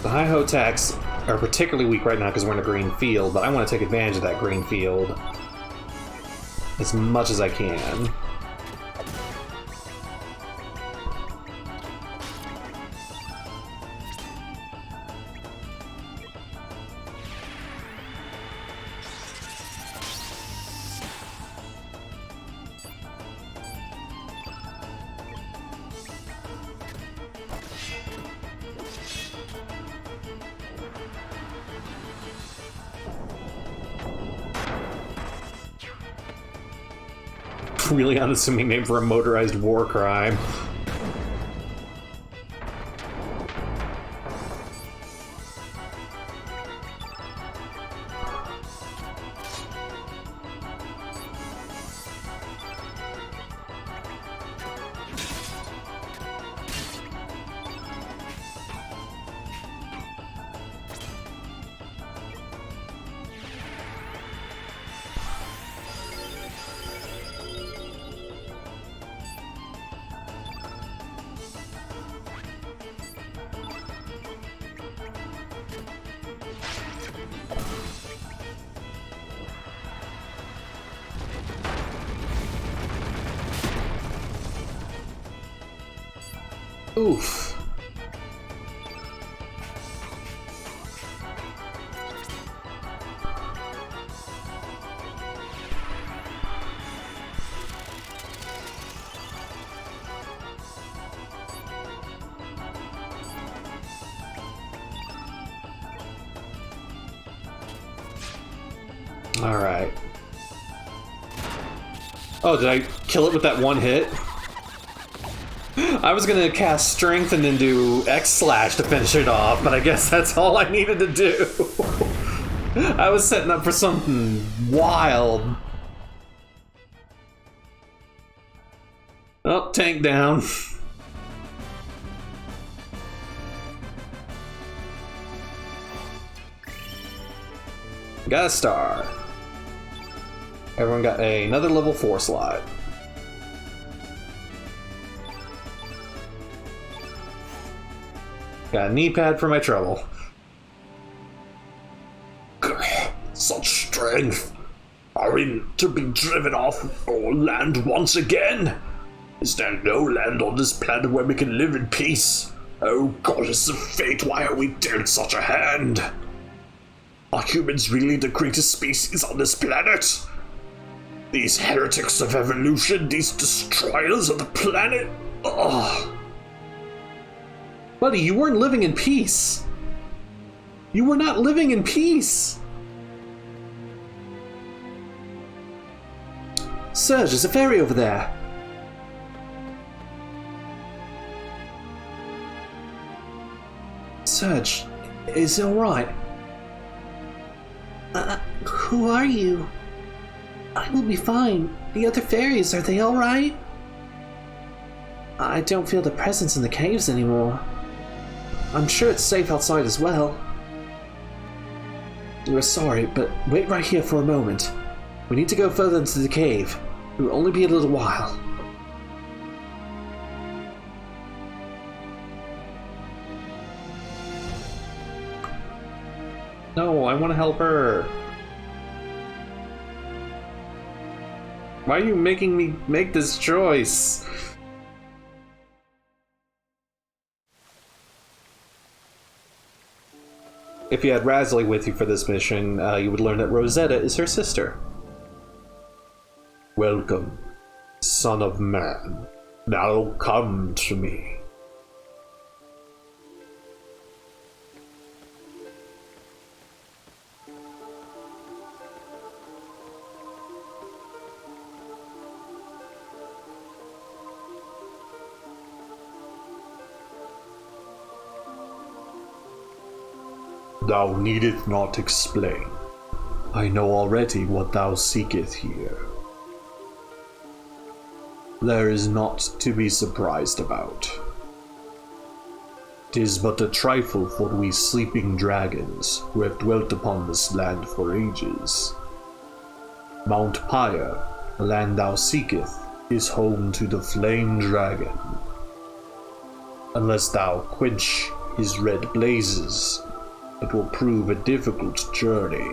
The high-ho attacks are particularly weak right now because we're in a green field, but I want to take advantage of that green field as much as I can. Really unassuming name for a motorized war crime. Oof. All right. Oh, did I kill it with that one hit? I was gonna cast Strength and then do X Slash to finish it off, but I guess that's all I needed to do. I was setting up for something wild. Oh, tank down. Got a star. Everyone got another level 4 slot. Got a knee pad for my trouble. Such strength. Are we to be driven off our land once again? Is there no land on this planet where we can live in peace? Oh, goddess of fate, why are we dealt such a hand? Are humans really the greatest species on this planet? These heretics of evolution, these destroyers of the planet? Ugh. Buddy, you weren't living in peace. You were not living in peace. Serge, there's a fairy over there. Serge, is it alright? Who are you? I will be fine. The other fairies, are they alright? I don't feel the presence in the caves anymore. I'm sure it's safe outside as well. We're sorry, but wait right here for a moment. We need to go further into the cave. It will only be a little while. No, I want to help her. Why are you making me make this choice? If you had Rasley with you for this mission, you would learn that Rosetta is her sister. Welcome, son of man. Now come to me. Thou needeth not explain. I know already what thou seeketh here. There is naught to be surprised about. 'Tis but a trifle for we sleeping dragons who have dwelt upon this land for ages. Mount Pyre, the land thou seeketh, is home to the flame dragon. Unless thou quench his red blazes, it will prove a difficult journey.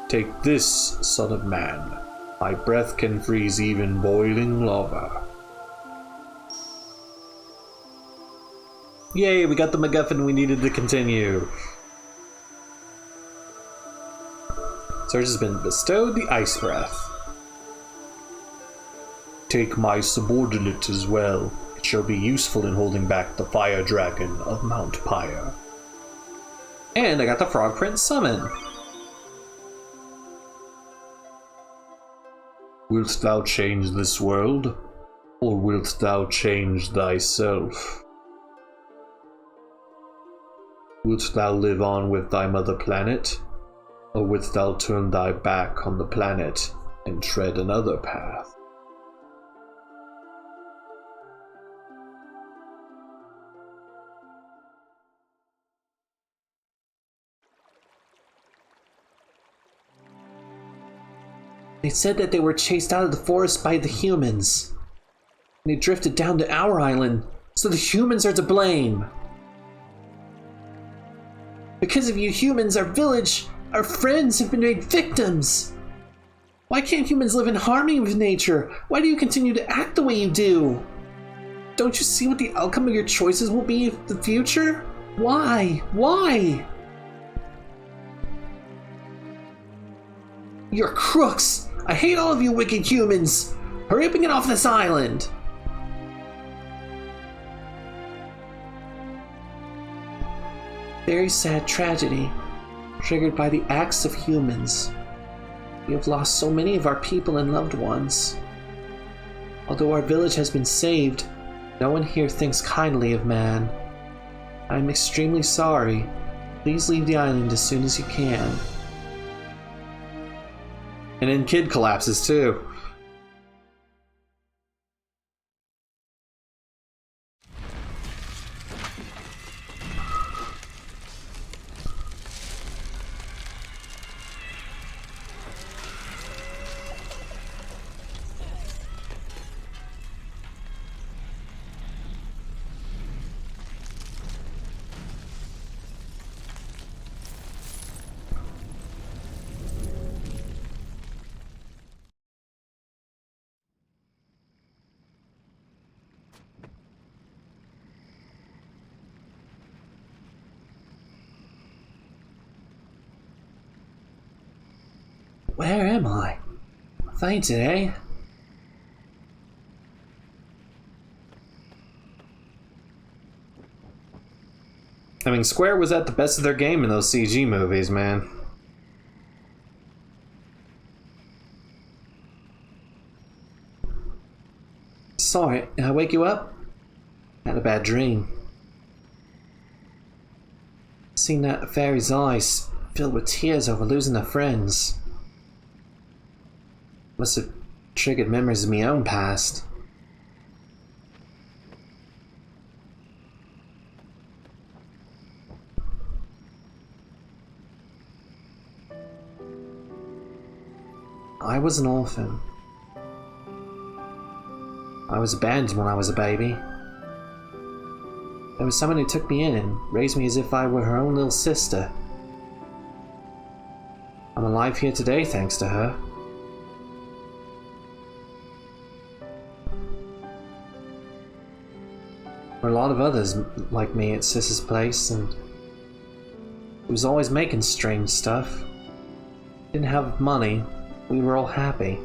Take this, son of man. My breath can freeze even boiling lava. Yay, we got the MacGuffin we needed to continue. Serge has been bestowed the Ice Breath. Take my subordinate as well. It shall be useful in holding back the fire dragon of Mount Pyre. And I got the Frog Prince summon. Wilt thou change this world, or wilt thou change thyself? Wilt thou live on with thy mother planet, or wilt thou turn thy back on the planet and tread another path? They said that they were chased out of the forest by the humans. And they drifted down to our island, so the humans are to blame. Because of you humans, our village, our friends have been made victims. Why can't humans live in harmony with nature? Why do you continue to act the way you do? Don't you see what the outcome of your choices will be in the future? Why? Why? You're crooks! I hate all of you wicked humans! Hurry up and get off this island! Very sad tragedy, triggered by the acts of humans. We have lost so many of our people and loved ones. Although our village has been saved, no one here thinks kindly of man. I am extremely sorry. Please leave the island as soon as you can. And then Kid collapses too. Where am I? Fainted, eh? I mean, Square was at the best of their game in those CG movies, man. Sorry, did I wake you up? Had a bad dream. Seen that fairy's eyes filled with tears over losing their friends. Must have triggered memories of my own past. I was an orphan. I was abandoned when I was a baby. There was someone who took me in and raised me as if I were her own little sister. I'm alive here today thanks to her. There were a lot of others like me at Sis's place, and he was always making strange stuff. Didn't have money. We were all happy.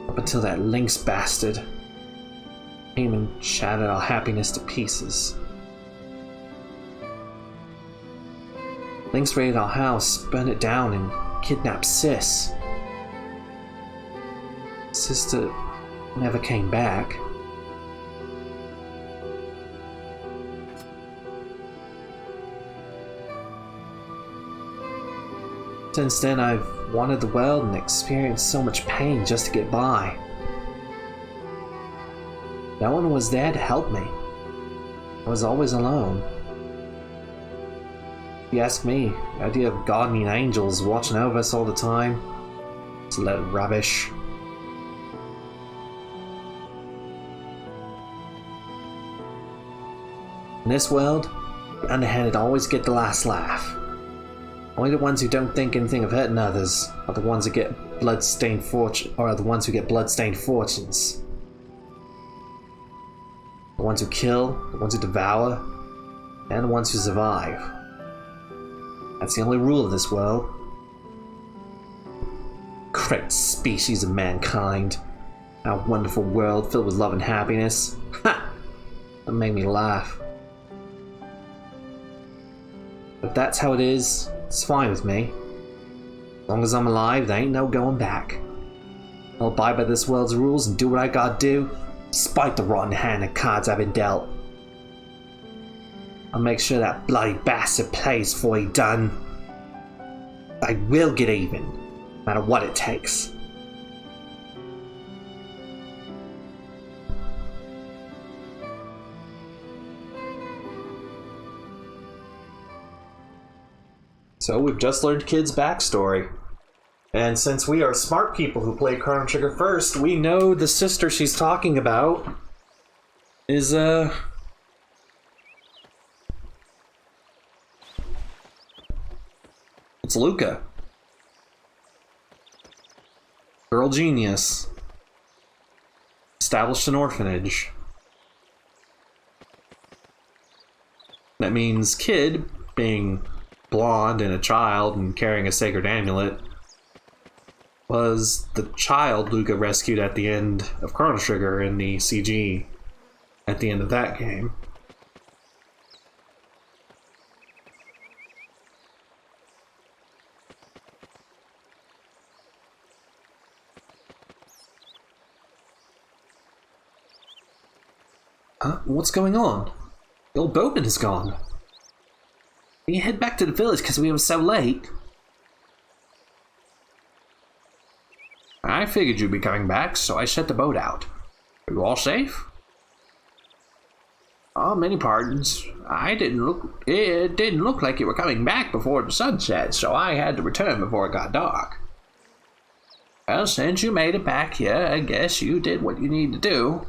Up until that Lynx bastard came and shattered our happiness to pieces. Lynx raided our house, burned it down, and kidnapped Sis. Sister never came back. Since then, I've wanted the world and experienced so much pain just to get by. No one was there to help me. I was always alone. If you ask me, the idea of guardian angels watching over us all the time, it's a load of rubbish. In this world, the underhanded always get the last laugh. Only the ones who don't think anything of hurting others are the ones who get blood-stained fortune, or are the ones who get blood-stained fortunes. The ones who kill, the ones who devour, and the ones who survive. That's the only rule of this world. Great species of mankind. Our wonderful world filled with love and happiness. Ha! That made me laugh. If that's how it is, it's fine with me. As long as I'm alive, there ain't no going back. I'll abide by this world's rules and do what I gotta do, despite the rotten hand of cards I've been dealt. I'll make sure that bloody bastard pays before he done. I will get even, no matter what it takes. So we've just learned Kid's backstory. And since we are smart people who play Chrono Trigger first, we know the sister she's talking about is, it's Luca. Girl genius. Established an orphanage. That means Kid, being blonde and a child and carrying a sacred amulet, was the child Luca rescued at the end of Chrono Trigger in the CG at the end of that game. Huh? What's going on? The old boatman is gone. We head back to the village because we were so late. I figured you'd be coming back, so I set the boat out. Are you all safe? Oh, many pardons. It didn't look like you were coming back before the sun set, so I had to return before it got dark. Well, since you made it back here, I guess you did what you need to do.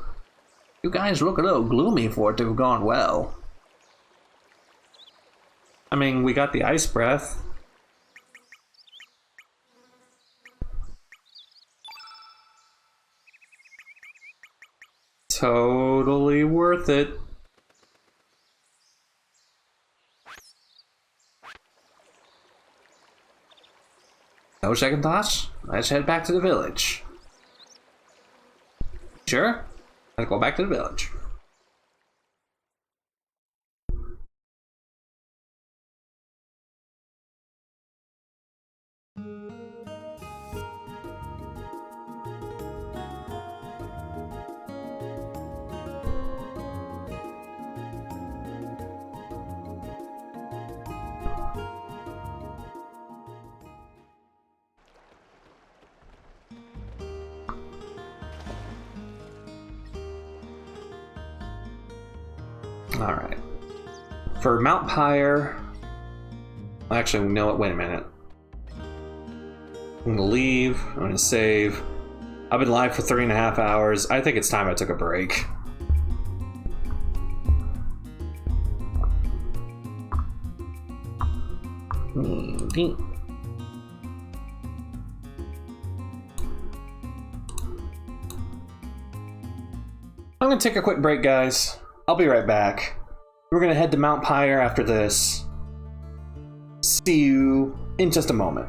You guys look a little gloomy for it to have gone well. I mean, we got the ice breath. Totally worth it. No second thoughts? Let's head back to the village. Sure? Let's go back to the village. Alright. For Mount Pyre... Actually, no, wait a minute. I'm gonna leave. I'm gonna save. I've been live for 3.5 hours. I think it's time I took a break. I'm gonna take a quick break, guys. I'll be right back. We're gonna head to Mount Pyre after this. See you in just a moment.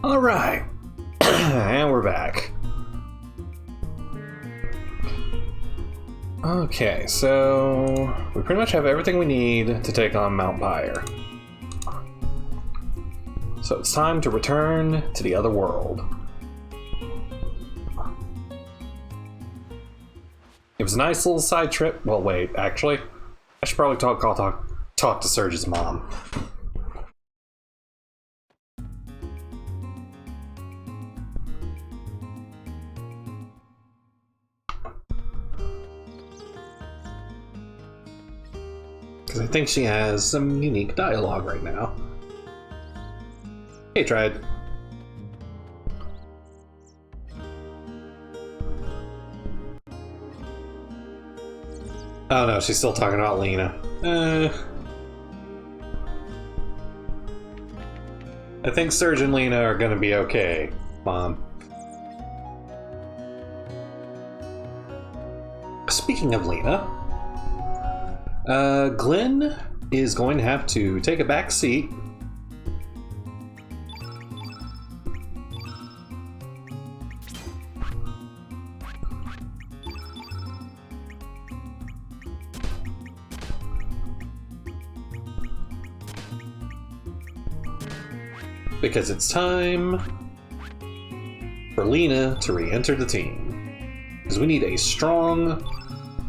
Alright. And we're back. Okay, so we pretty much have everything we need to take on Mount Pyre. So it's time to return to the other world. It was a nice little side trip. Well, wait, actually, I should probably talk to Serge's mom. Because I think she has some unique dialogue right now. Hey, Tried. Oh no, she's still talking about Lena. I think Serge and Lena are gonna be okay, Mom. Speaking of Lena, Glenn is going to have to take a back seat. Because it's time for Lena to re-enter the team. Because we need a strong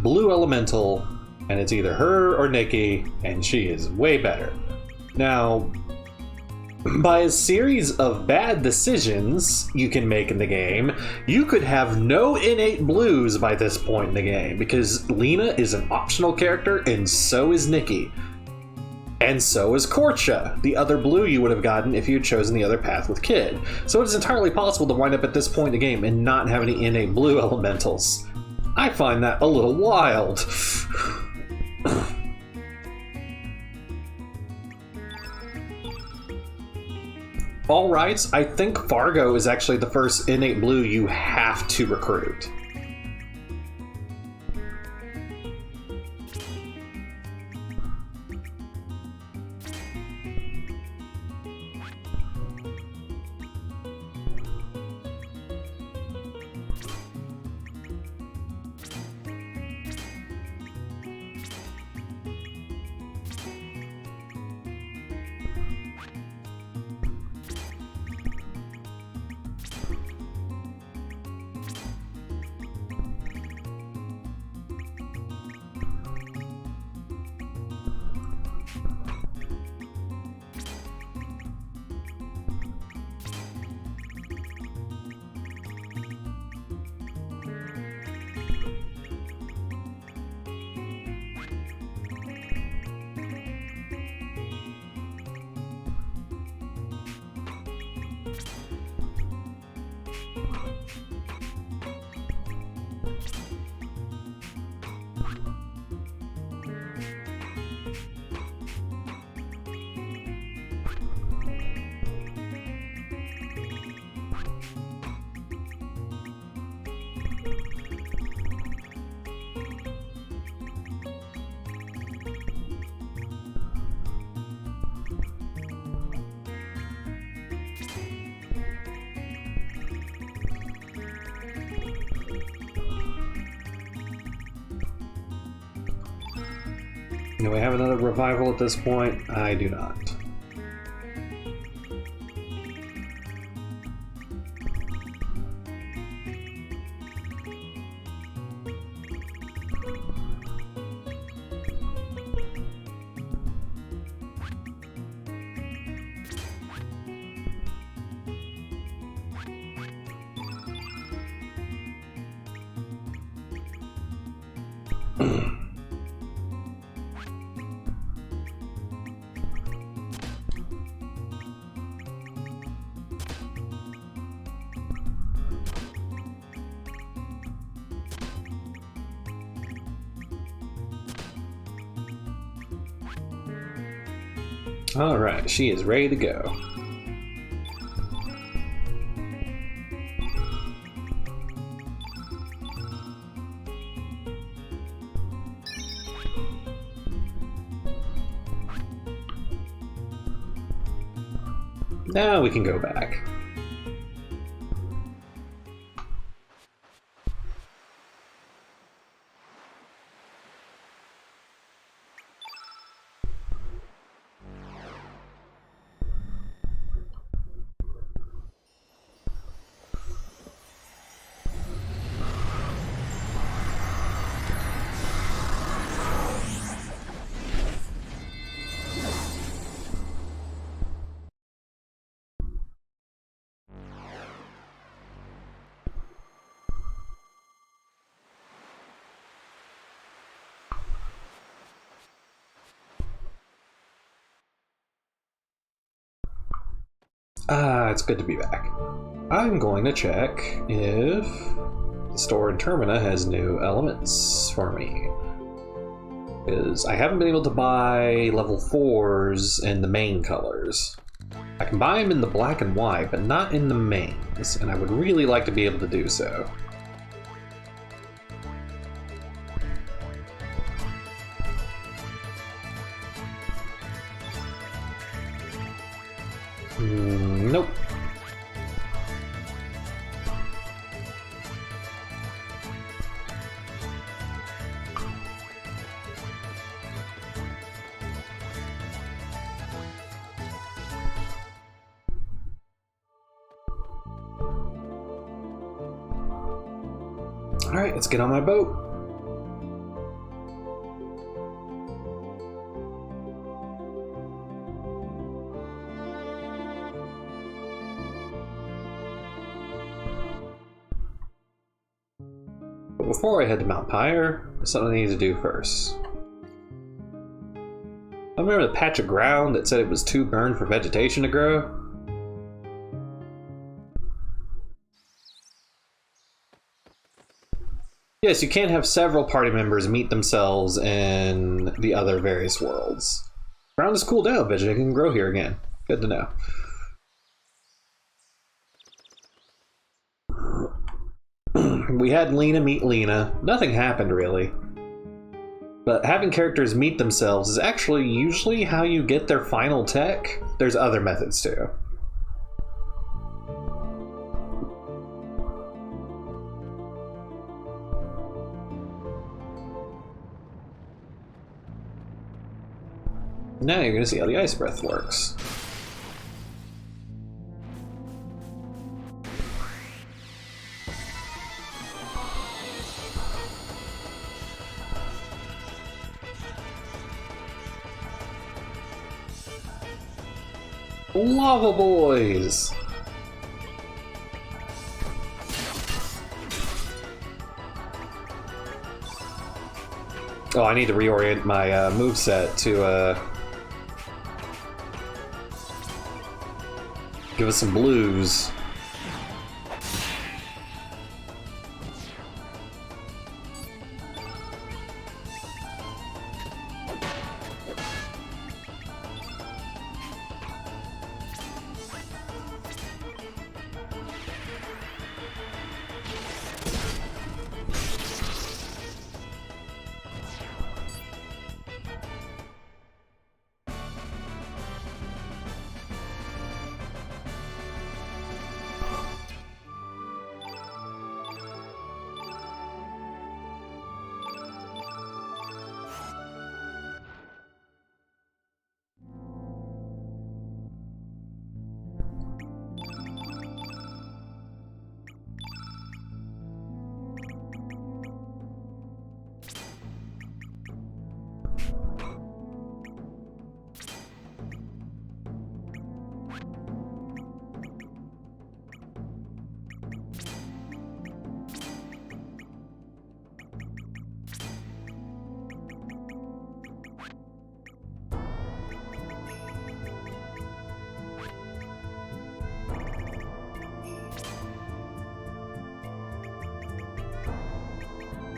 blue elemental, and it's either her or Nikki, and she is way better. Now, by a series of bad decisions you can make in the game, you could have no innate blues by this point in the game, because Lena is an optional character, and so is Nikki. And so is Korcha, the other blue you would have gotten if you had chosen the other path with Kid. So it is entirely possible to wind up at this point in the game and not have any innate blue elementals. I find that a little wild. All rights, I think Fargo is actually the first innate blue you have to recruit. Do we have another revival at this point? I do not. Alright, she is ready to go. Now we can go back. It's good to be back. I'm going to check if the store in Termina has new elements for me. Because I haven't been able to buy level 4s in the main colors. I can buy them in the black and white, but not in the mains, and I would really like to be able to do so. Nope. Alright, let's get on my boat. But before I head to Mount Pyre, there's something I need to do first. I remember the patch of ground that said it was too burned for vegetation to grow. Yes, you can't have several party members meet themselves in the other various worlds. Ground is cooled down, vegetation can grow here again. Good to know. We had Lena meet Lena. Nothing happened, really. But having characters meet themselves is actually usually how you get their final tech. There's other methods, too. Now you're going to see how the ice breath works. Lava boys! Oh, I need to reorient my moveset to give us some blues.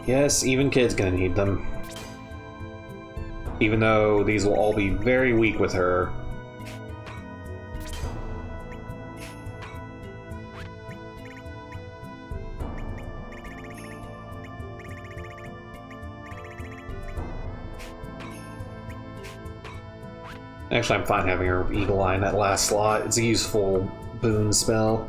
Yes, even Kid's gonna need them. Even though these will all be very weak with her. Actually, I'm fine having her Eagle Eye in that last slot. It's a useful boon spell.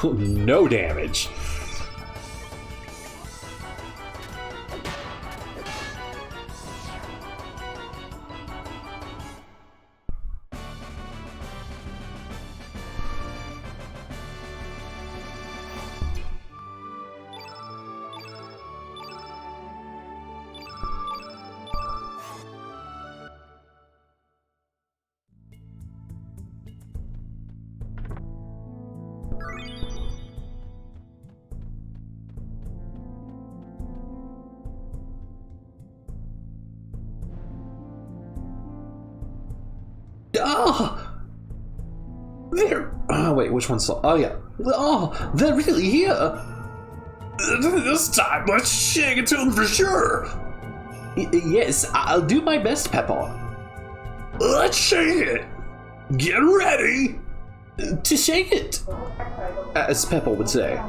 No damage. Ah! Oh, wait, which one's... Oh, yeah. Oh, they're really here! This time, let's shake it to him for sure! Yes, I'll do my best, Pepper. Let's shake it! Get ready! To shake it! As Pepper would say.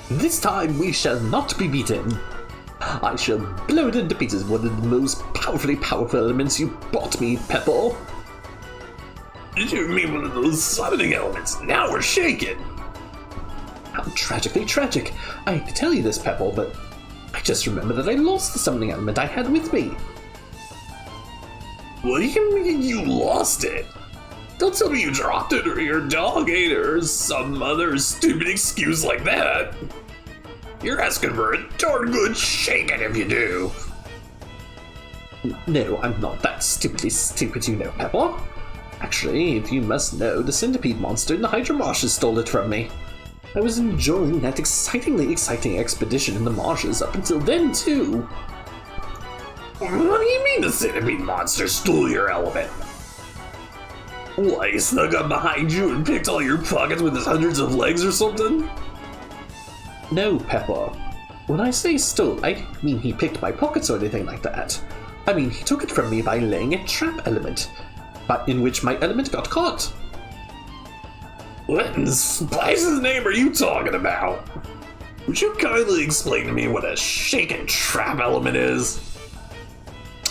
This time we shall not be beaten. I shall blow it into pieces, one of the most powerfully powerful elements you brought me, Pepper. Did you mean one of those summoning elements? Now we're shaking! How tragically tragic. I hate to tell you this, Pepper, but I just remember that I lost the summoning element I had with me. What do you mean you lost it? Don't tell me you dropped it or your dog ate it or some other stupid excuse like that. You're asking for a darn good shaking if you do. No, I'm not that stupidly stupid, you know, Pepper. Actually, if you must know, the centipede monster in the Hydra Marshes stole it from me. I was enjoying that excitingly exciting expedition in the marshes up until then, too. What do you mean the centipede monster stole your element? What, he snuck up behind you and picked all your pockets with his hundreds of legs or something? No, Pepper. When I say stole, I don't mean he picked my pockets or anything like that. I mean he took it from me by laying a trap element, but in which my element got caught. What in Spice's name are you talking about? Would you kindly explain to me what a shaken trap element is?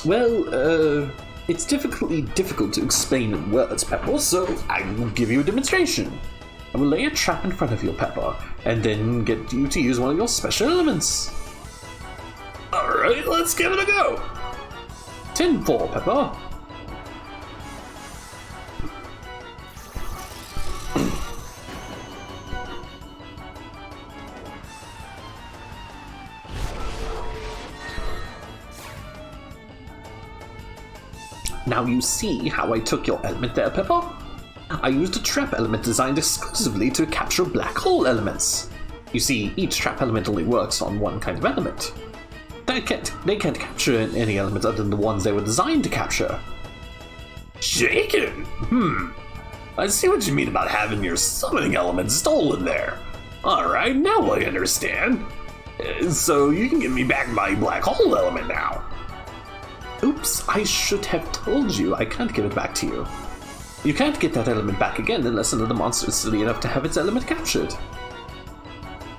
Well, it's difficult to explain in words, Pepper, so I will give you a demonstration. I will lay a trap in front of you, Pepper, and then get you to use one of your special elements. Alright, let's give it a go! 10-4, Pepper. Now you see how I took your element there, Pepper? I used a trap element designed exclusively to capture black hole elements. You see, each trap element only works on one kind of element. They can't capture any elements other than the ones they were designed to capture. Shaken? I see what you mean about having your summoning element stolen there. Alright, now I understand. So you can give me back my black hole element now. Oops, I should have told you. I can't give it back to you. You can't get that element back again unless another monster is silly enough to have its element captured.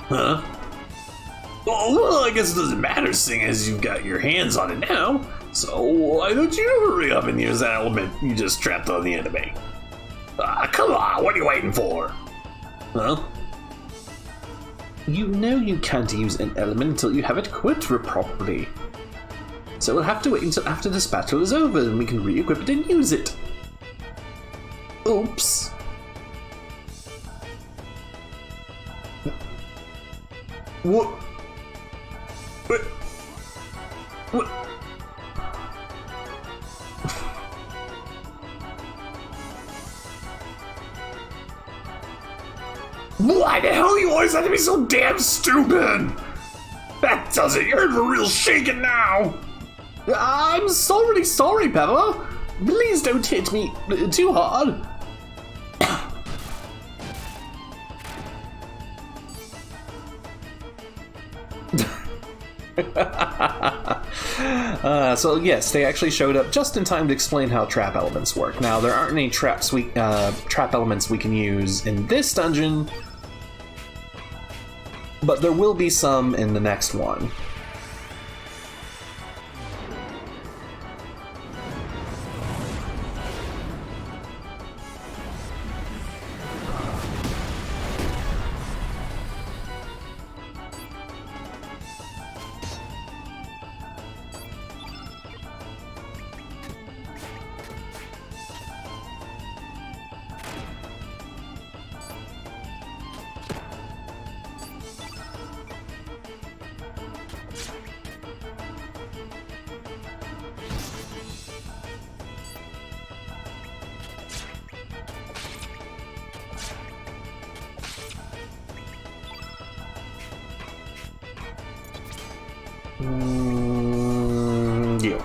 Huh? Well, I guess it doesn't matter seeing as you've got your hands on it now. So why don't you hurry up and use that element you just trapped on the enemy? Come on, what are you waiting for? Huh? You know you can't use an element until you have it equipped properly. So we'll have to wait until after this battle is over and we can re-equip it and use it. Oops. What? What? Why the hell you always have to be so damn stupid? That does it. You're in for real shaking now. I'm sorry, Pepper. Please don't hit me too hard. So yes, they actually showed up just in time to explain how trap elements work. Now there aren't any trap elements we can use in this dungeon, but there will be some in the next one. You.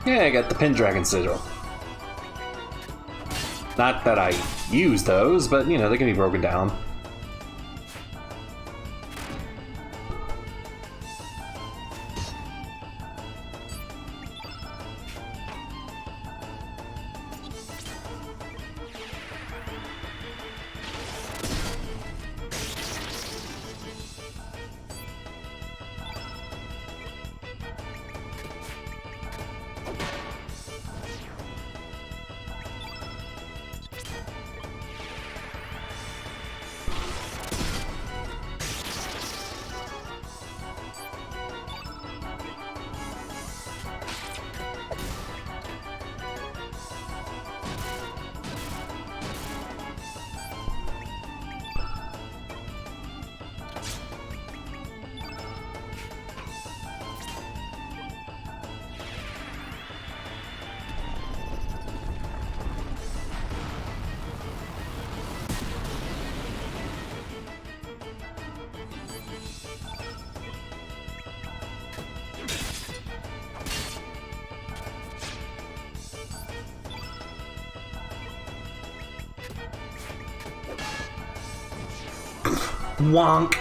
Yeah, I got the Pendragon Sigil. Not that I use those, but you know, they can be broken down. Wonk.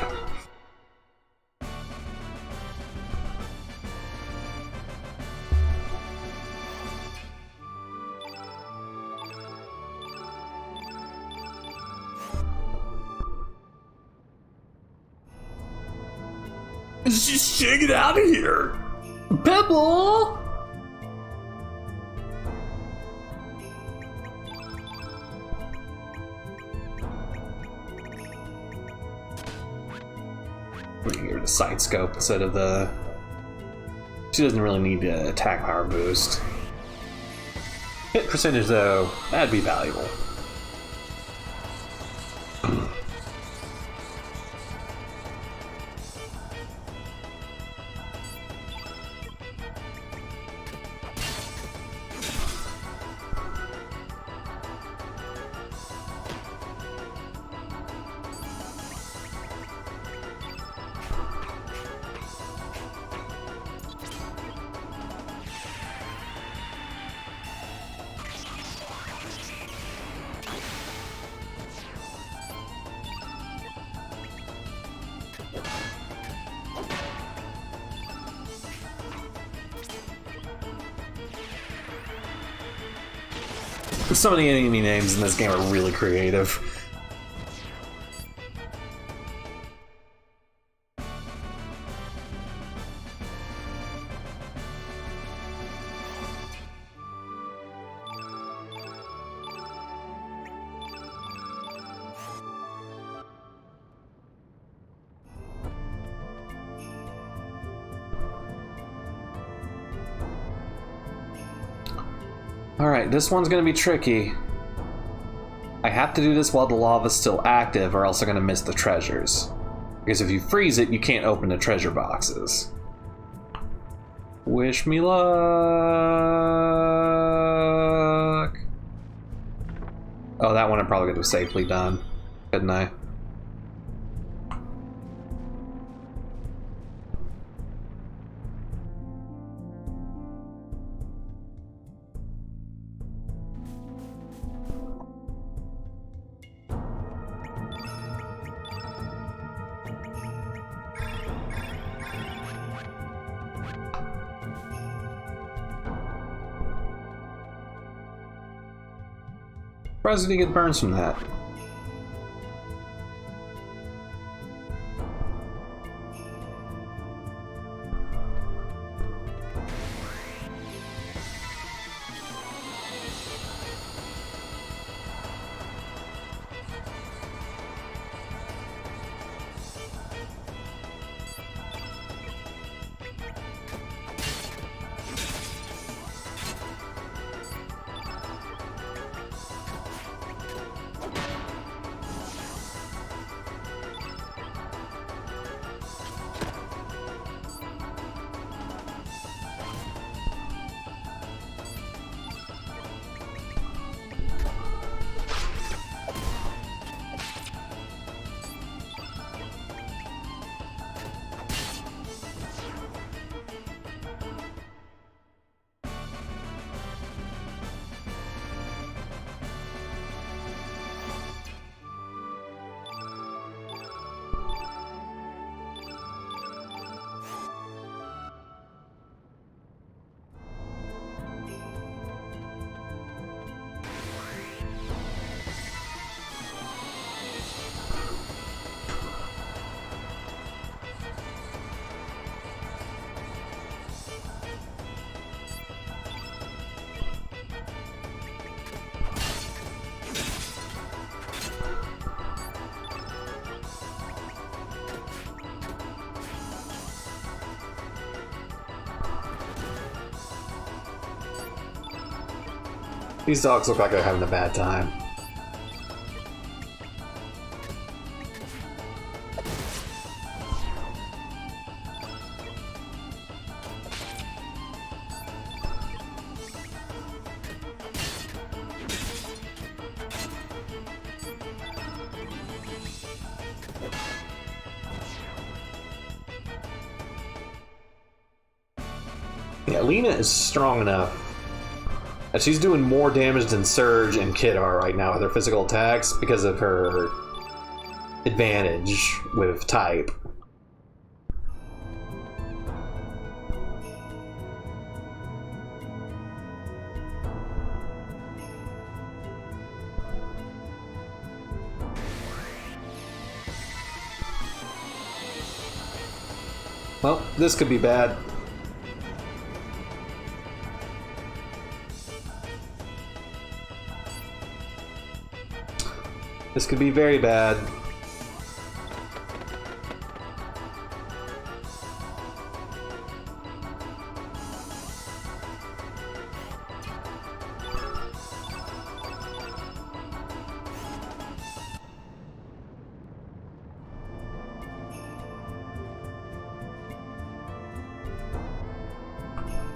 Just get out of here! Pebble! Give her the side scope instead of the... She doesn't really need the attack power boost. Hit percentage though, that'd be valuable. Some of the enemy names in this game are really creative. Alright, this one's gonna be tricky. I have to do this while the lava's still active or else I'm gonna miss the treasures. Because if you freeze it, you can't open the treasure boxes. Wish me luck. Oh, that one I probably could have safely done, couldn't I? Surprised he didn't get burns from that. These dogs look like they're having a bad time. Yeah, Lena is strong enough. And she's doing more damage than Surge and Kid are right now with her physical attacks because of her advantage with type. Well, this could be bad. This could be very bad.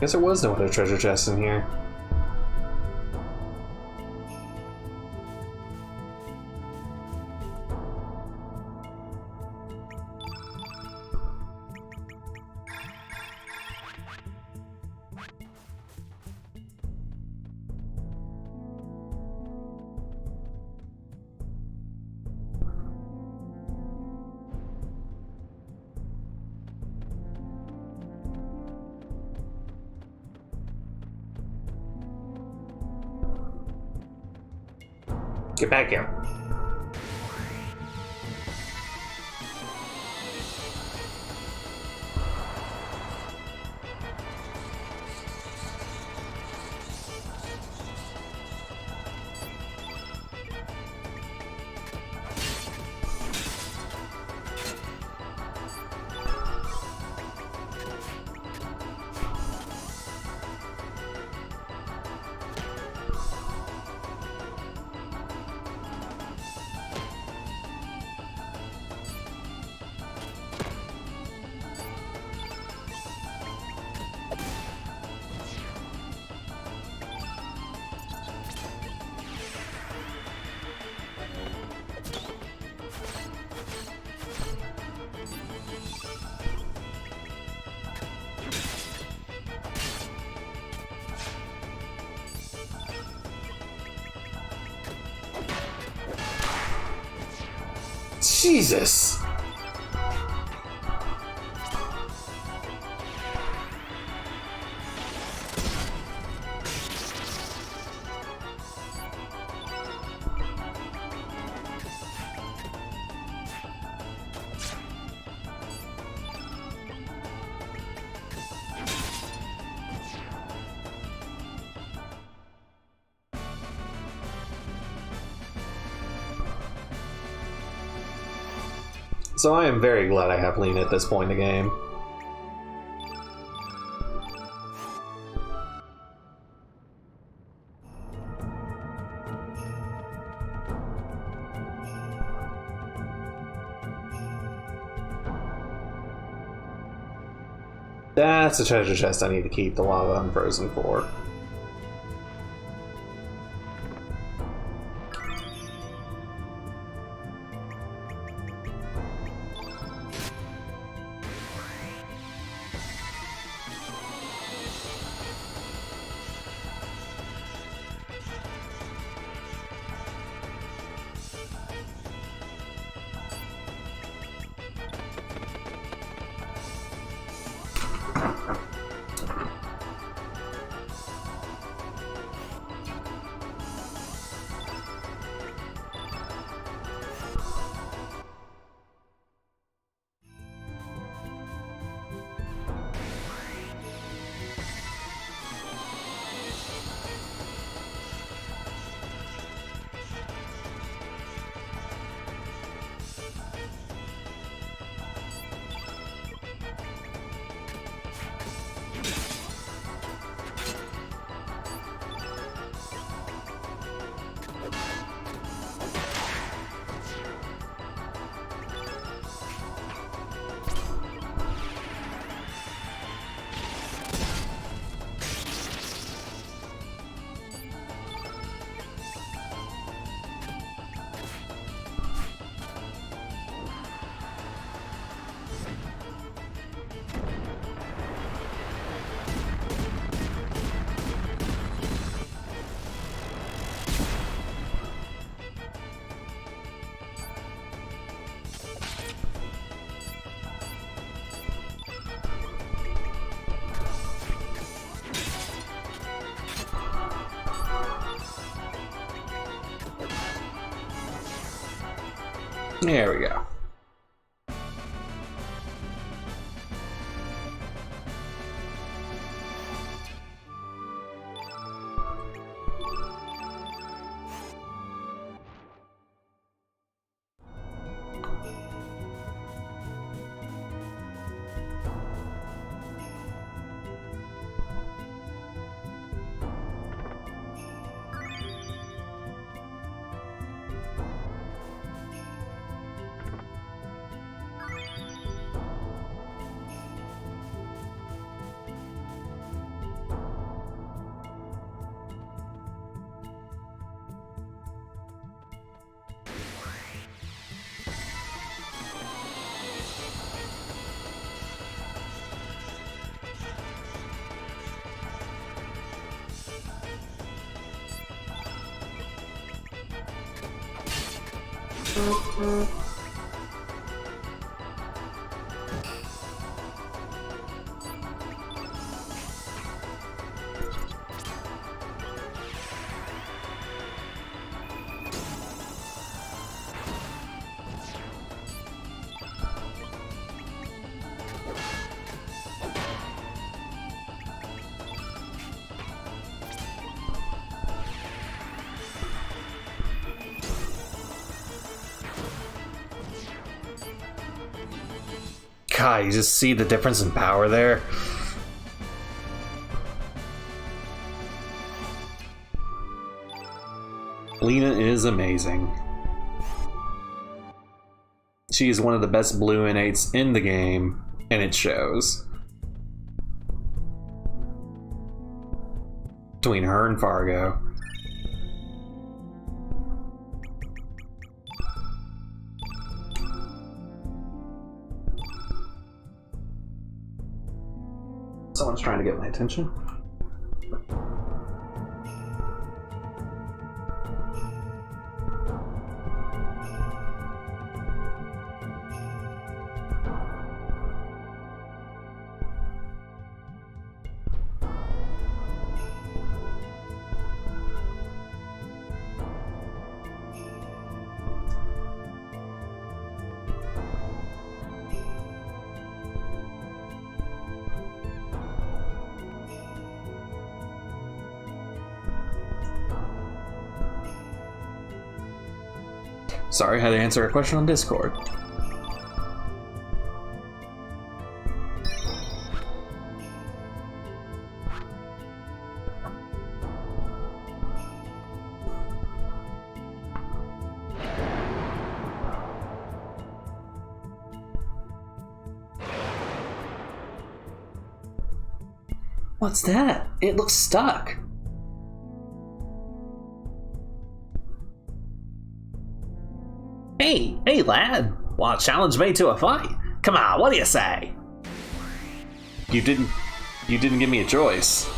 Guess there was no other treasure chest in here. Get back here. Jesus! So I am very glad I have Lena at this point in the game. That's a treasure chest I need to keep the lava unfrozen for. There we go. God, you just see the difference in power there. Lena is amazing. She is one of the best blue innates in the game, and it shows. Between her and Fargo. Someone's trying to get my attention. Sorry, I had to answer a question on Discord. What's that? It looks stuck. Hey, lad. Want to challenge me to a fight? Come on, what do you say? You didn't give me a choice.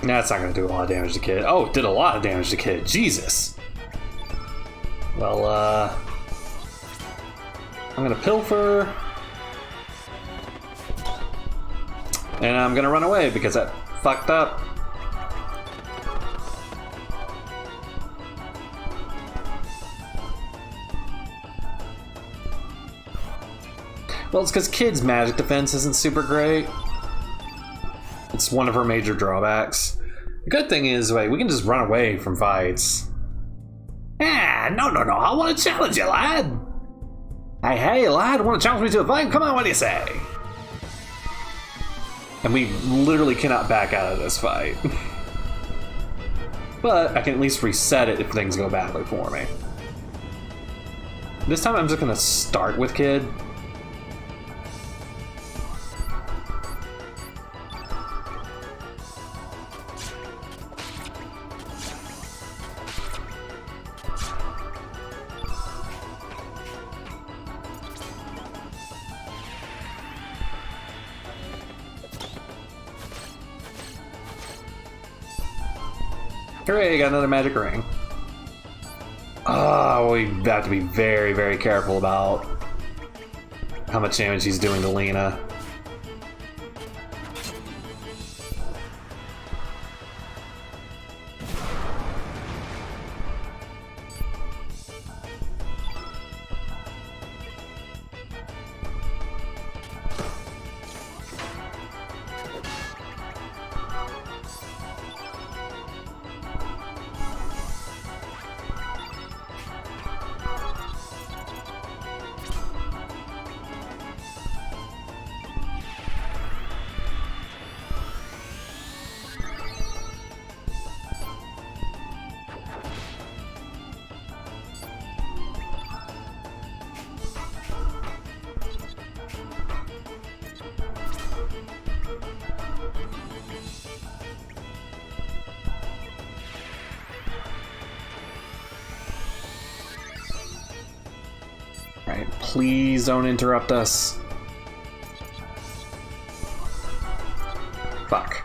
That's not going to do a lot of damage to Kid. Oh, it did a lot of damage to Kid. Jesus. Well, I'm going to pilfer. And I'm going to run away because that fucked up. Well, it's because Kid's magic defense isn't super great. It's one of her major drawbacks. The good thing is, we can just run away from fights. Ah, no, I want to challenge you, lad. Hey, lad, want to challenge me to a fight? Come on, what do you say? And we literally cannot back out of this fight. But I can at least reset it if things go badly for me. This time I'm just gonna start with Kid. Hooray, got another magic ring. Oh, we have to be very, very careful about how much damage he's doing to Lena. Alright, please don't interrupt us. Fuck.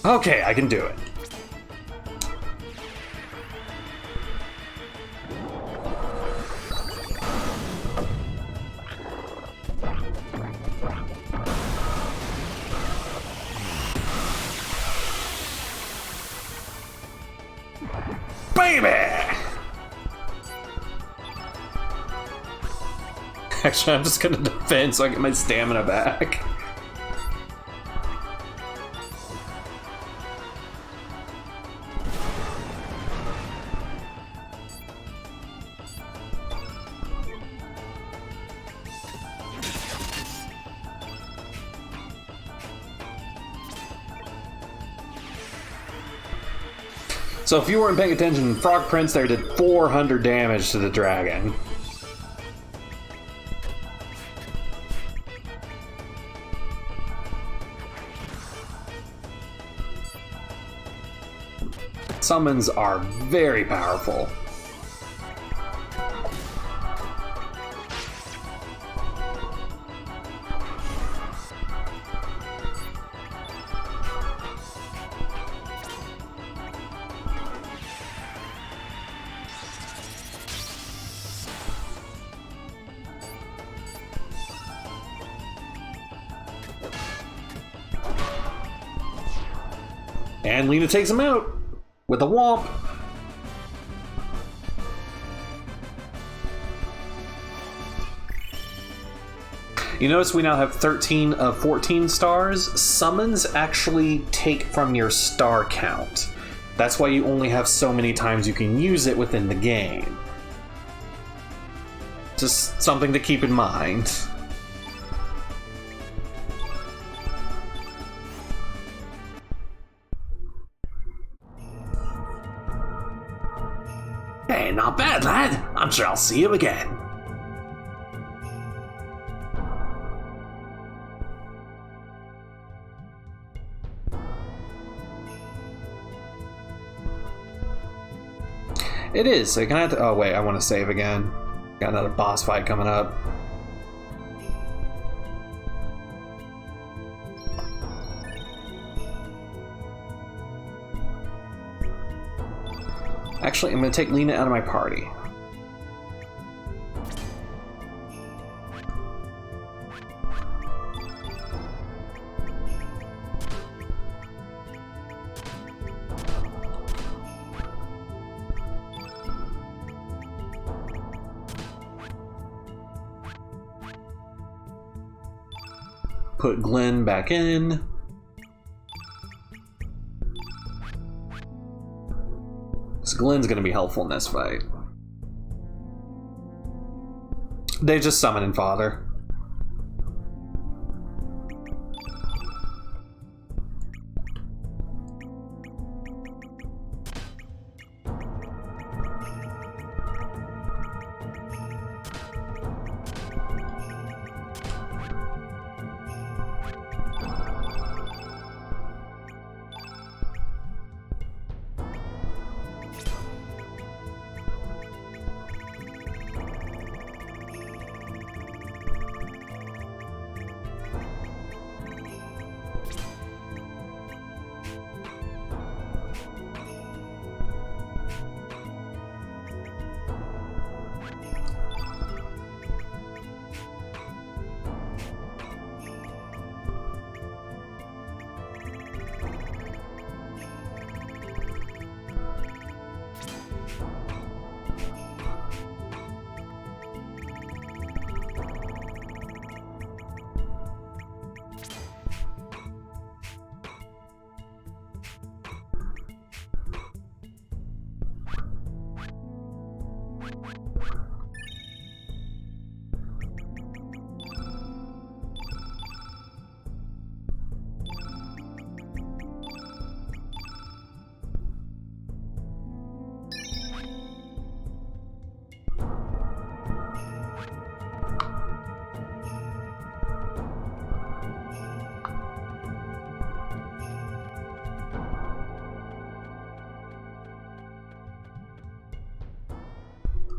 Okay, I can do it. Baby! Actually, I'm just gonna defend so I get my stamina back. So if you weren't paying attention, Frog Prince there did 400 damage to the dragon. Summons are very powerful. And Lena takes him out with a womp. You notice we now have 13 of 14 stars. Summons actually take from your star count. That's why you only have so many times you can use it within the game. Just something to keep in mind. Hey, not bad, lad. I'm sure I'll see you again. It is. So you're gonna have to. Oh wait, I want to save again. Got another boss fight coming up. Actually, I'm gonna take Lena out of my party. Put Glenn back in. So Glenn's gonna be helpful in this fight. They just summoning Father.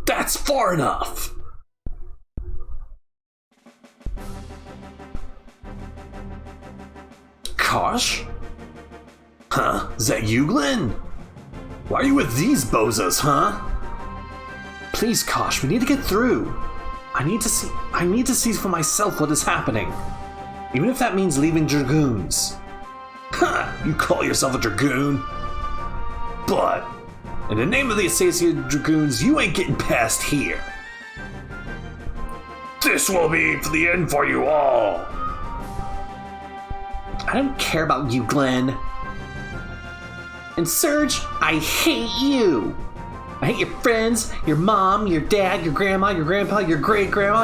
That's far enough! Kosh? Huh? Is that you, Glenn? Why are you with these bozos, huh? Please, Kosh, we need to get through. I need to see for myself what is happening. Even if that means leaving Dragoons. Huh? You call yourself a Dragoon? But in the name of the Associated Dragoons, you ain't getting past here. This will be the end for you all. I don't care about you, Glenn. And Serge, I hate you. I hate your friends, your mom, your dad, your grandma, your grandpa, your great-grandma,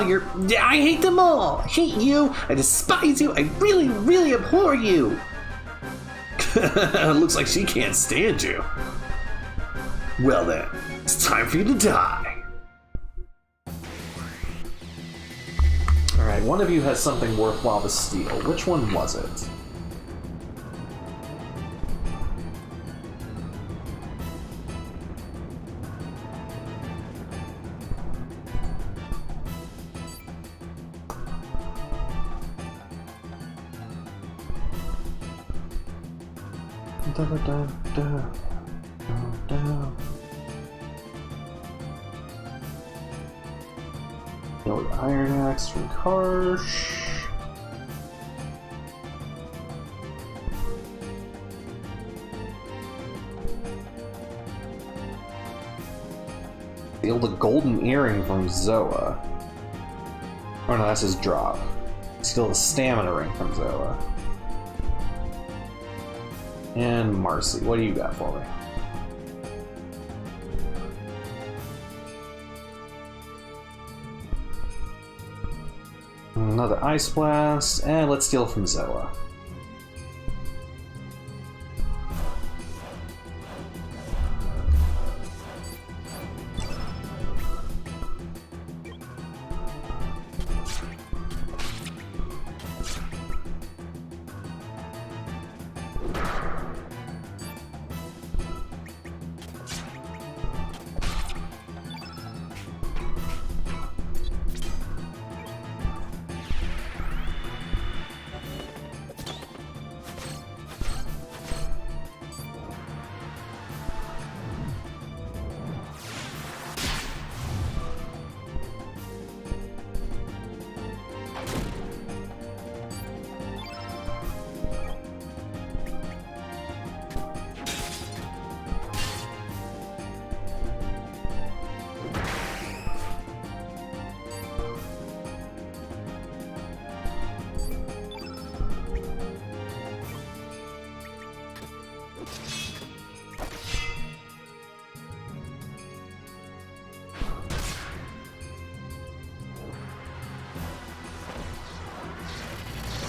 I hate them all. I hate you. I despise you. I really, really abhor you. Looks like she can't stand you. Well then, it's time for you to die. Alright, one of you has something worthwhile to steal. Which one was it? Da, da, da, da. Da. The Iron Axe from Karsh. Steal the golden earring from Zoa. Oh no, that's his drop. Steal the stamina ring from Zoa. And Marcy, what do you got for me? Another Ice Blast, and let's steal from Zoa.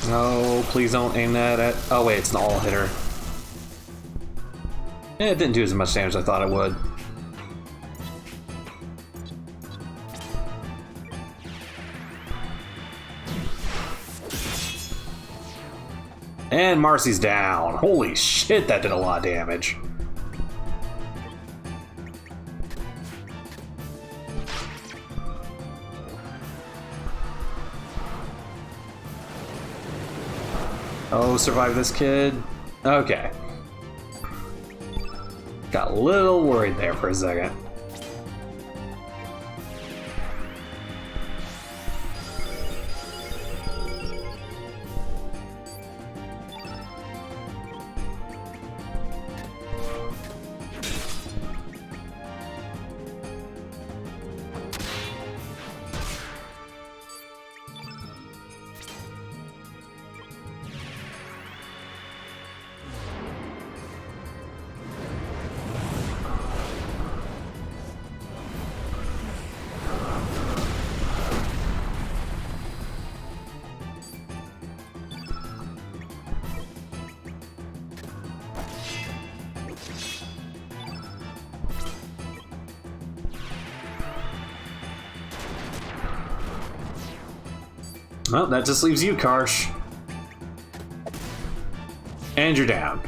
No, please don't aim that at... Oh wait, it's an all hitter. It didn't do as much damage as I thought it would. And Marcy's down. Holy shit, that did a lot of damage. Oh, survive this kid. Okay. Got a little worried there for a second. Well, that just leaves you, Karsh. And you're down.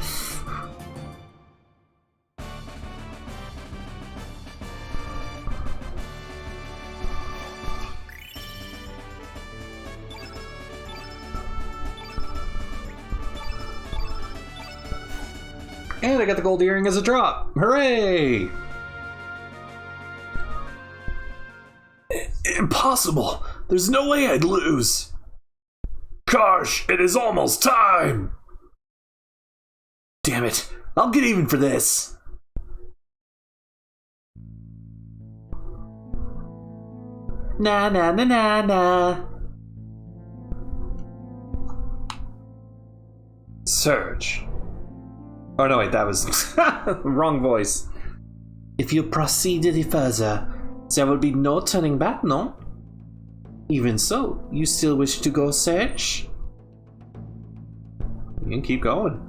And I got the gold earring as a drop. Hooray! Impossible! There's no way I'd lose! Karsh, it is almost time! Damn it, I'll get even for this! Na na na na na. Surge. Oh no, wait, that was wrong voice. If you proceed any further, there will be no turning back, no? Even so, you still wish to go search? You can keep going.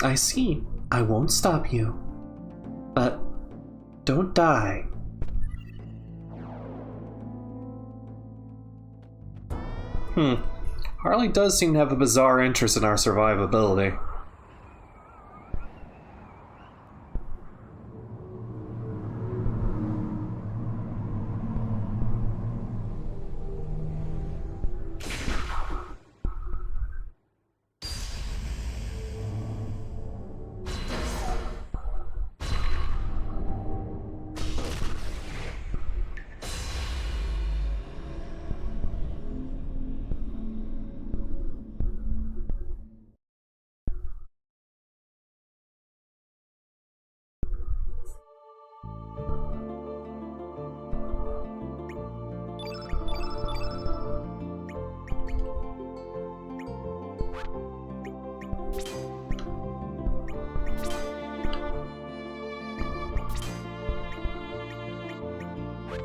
I see. I won't stop you. But don't die. Harley does seem to have a bizarre interest in our survivability.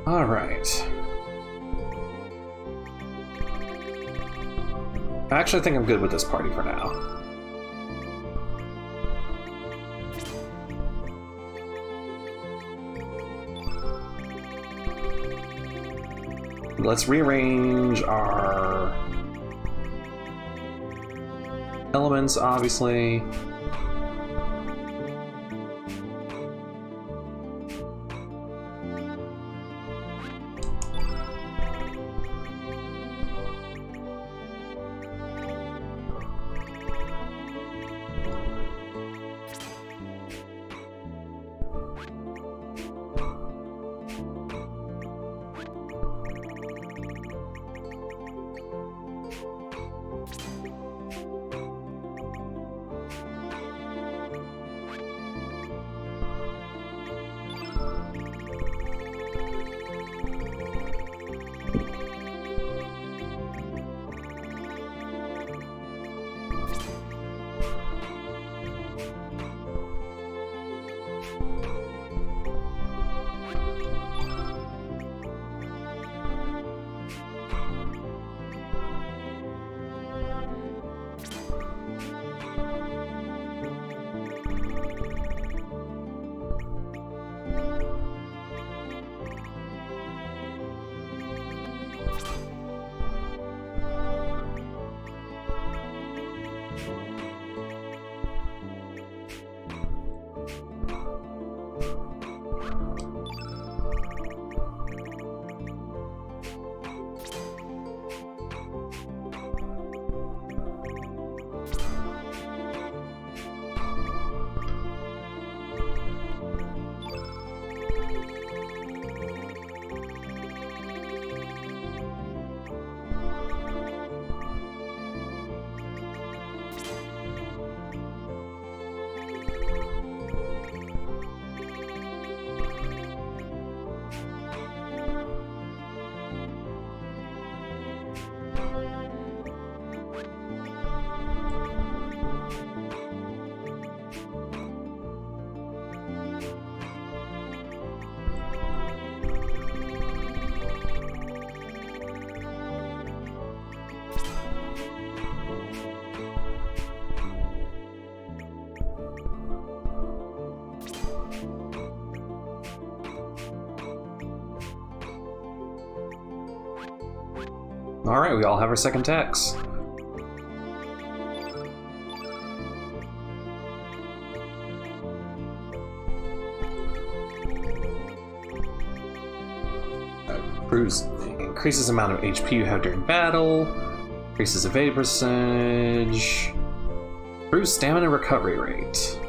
Alright. I actually think I'm good with this party for now. Let's rearrange our elements, obviously. Alright, we all have our second text. Increases the amount of HP you have during battle, increases evade percentage, improves stamina recovery rate.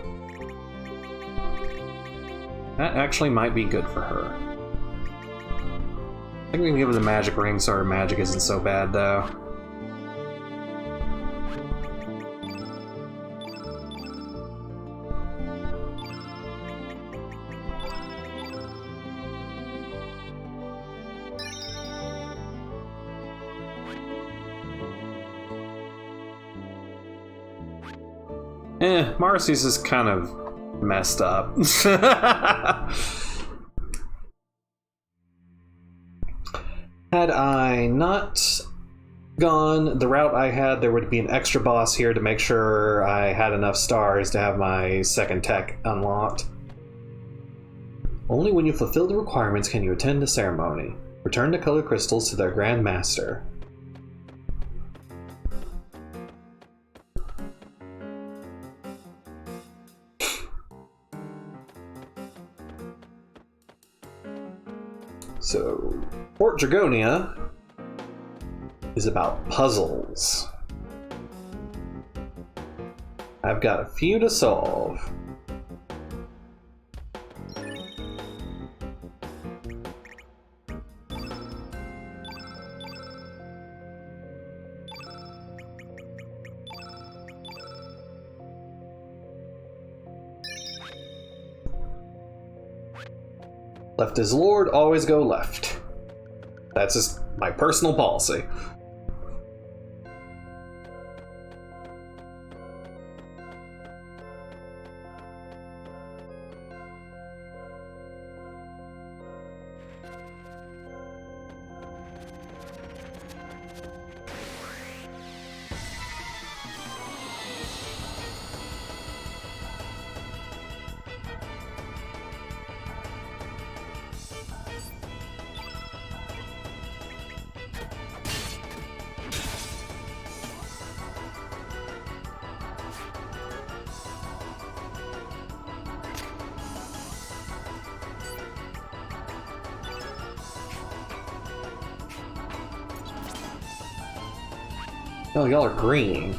That actually might be good for her. I think we can give her the magic ring so her magic isn't so bad, though. Marcy's is kind of messed up. Had I not gone the route I had, there would be an extra boss here to make sure I had enough stars to have my second tech unlocked. Only when you fulfill the requirements can you attend the ceremony. Return the color crystals to their Grand Master. So, Fort Dragonia is about puzzles. I've got a few to solve. Left is Lord, always go left. That's just my personal policy. Oh, y'all are green.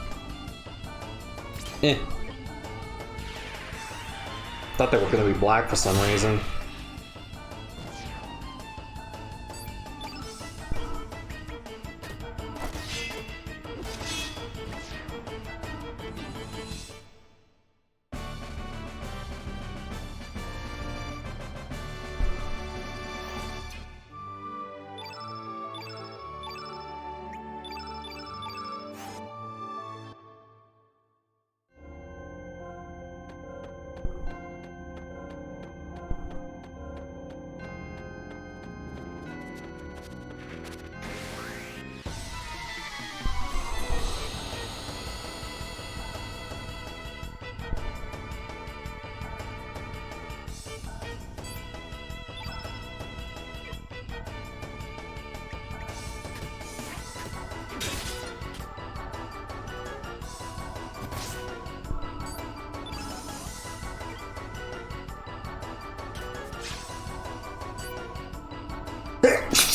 Eh. Thought they were gonna be black for some reason.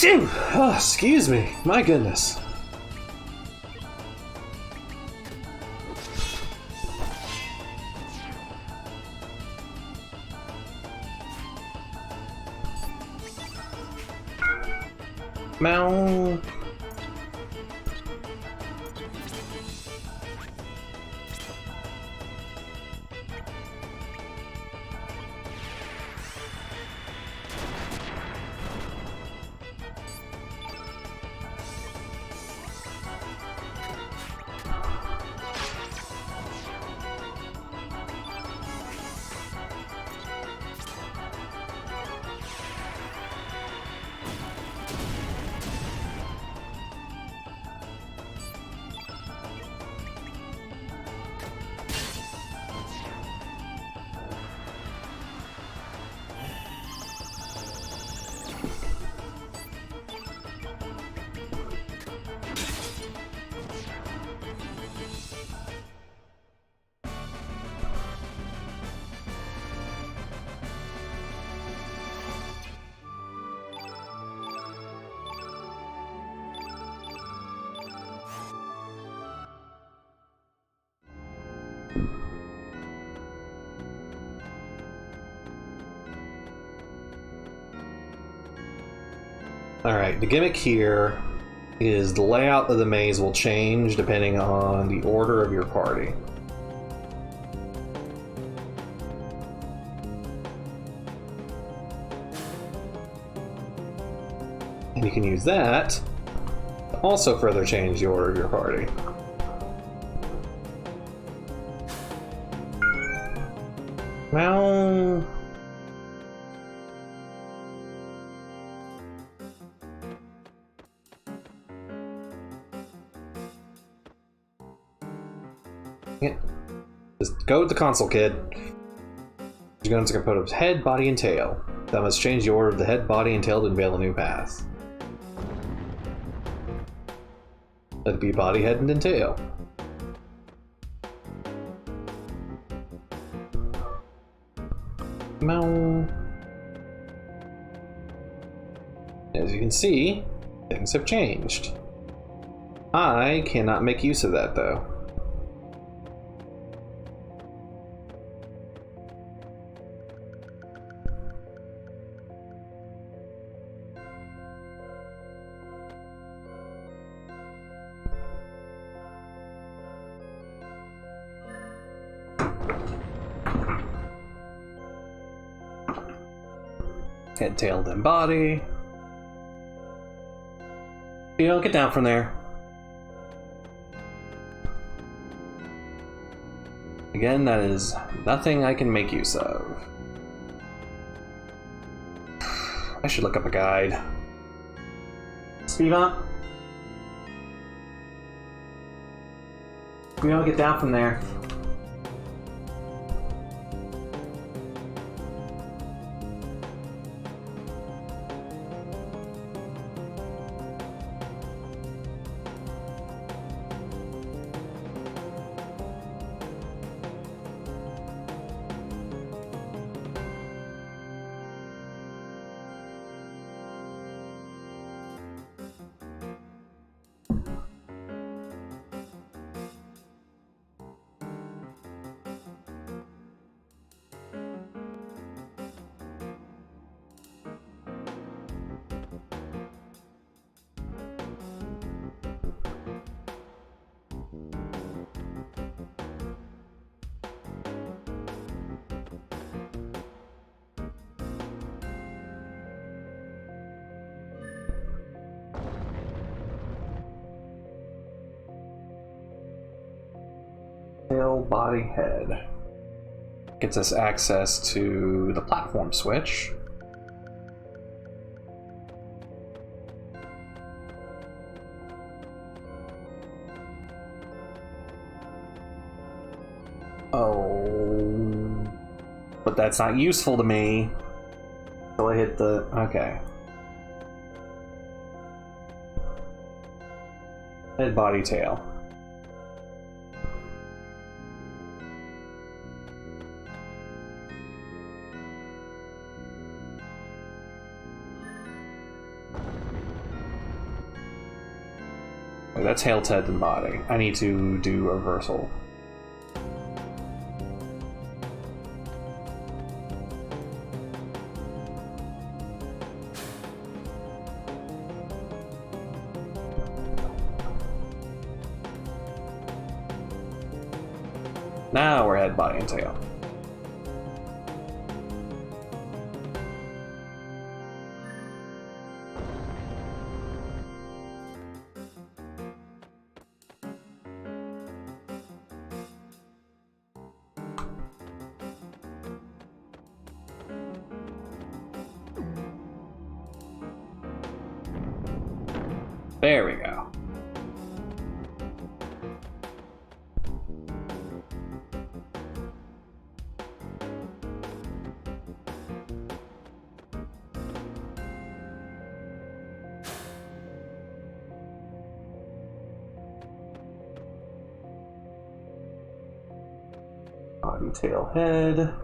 Phew! Oh, excuse me. My goodness. Meow. Alright, the gimmick here is the layout of the maze will change depending on the order of your party. And you can use that to also further change the order of your party. Now... yeah. Just go with the console, kid. You're going to put a head, body, and tail. That must change the order of the head, body, and tail to unveil a new path. Let it be body, head, and then tail. Meow. As you can see, things have changed. I cannot make use of that, though. Head, tail, then body. You don't get down from there. Again, that is nothing I can make use of. I should look up a guide. Speed up. We don't get down from there. Tail, body, head. Gets us access to the platform switch. Oh, but that's not useful to me. Until I hit the... okay. Head, body, tail. Wait, that's tail, head, and body. I need to do a reversal. Now we're head, body, and tail. There we go. Body, tail, head.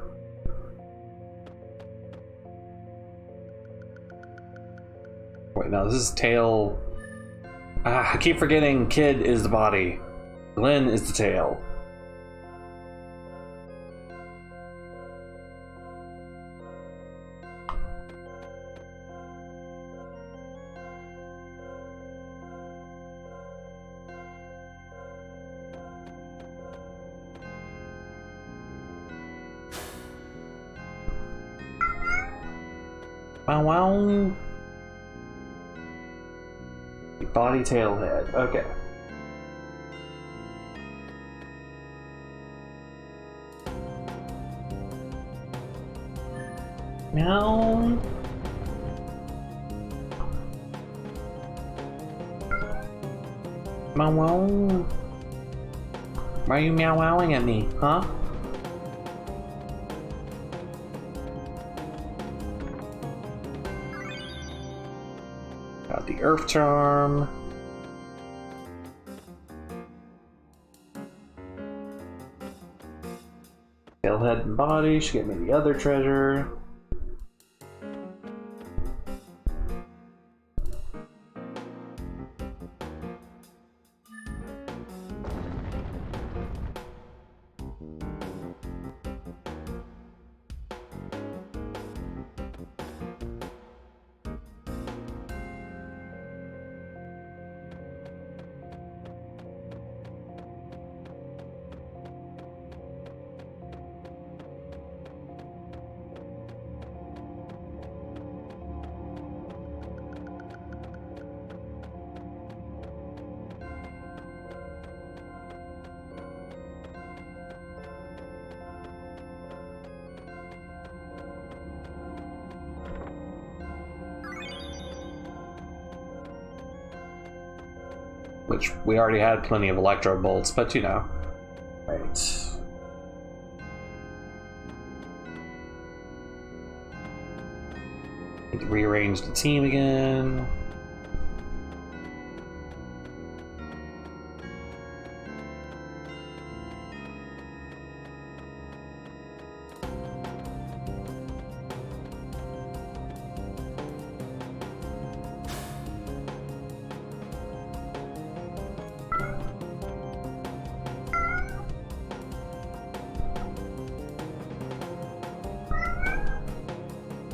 Wait, no, this is tail. I keep forgetting Kid is the body. Glenn is the tail. Wow, wow. Body, tail, head. Okay. Meow. Meow, wow. Why are you meow wowing at me, huh? Got the Earth Charm. Tail, head, and body should get me the other treasure. Which we already had plenty of electro bolts, but you know. Right. Need to rearrange the team again.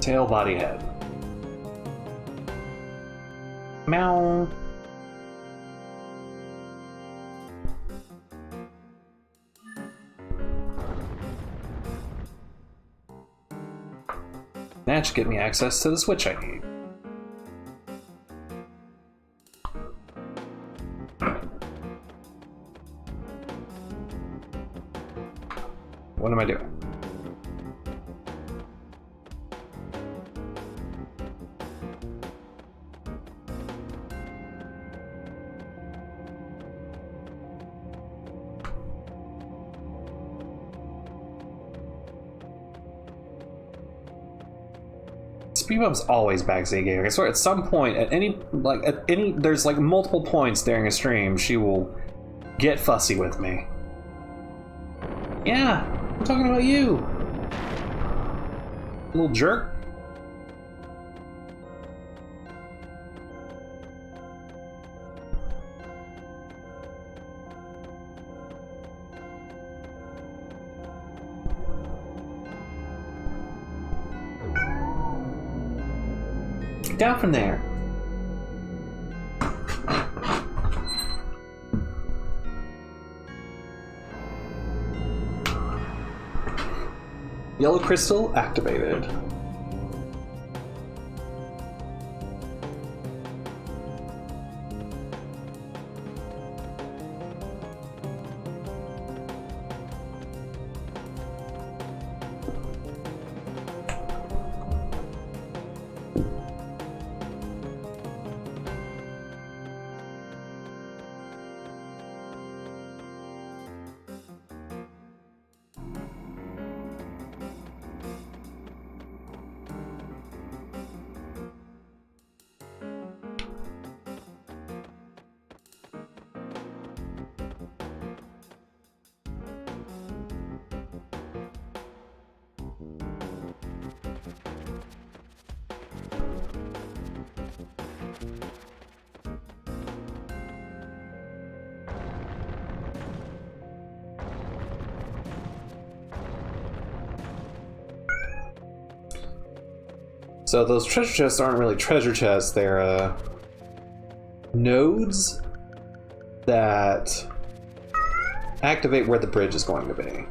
Tail, body, head. Meow. That should get me access to the switch I need. What am I doing? Speed bump's always backseat gaming. I swear, at some point, there's like multiple points during a stream, she will get fussy with me. Yeah, I'm talking about you. Little jerk. Down from there. Yellow crystal activated. So those treasure chests aren't really treasure chests, they're nodes that activate where the bridge is going to be.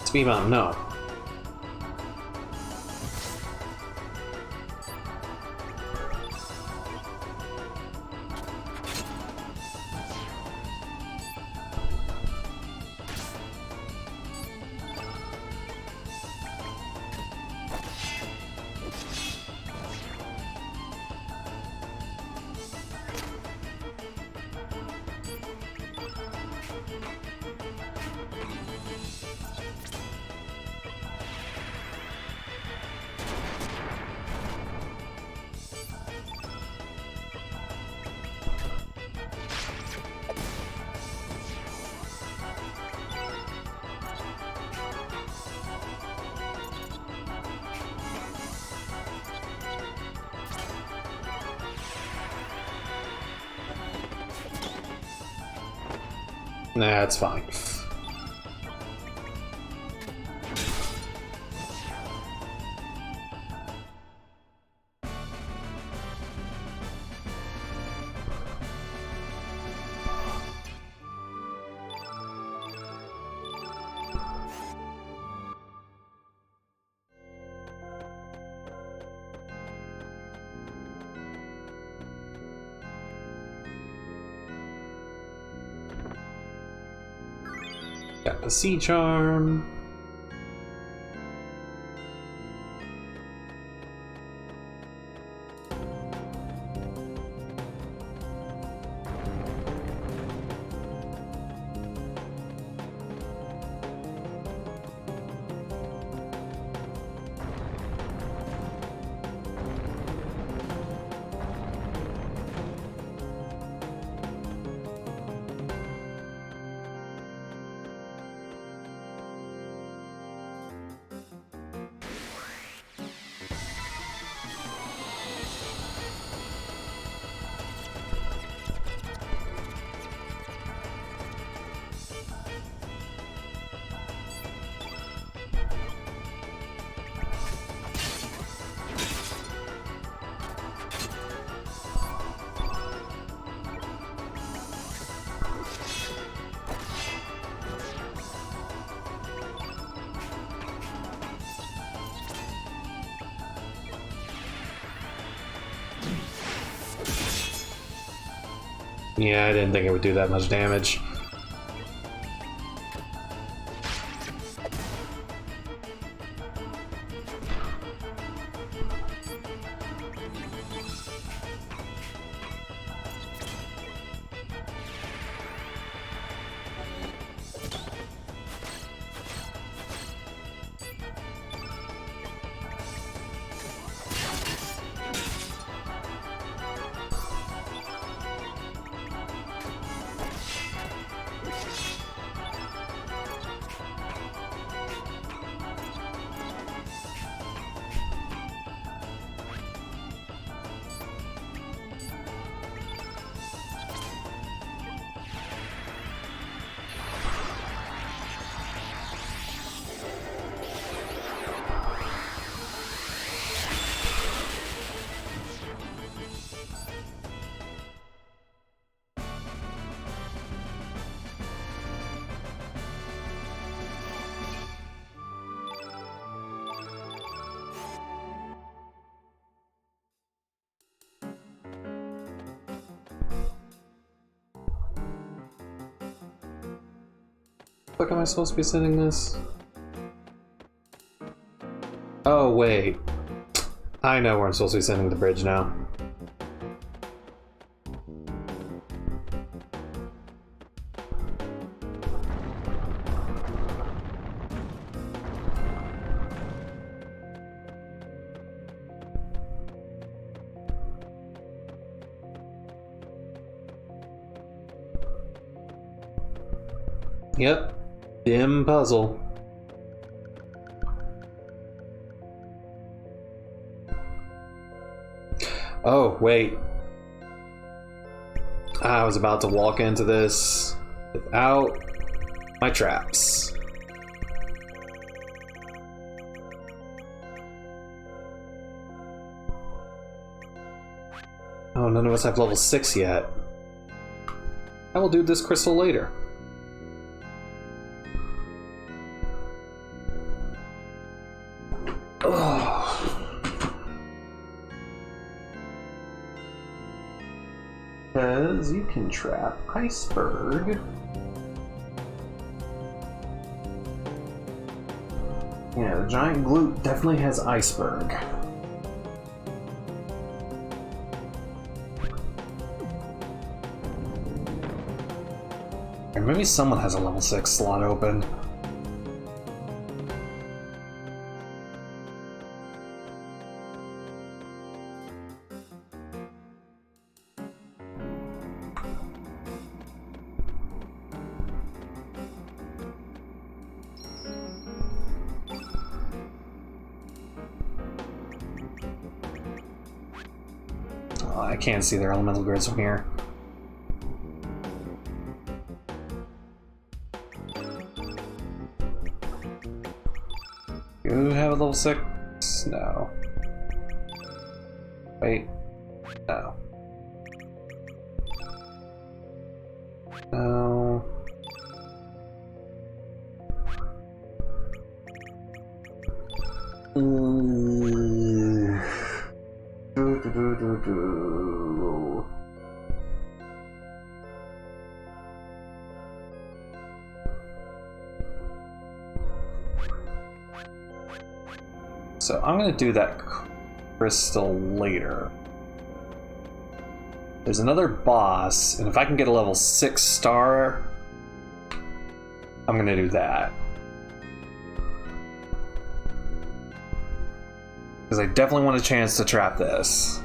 Speed bump, no. Nah, it's fine. Got the sea charm. Yeah, I didn't think it would do that much damage. Fuck am I supposed to be sending this? Oh wait. I know where I'm supposed to be sending the bridge now. Yep. Dim puzzle. Oh, wait. I was about to walk into this without my traps. Oh, none of us have level 6 yet. I will do this crystal later. Because you can trap iceberg. Yeah, the giant glute definitely has iceberg. Or maybe someone has a level 6 slot open. I can't see their elemental grids from here. You have a level 6? No. Wait. No. No. So I'm gonna do that crystal later. There's another boss, and if I can get a level 6 star, I'm gonna do that. Because I definitely want a chance to trap this.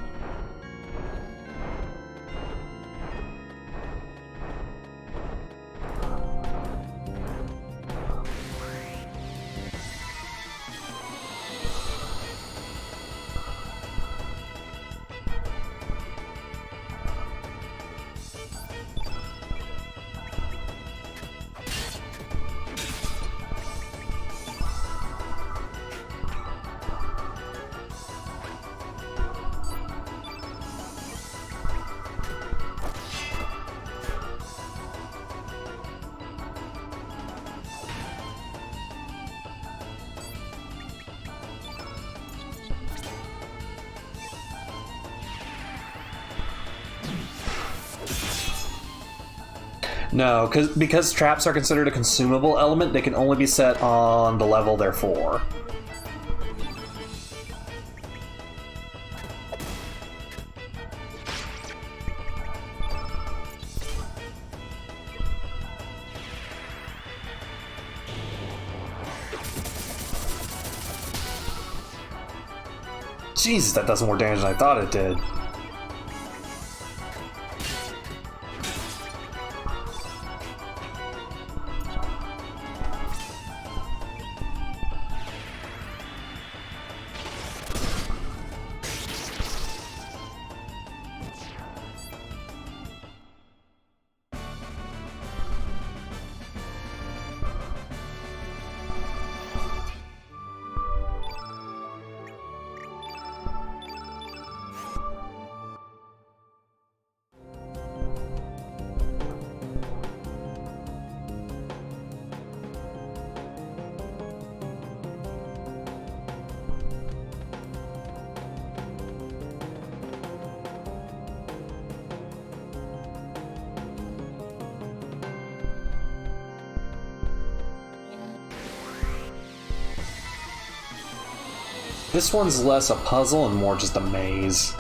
No, because traps are considered a consumable element, they can only be set on the level they're for. Jesus, that does more damage than I thought it did. This one's less a puzzle and more just a maze.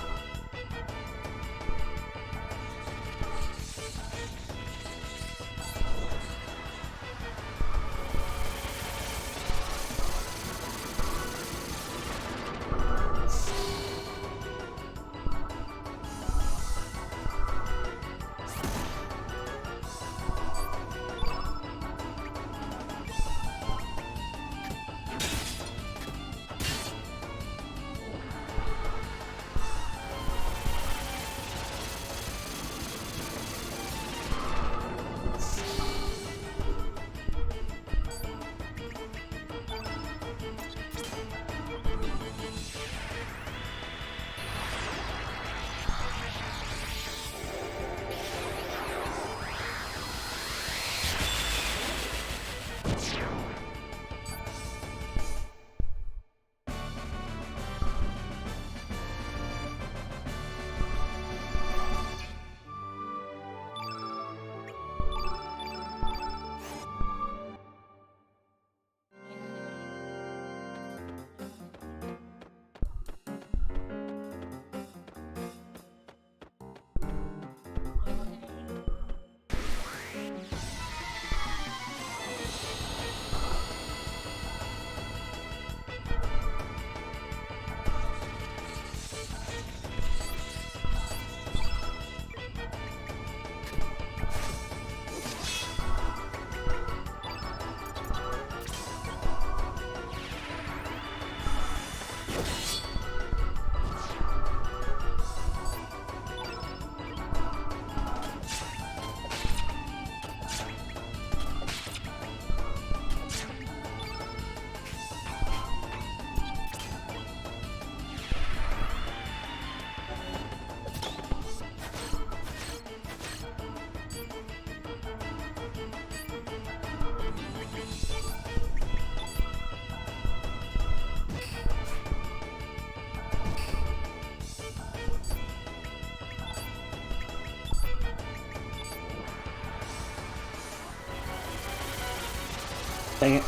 Dang it.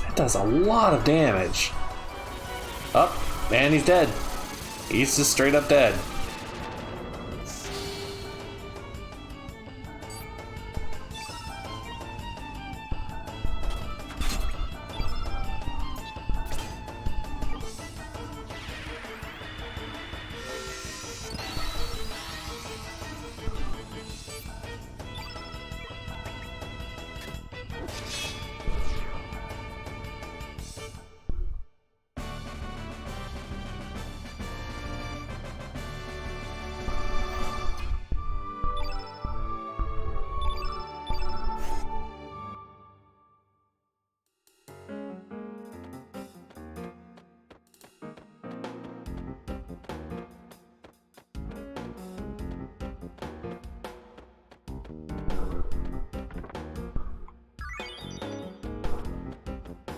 That does a lot of damage. Oh, man, he's dead. He's just straight up dead.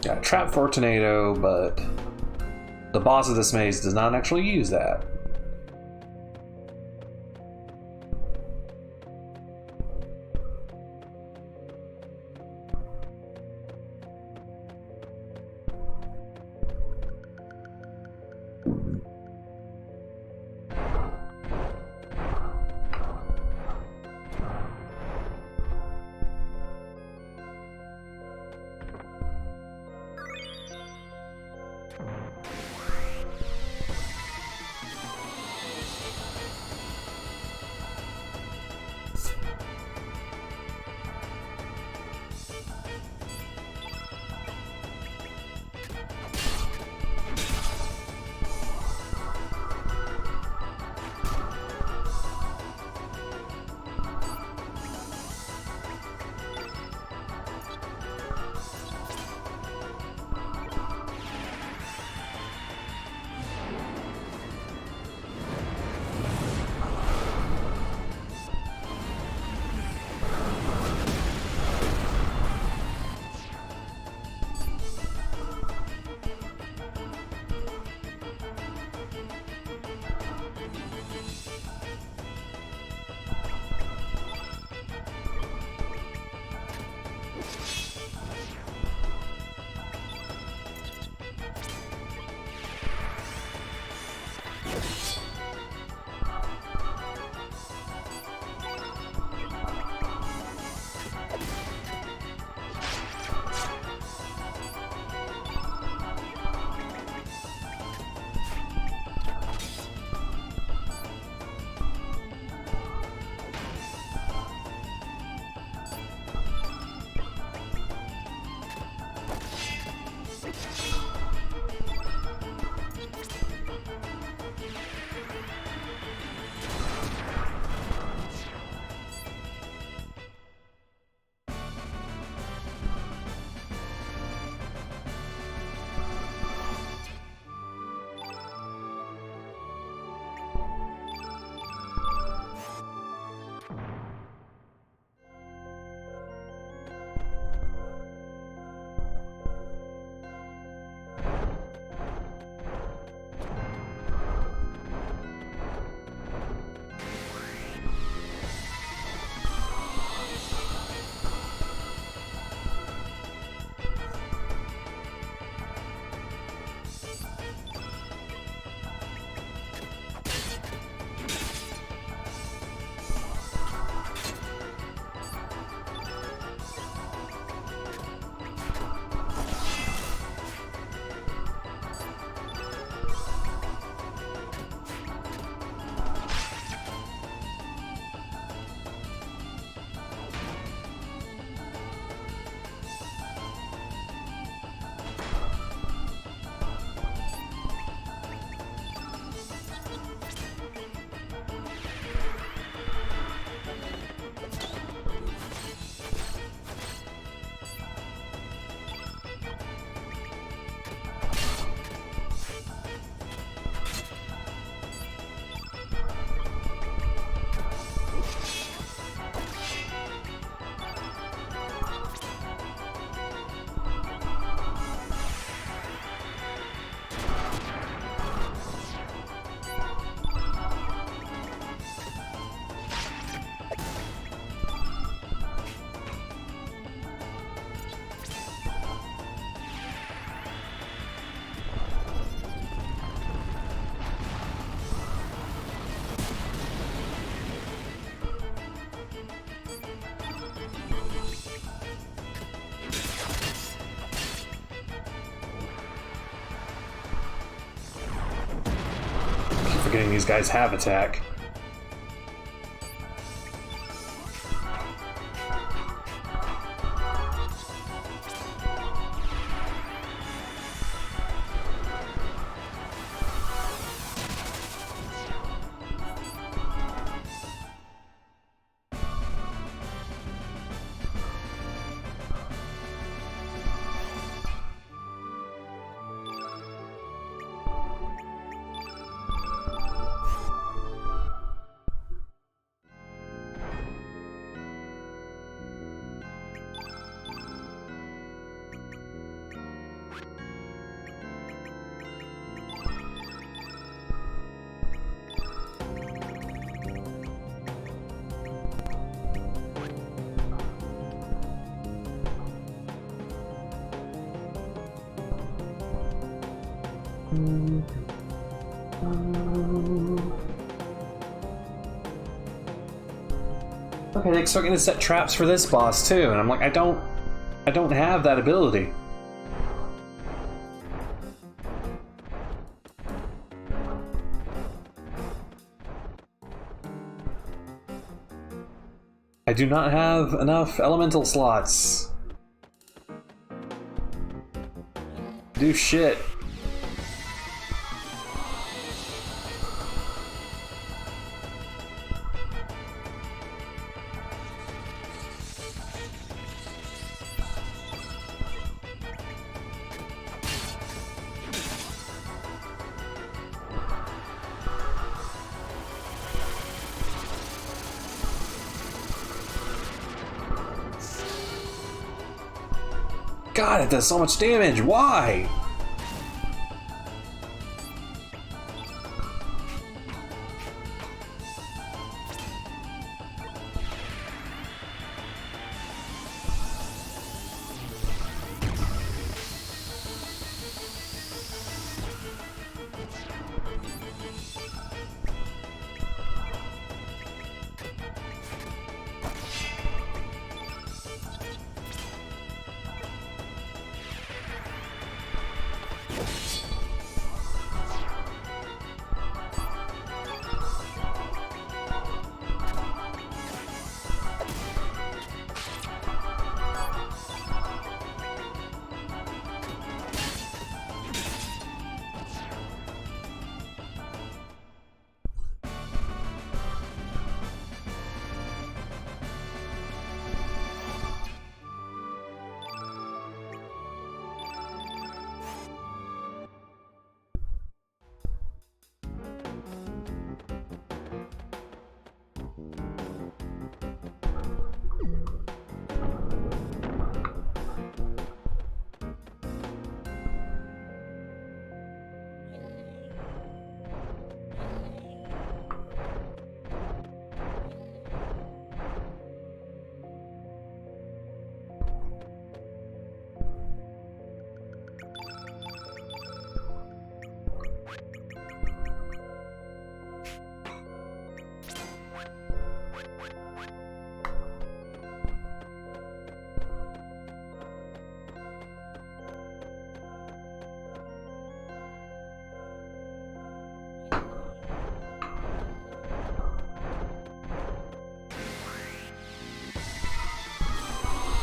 Got a trap for a tornado, but the boss of this maze does not actually use that. Forgetting these guys have attack. Okay, they start gonna set traps for this boss too, and I'm like, I don't have that ability. I do not have enough elemental slots. Do shit. God, it does so much damage. Why?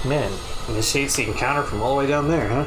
Man, initiates the encounter from all the way down there, huh?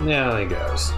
Yeah, there he goes.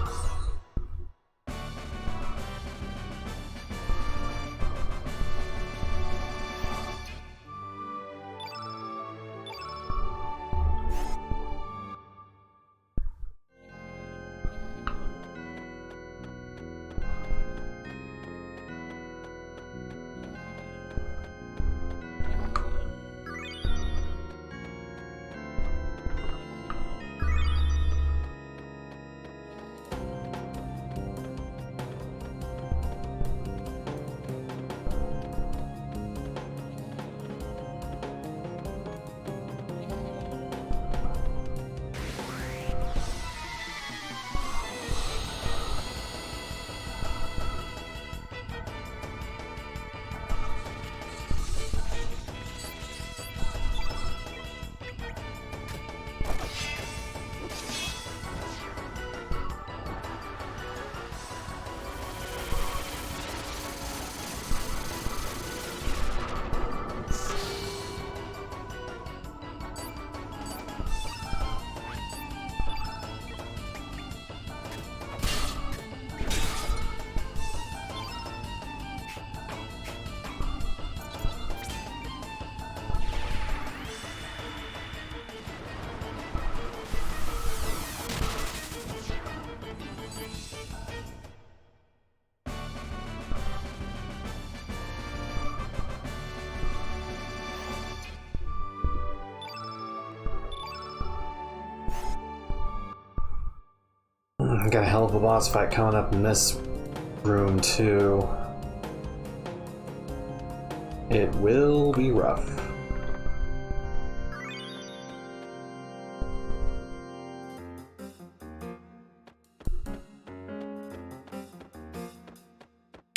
Got a hell of a boss fight coming up in this room, too. It will be rough.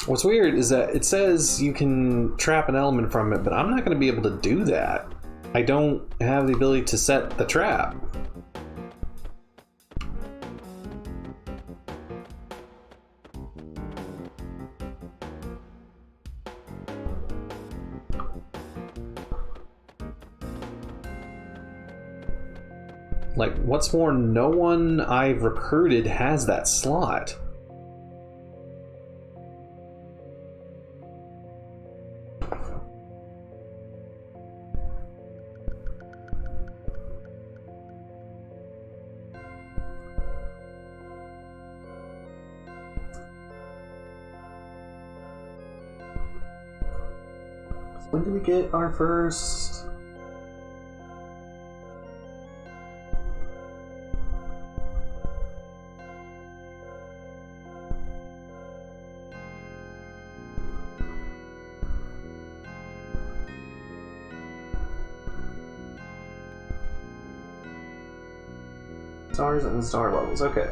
What's weird is that it says you can trap an element from it, but I'm not going to be able to do that. I don't have the ability to set the trap. Like, what's more, no one I've recruited has that slot. When do we get our first... Stars and star levels, okay.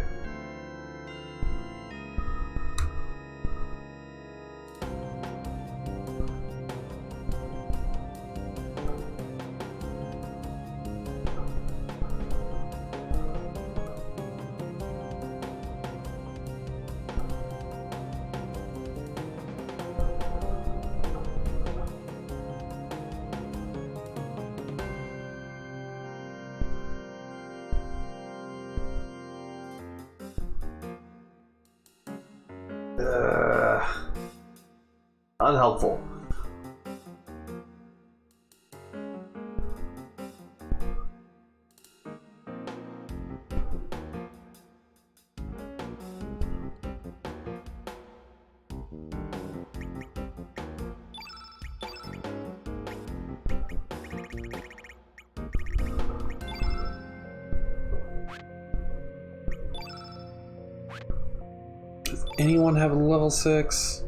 Unhelpful. Does anyone have a level 6?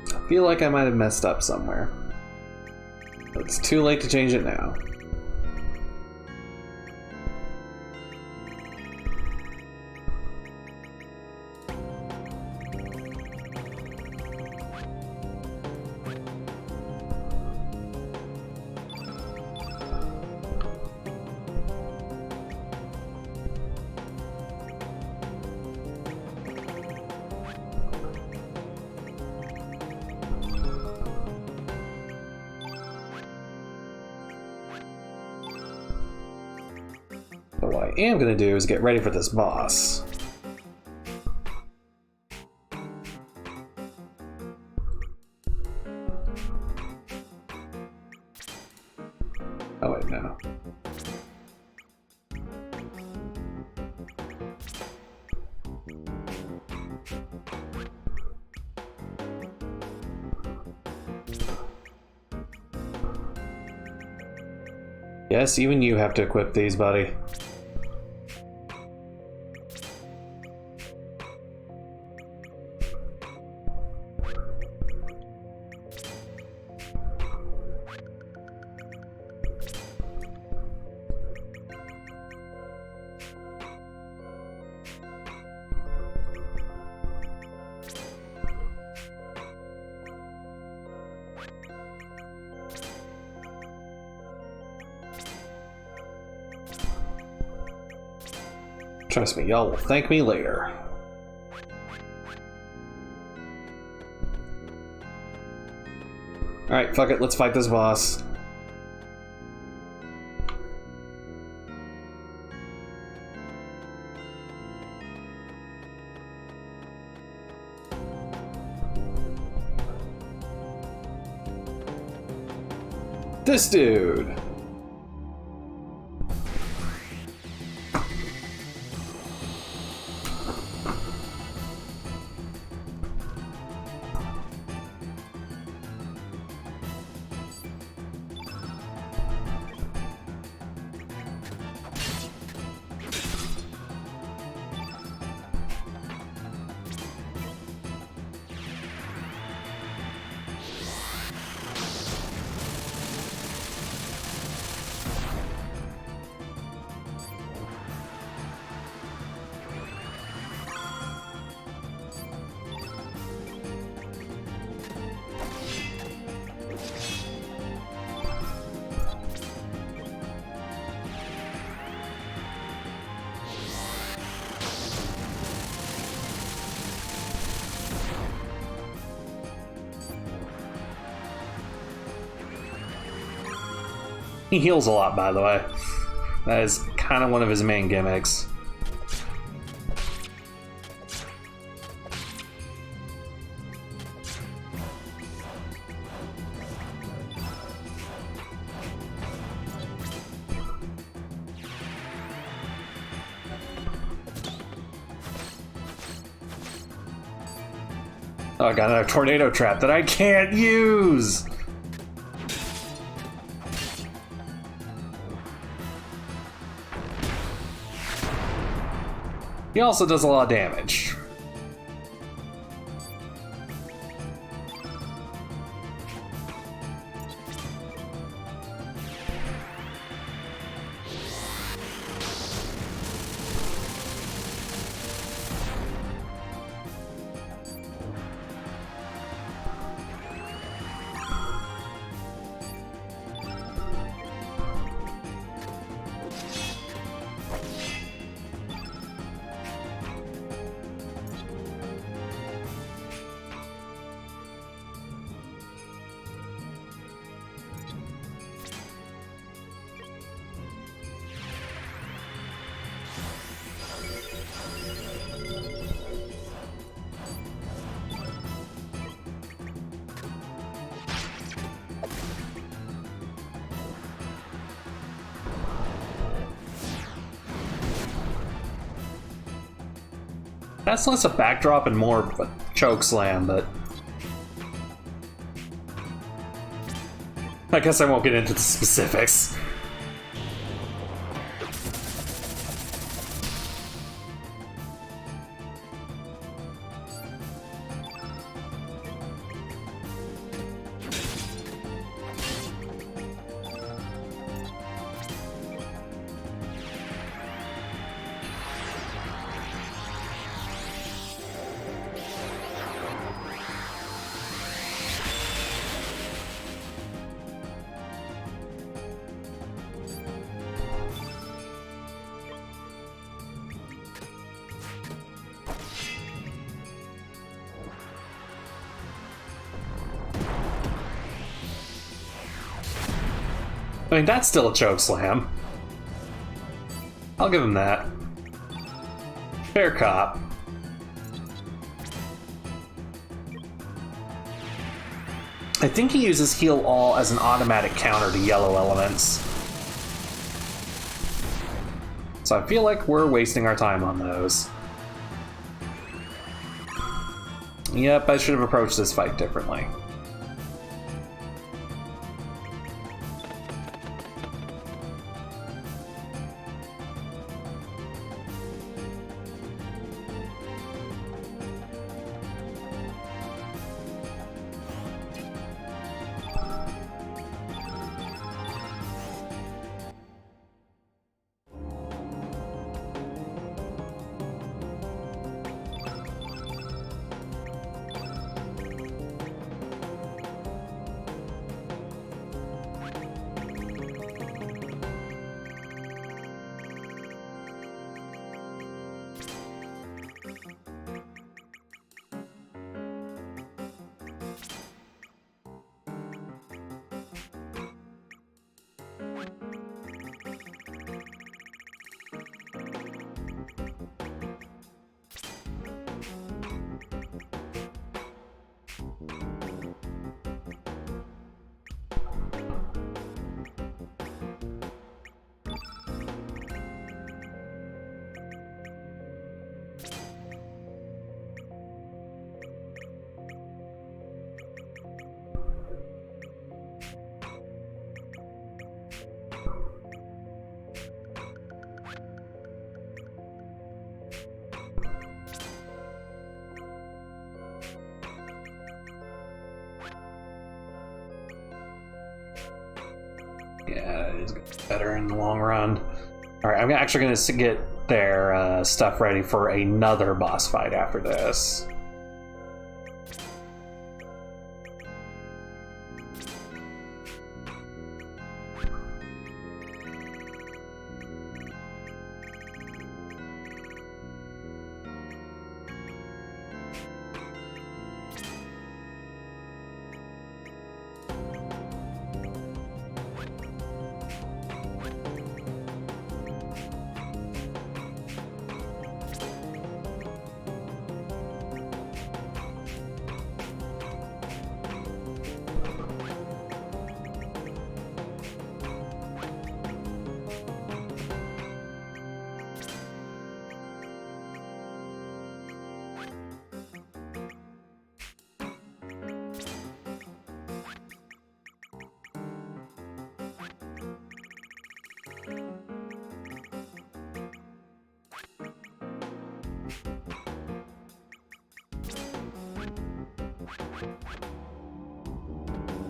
I feel like I might have messed up somewhere. It's too late to change it now. But what I am going to do is get ready for this boss. Oh wait, no. Yes, even you have to equip these, buddy. Trust me, y'all will thank me later. Alright, fuck it, let's fight this boss. This dude! He heals a lot, by the way. That is kind of one of his main gimmicks. Oh, I got another tornado trap that I can't use! He also does a lot of damage. That's less a backdrop and more of a choke slam, but I guess I won't get into the specifics. I mean, that's still a choke slam. I'll give him that. Fair cop. I think he uses heal all as an automatic counter to yellow elements. So I feel like we're wasting our time on those. Yep, I should have approached this fight differently. Yeah, it is better in the long run. Alright, I'm actually going to get their stuff ready for another boss fight after this.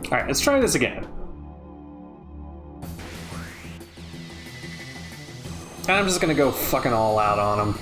Alright, let's try this again. And I'm just gonna go fucking all out on him.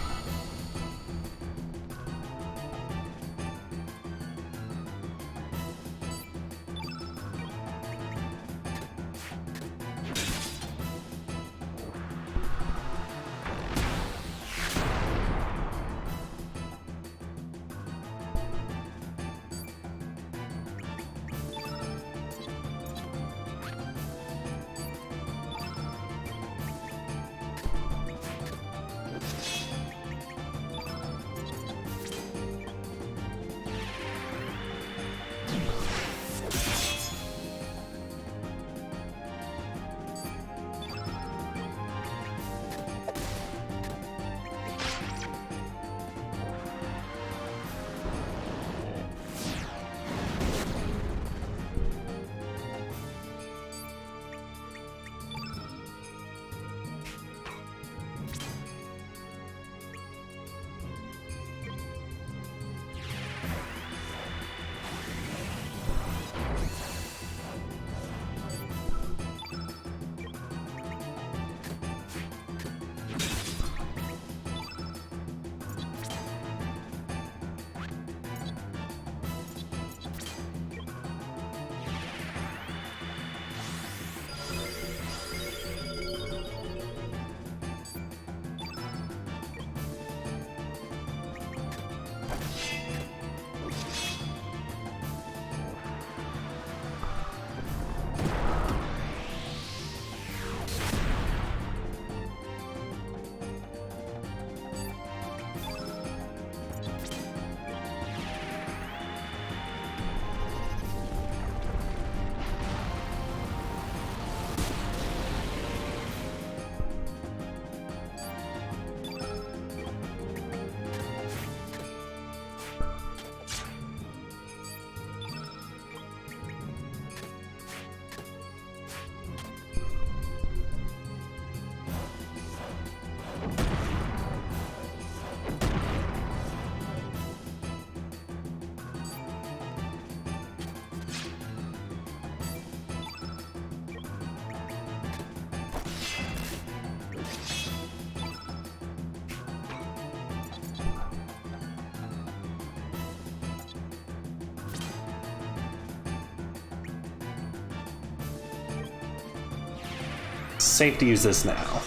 safe to use this now.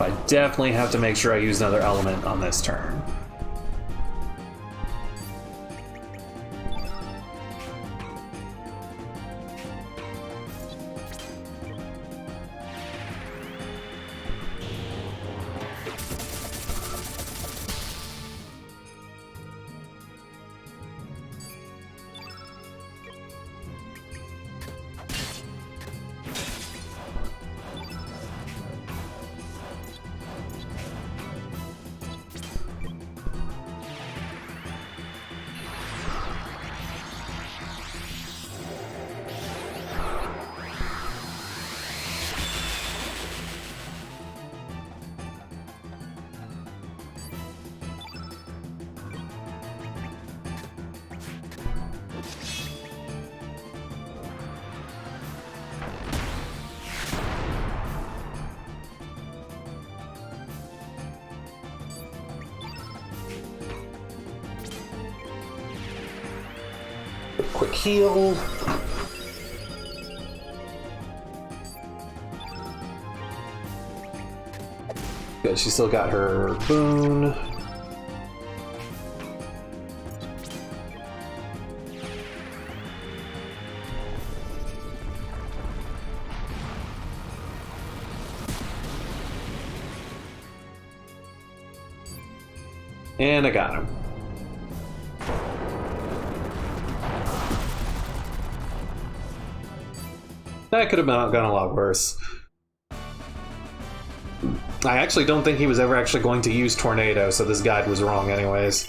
I definitely have to make sure I use another element on this turn. Quick heal. Good, she still got her boon. And I got him. That could have gone a lot worse. I actually don't think he was ever actually going to use Tornado, so this guide was wrong anyways.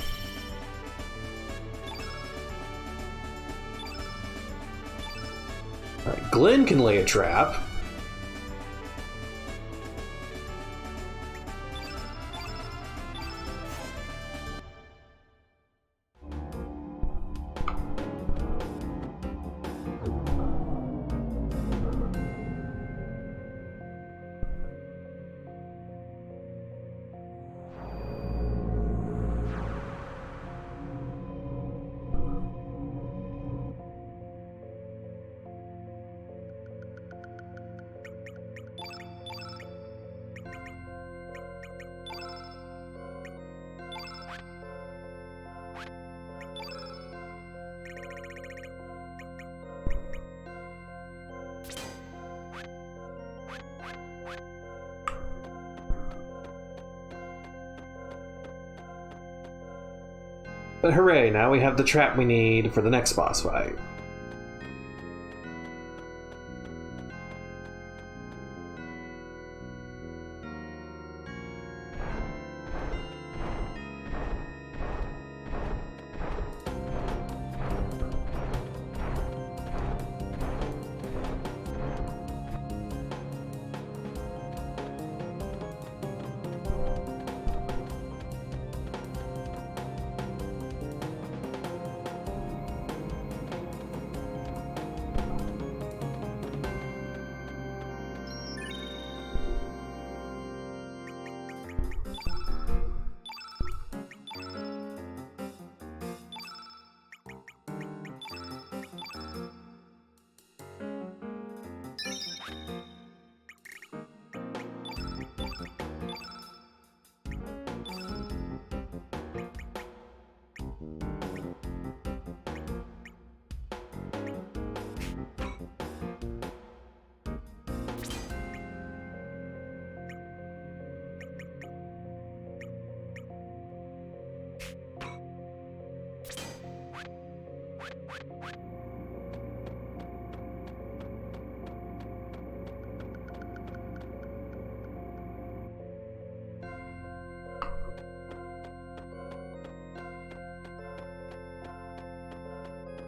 Alright, Glenn can lay a trap. But hooray, now we have the trap we need for the next boss fight.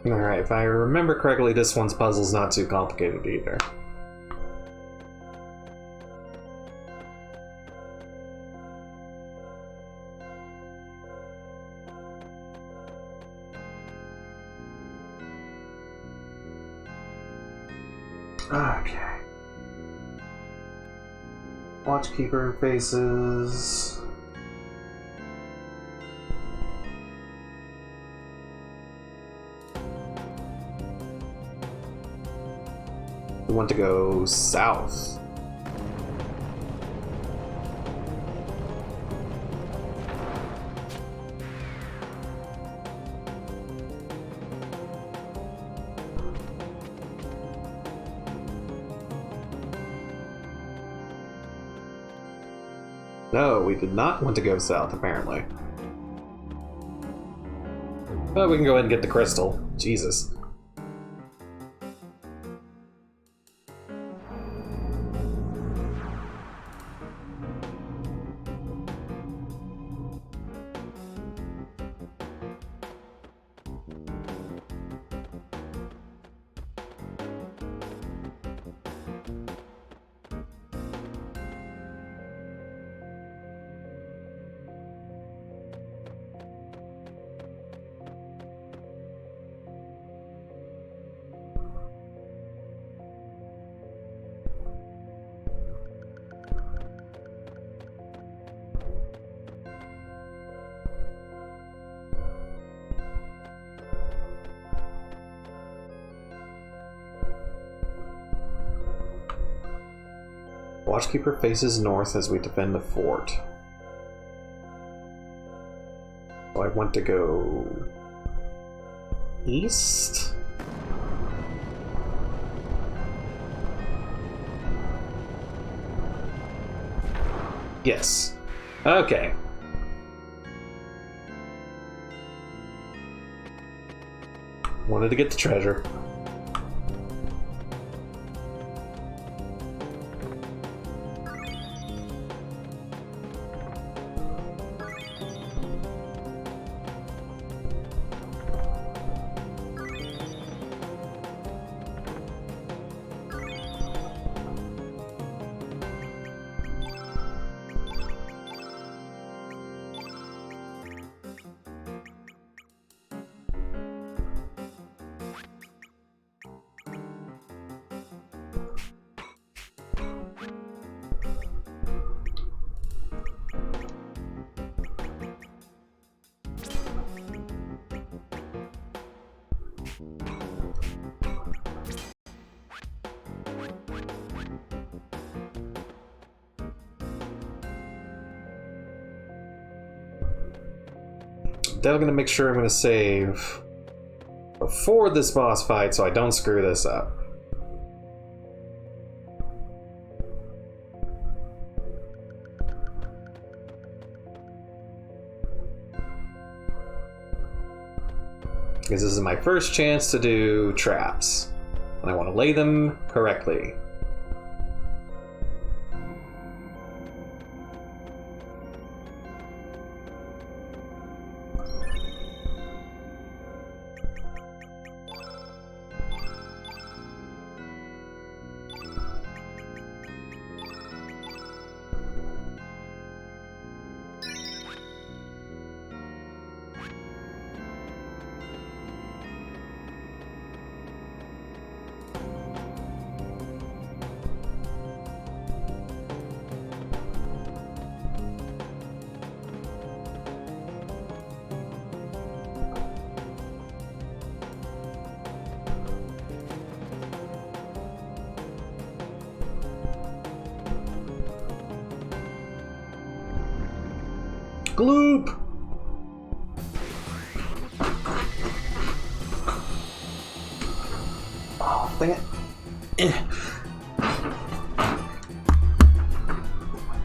Alright, if I remember correctly, this one's puzzle's not too complicated either. Okay. Watchkeeper faces. We want to go south. No, we did not want to go south, apparently. Well, we can go ahead and get the crystal. Jesus. Watchkeeper faces north as we defend the fort. So I want to go east? Yes. Okay. Wanted to get the treasure. Definitely gonna make sure I'm gonna save before this boss fight so I don't screw this up. Because this is my first chance to do traps, and I want to lay them correctly. Gloop! Oh, dang it.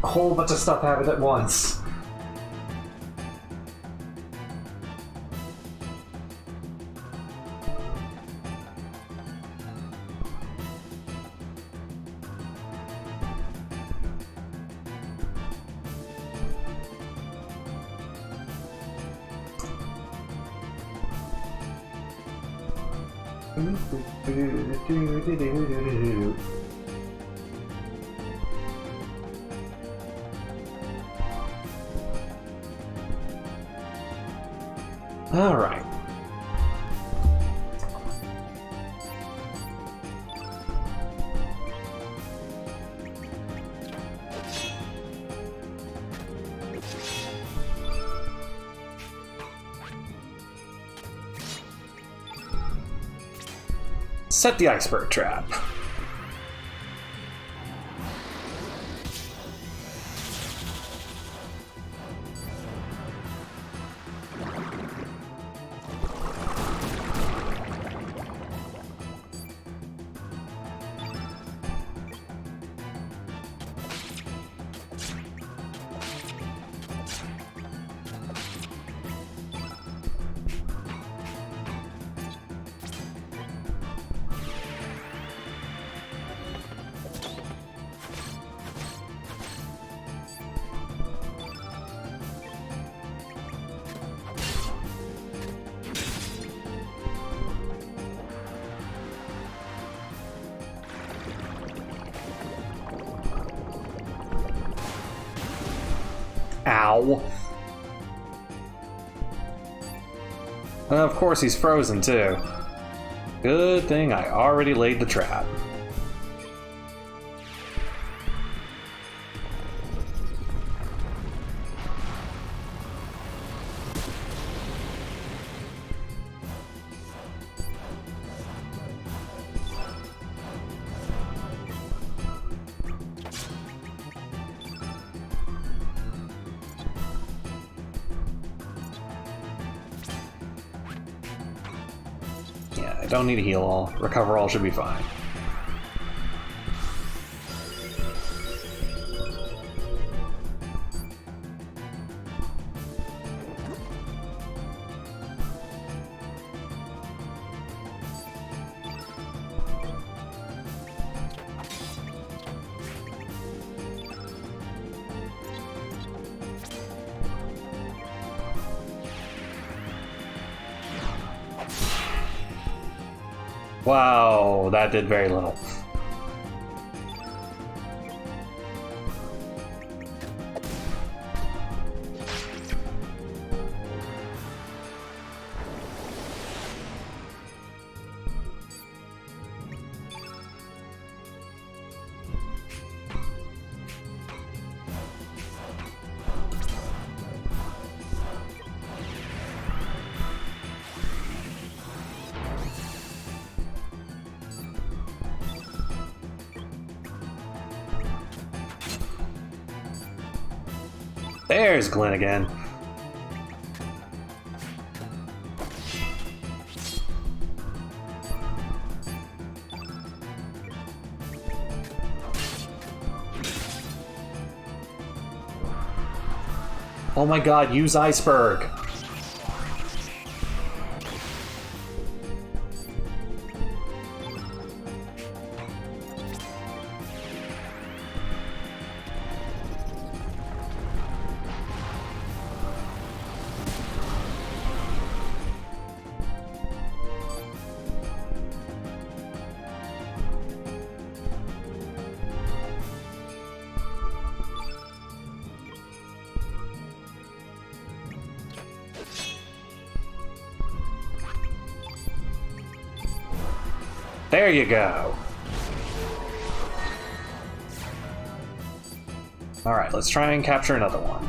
A whole bunch of stuff happened at once. All right. Set the iceberg trap. Ow. And of course he's frozen too. Good thing I already laid the trap. Yeah, I don't need to heal all. Recover all should be fine. Wow, that did very little. There's Glenn again. Oh my god, use iceberg. There you go. Alright, let's try and capture another one.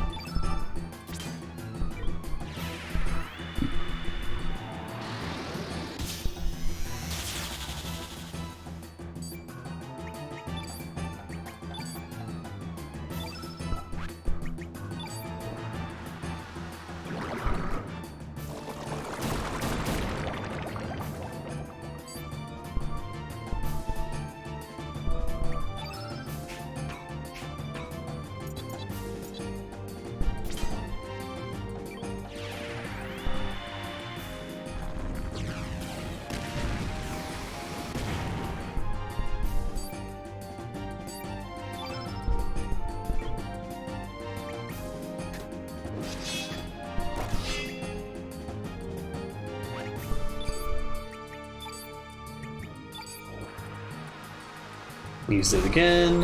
Use it again.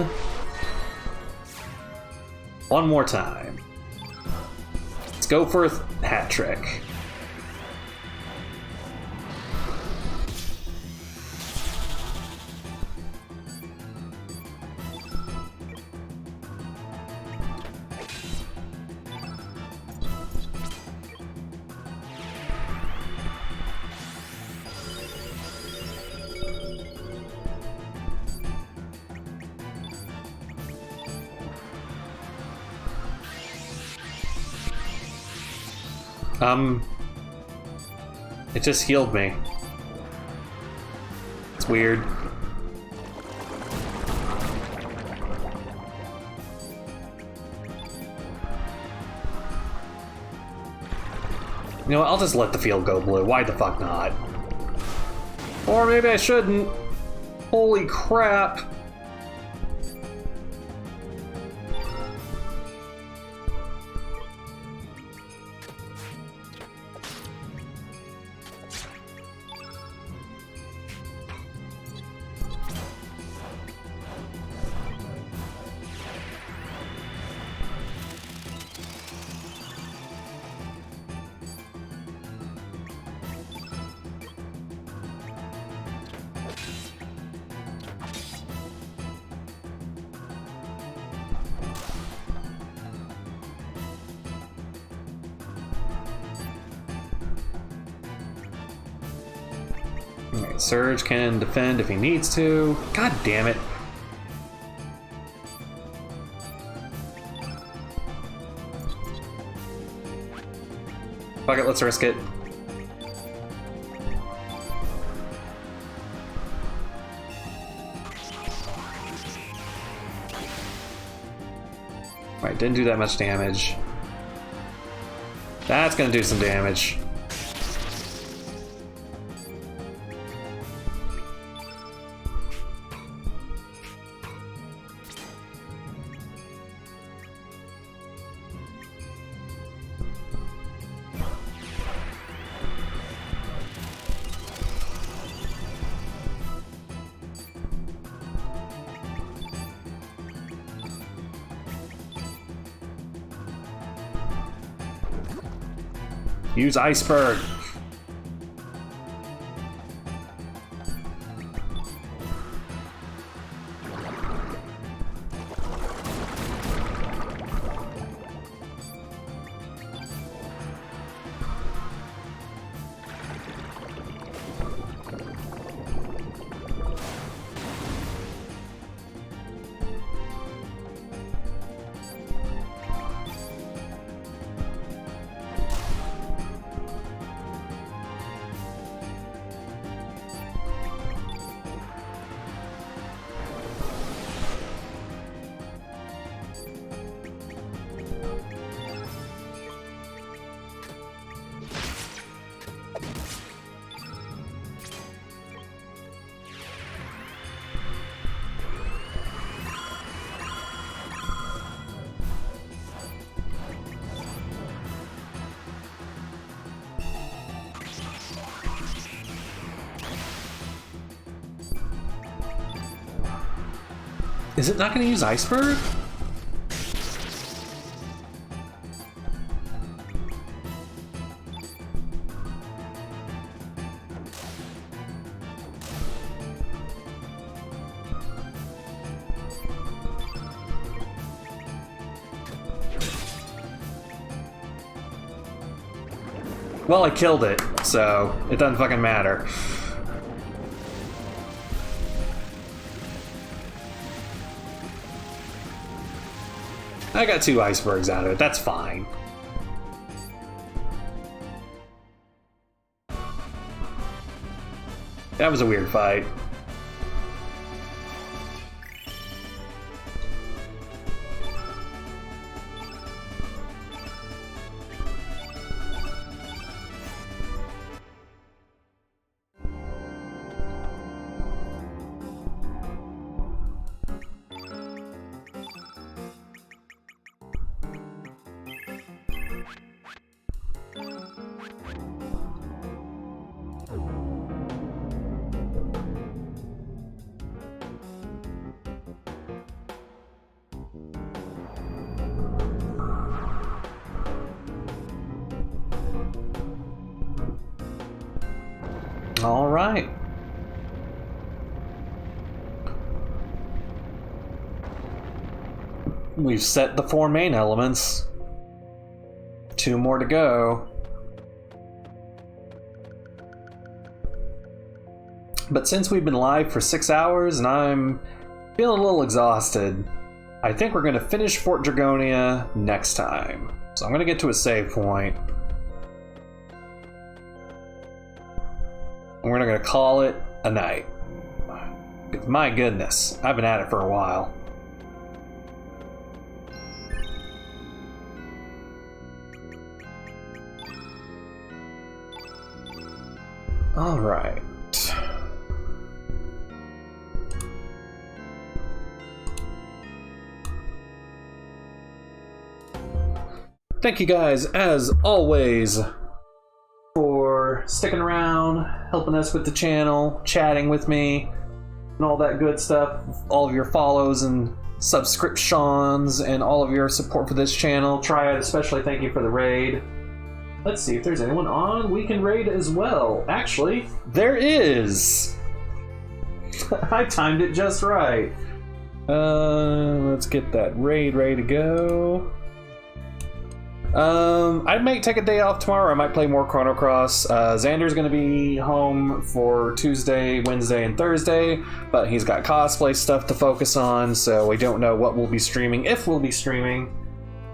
One more time. Let's go for a hat trick. It just healed me. It's weird. You know what, I'll just let the field go blue. Why the fuck not? Or maybe I shouldn't. Holy crap. Alright, Surge can defend if he needs to. God damn it. Fuck it, let's risk it. Alright, didn't do that much damage. That's gonna do some damage. Use Iceberg. Is it not going to use Iceberg? Well, I killed it, so it doesn't fucking matter. I got 2 icebergs out of it, that's fine. That was a weird fight. All right. We've set the 4 main elements. 2 more to go. But since we've been live for 6 hours and I'm feeling a little exhausted, I think we're going to finish Fort Dragonia next time. So I'm going to get to a save point. And we're going to call it a night. My goodness, I've been at it for a while. All right. Thank you guys, as always, for sticking around, helping us with the channel, chatting with me, and all that good stuff. All of your follows and subscriptions, and all of your support for this channel. Triad, especially thank you for the raid. Let's see if there's anyone on we can raid as well. Actually, there is! I timed it just right. Let's get that raid ready to go. I might take a day off tomorrow. I might play more Chrono Cross. Xander's going to be home for Tuesday, Wednesday, and Thursday, but he's got cosplay stuff to focus on, so we don't know what we'll be streaming, if we'll be streaming.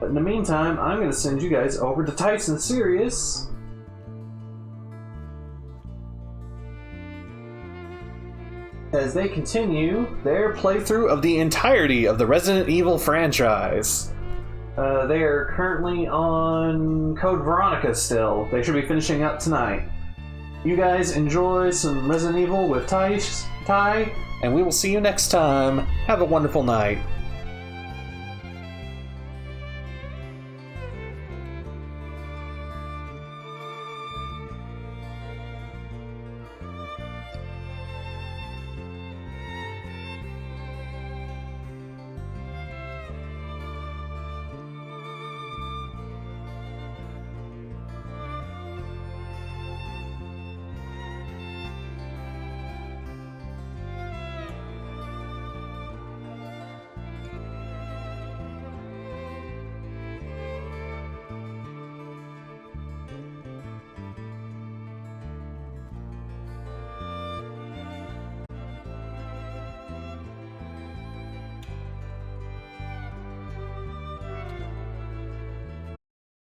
But in the meantime, I'm going to send you guys over to Tyson Sirius. As they continue their playthrough of the entirety of the Resident Evil franchise. They are currently on Code Veronica still. They should be finishing up tonight. You guys enjoy some Resident Evil with Ty, and we will see you next time. Have a wonderful night.